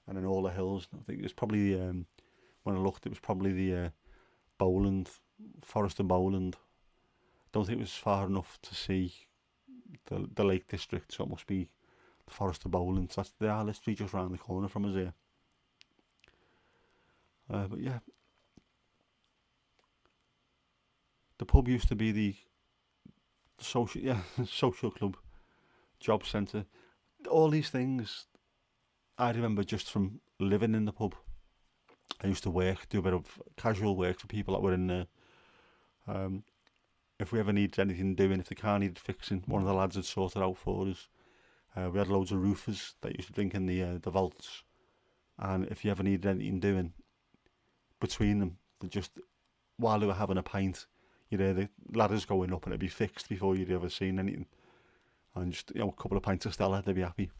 and then all the hills. I think it was probably when I looked, it was probably the Bowland, Forest of Bowland. Don't think it was far enough to see the Lake District, so it must be the Forest of Bowland. So that's literally just round the corner from us here. But yeah, the pub used to be the social club, job centre. All these things I remember just from living in the pub. I used to do a bit of casual work for people that were in there. If we ever needed anything doing, if the car needed fixing, one of the lads would sort it out for us. We had loads of roofers that used to drink in the vaults, and if you ever needed anything doing between them, while they were having a pint, you'd hear the ladders going up and it'd be fixed before you'd ever seen anything. And just a couple of pints of Stella, they'd be happy.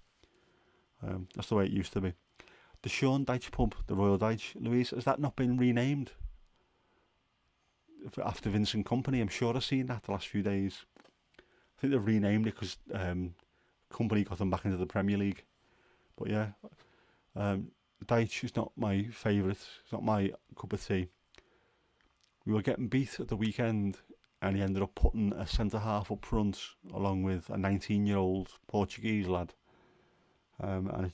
That's the way it used to be. The Sean Dyche pub, the Royal Dyche, Louise, has that not been renamed after Vincent Company? I'm sure I've seen that the last few days. I think they've renamed it because Company got them back into the Premier League. But yeah, Dyche is not my favourite. It's not my cup of tea. We were getting beat at the weekend, and he ended up putting a centre half up front along with a 19-year-old Portuguese lad. And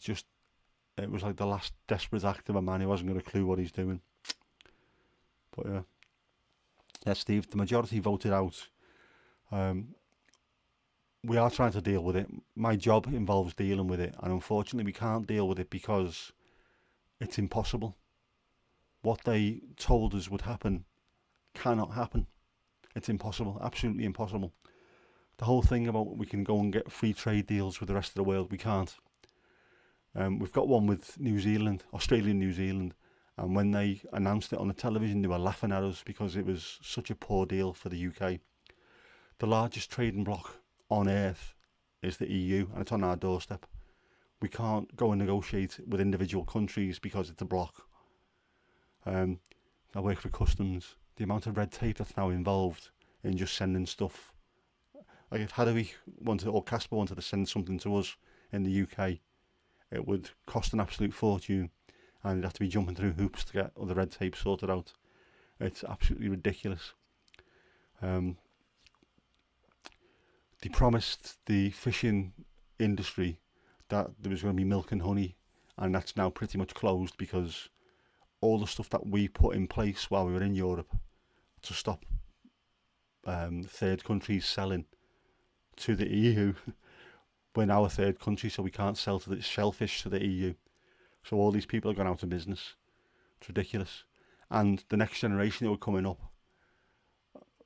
it was like the last desperate act of a man who hasn't got a clue what he's doing. But yeah, Steve, the majority voted out. We are trying to deal with it. My job involves dealing with it, and unfortunately we can't deal with it because it's impossible. what they told us would happen cannot happen. It's impossible, absolutely impossible. The whole thing about we can go and get free trade deals with the rest of the world, we can't. We've got one with New Zealand, Australia and New Zealand, and when they announced it on the television, they were laughing at us because it was such a poor deal for the UK. The largest trading bloc on earth is the EU, and it's on our doorstep. We can't go and negotiate with individual countries because it's a bloc. I work for customs. The amount of red tape that's now involved in just sending stuff. Like if Haddowy wanted, or Casper wanted to send something to us in the UK, it would cost an absolute fortune, and you'd have to be jumping through hoops to get all the red tape sorted out. It's absolutely ridiculous. They promised the fishing industry that there was going to be milk and honey, and that's now pretty much closed because all the stuff that we put in place while we were in Europe to stop third countries selling to the EU, we're now a third country, so we can't sell to the shellfish to the EU. So all these people have gone out of business. It's ridiculous. And the next generation who are coming up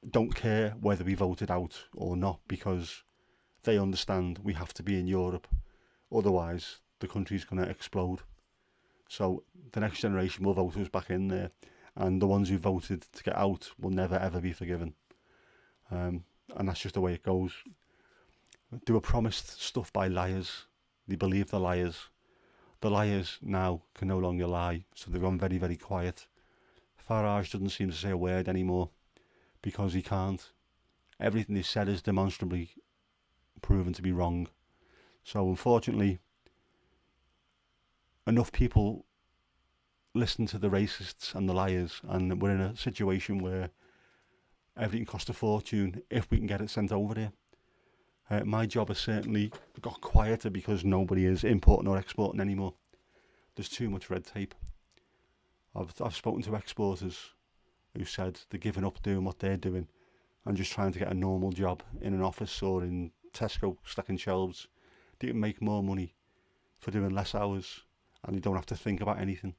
don't care whether we voted out or not because they understand we have to be in Europe. Otherwise, the country's going to explode. So the next generation will vote us back in there, and the ones who voted to get out will never ever be forgiven. And that's just the way it goes. They were promised stuff by liars. They believe the liars. The liars now can no longer lie, so they've gone very, very quiet. Farage doesn't seem to say a word anymore because he can't. Everything he said is demonstrably proven to be wrong. So unfortunately, enough people listen to the racists and the liars, and we're in a situation where everything costs a fortune if we can get it sent over here. My job has certainly got quieter because nobody is importing or exporting anymore. There's too much red tape. I've spoken to exporters who said they're giving up doing what they're doing and just trying to get a normal job in an office or in Tesco stacking shelves. They can make more money for doing less hours, and they don't have to think about anything.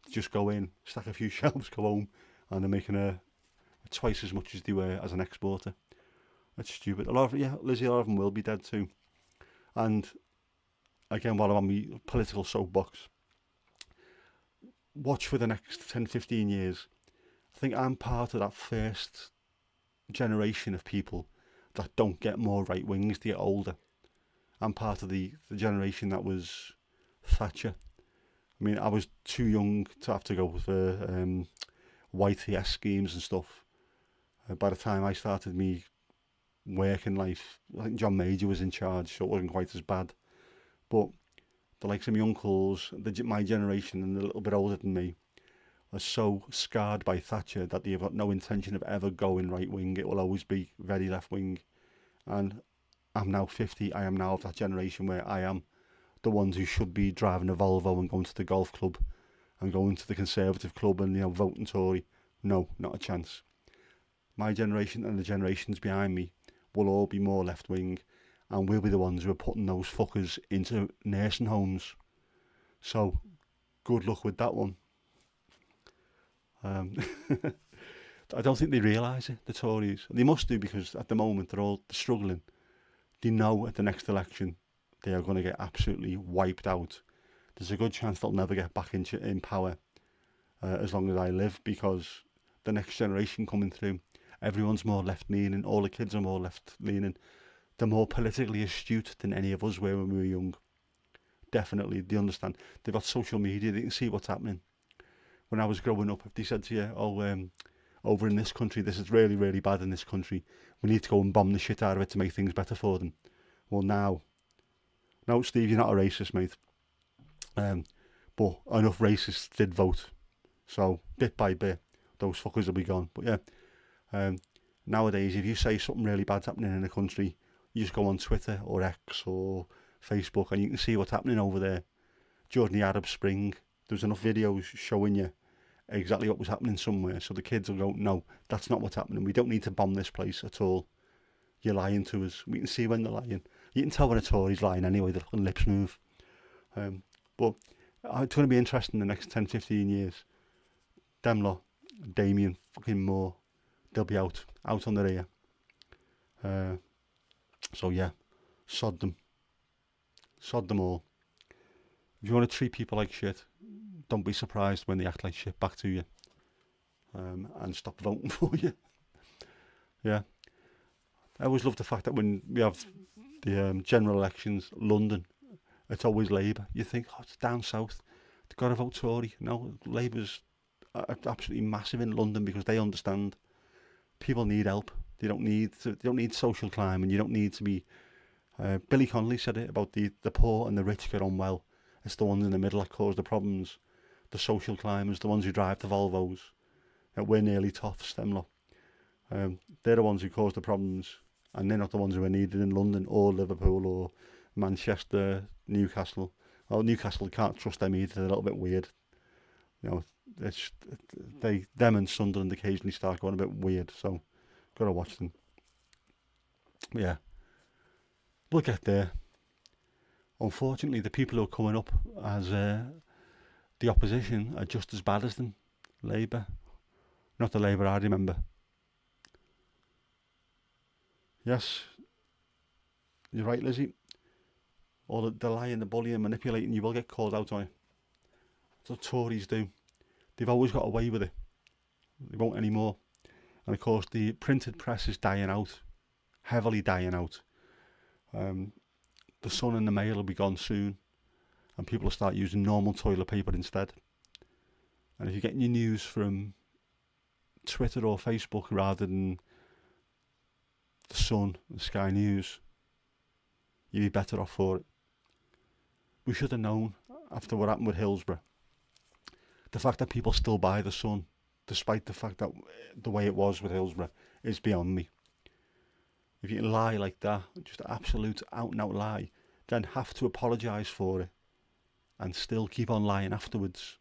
They just go in, stack a few shelves, go home, and they're making twice as much as they were as an exporter. That's stupid. Lizzie, a lot of them will be dead too. And again, while I'm on my political soapbox, watch for the next 10, 15 years. I think I'm part of that first generation of people that don't get more right wings to get older. I'm part of the generation that was Thatcher. I mean, I was too young to have to go for YTS schemes and stuff. By the time I started me working life, I think John Major was in charge, so it wasn't quite as bad. But the likes of my uncles, my generation and a little bit older than me, are so scarred by Thatcher that they've got no intention of ever going right wing. It will always be very left wing. And I'm now 50. I am now of that generation where I am the ones who should be driving a Volvo and going to the golf club and going to the Conservative club and voting Tory. No, not a chance. My generation and the generations behind me will all be more left wing, and we'll be the ones who are putting those fuckers into nursing homes. So good luck with that one. I don't think they realise it, the Tories. They must do, because at the moment they're all struggling. They know at the next election they are going to get absolutely wiped out. There's a good chance they'll never get back in power as long as I live, because the next generation coming through, everyone's more left-leaning. All the kids are more left-leaning. They're more politically astute than any of us were when we were young. Definitely, they understand. They've got social media, they can see what's happening. When I was growing up, if they said to you, over in this country, this is really, really bad in this country, we need to go and bomb the shit out of it to make things better for them. Well, no, Steve, you're not a racist, mate. But enough racists did vote. So, bit by bit, those fuckers will be gone. But yeah, nowadays, if you say something really bad's happening in a country, you just go on Twitter or X or Facebook and you can see what's happening over there. During the Arab Spring, there was enough videos showing you exactly what was happening somewhere, so the kids will go, no, that's not what's happening. We don't need to bomb this place at all. You're lying to us. We can see when they're lying. You can tell when a Tory's lying anyway, the fucking lips move. But it's going to be interesting in the next 10, 15 years. them lot, Damien, fucking Moore, they'll be out on their ear. So yeah, sod them all. If you want to treat people like shit, don't be surprised when they act like shit back to you, and stop voting for you. Yeah, I always love the fact that when we have the general elections, London, it's always Labour. You think, oh, it's down south, they've got to vote Tory. No, Labour's absolutely massive in London because they understand people need help. They don't need social climb, and you don't need to be. Billy Connolly said it about the poor and the rich get on well. It's the ones in the middle that cause the problems. The social climbers, the ones who drive the Volvos. We're nearly toffs, them lot. They're the ones who cause the problems, and they're not the ones who are needed in London or Liverpool or Manchester, Newcastle. Well, Newcastle can't trust them either. They're a little bit weird. Them and Sunderland occasionally start going a bit weird, so gotta watch them. But yeah, we'll get there. Unfortunately, the people who are coming up as the opposition are just as bad as them. Labour, not the Labour I remember. Yes, you're right, Lizzie. All the lying, the bullying, manipulating, you will get called out on it. That's what Tories do. They've always got away with it. They won't anymore. And of course, the printed press is dying out, heavily dying out. The Sun and the Mail will be gone soon, and people will start using normal toilet paper instead. And if you're getting your news from Twitter or Facebook rather than the Sun and Sky News, you'd be better off for it. We should have known after what happened with Hillsborough. The fact that people still buy the Sun, despite the fact that the way it was with Hillsborough, is beyond me. If you can lie like that, just absolute out and out lie, then have to apologise for it and still keep on lying afterwards.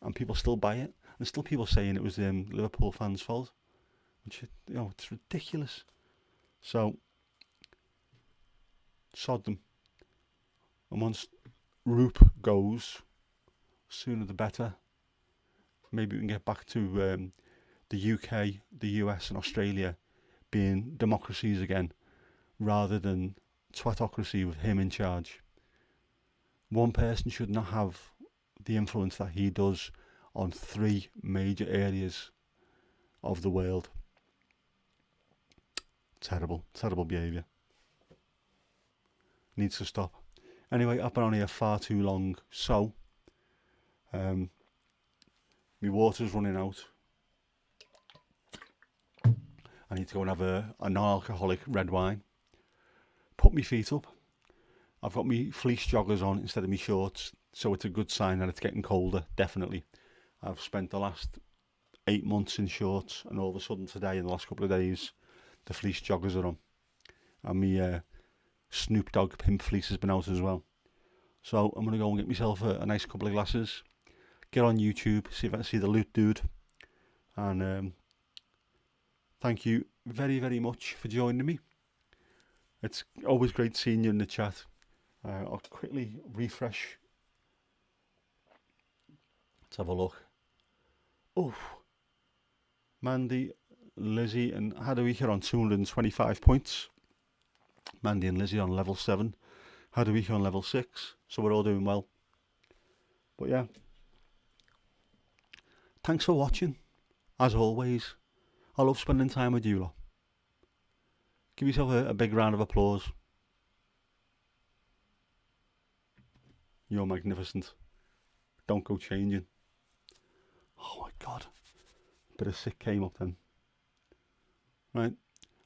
And people still buy it. And still people saying it was Liverpool fans' fault. Which, it's ridiculous. So, sod them. And once Roop goes, sooner the better. Maybe we can get back to the UK, the US and Australia being democracies again, rather than twatocracy with him in charge. One person should not have the influence that he does on 3 major areas of the world. Terrible behaviour. Needs to stop. Anyway, I've been on here far too long, so my water's running out. I need to go and have a non-alcoholic red wine. Put my feet up. I've got my fleece joggers on instead of my shorts, so it's a good sign that it's getting colder, definitely. I've spent the last 8 months in shorts, and all of a sudden today, in the last couple of days, the fleece joggers are on. And my Snoop Dogg pimp fleece has been out as well. So I'm going to go and get myself a nice couple of glasses, get on YouTube, see if I can see the Loot Dude, and thank you very, very much for joining me. It's always great seeing you in the chat. I'll quickly refresh. Let's have a look. Oh, Mandy, Lizzie and Hadawika on 225 points. Mandy and Lizzie on level 7. Hadawika on level 6. So we're all doing well. But yeah. Thanks for watching. As always, I love spending time with you lot. Give yourself a big round of applause. You're magnificent. Don't go changing. Oh my God. Bit of sick came up then. Right.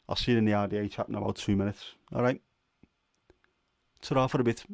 I'll see you in the RDA chat in about 2 minutes. Alright. Ta-ra for a bit.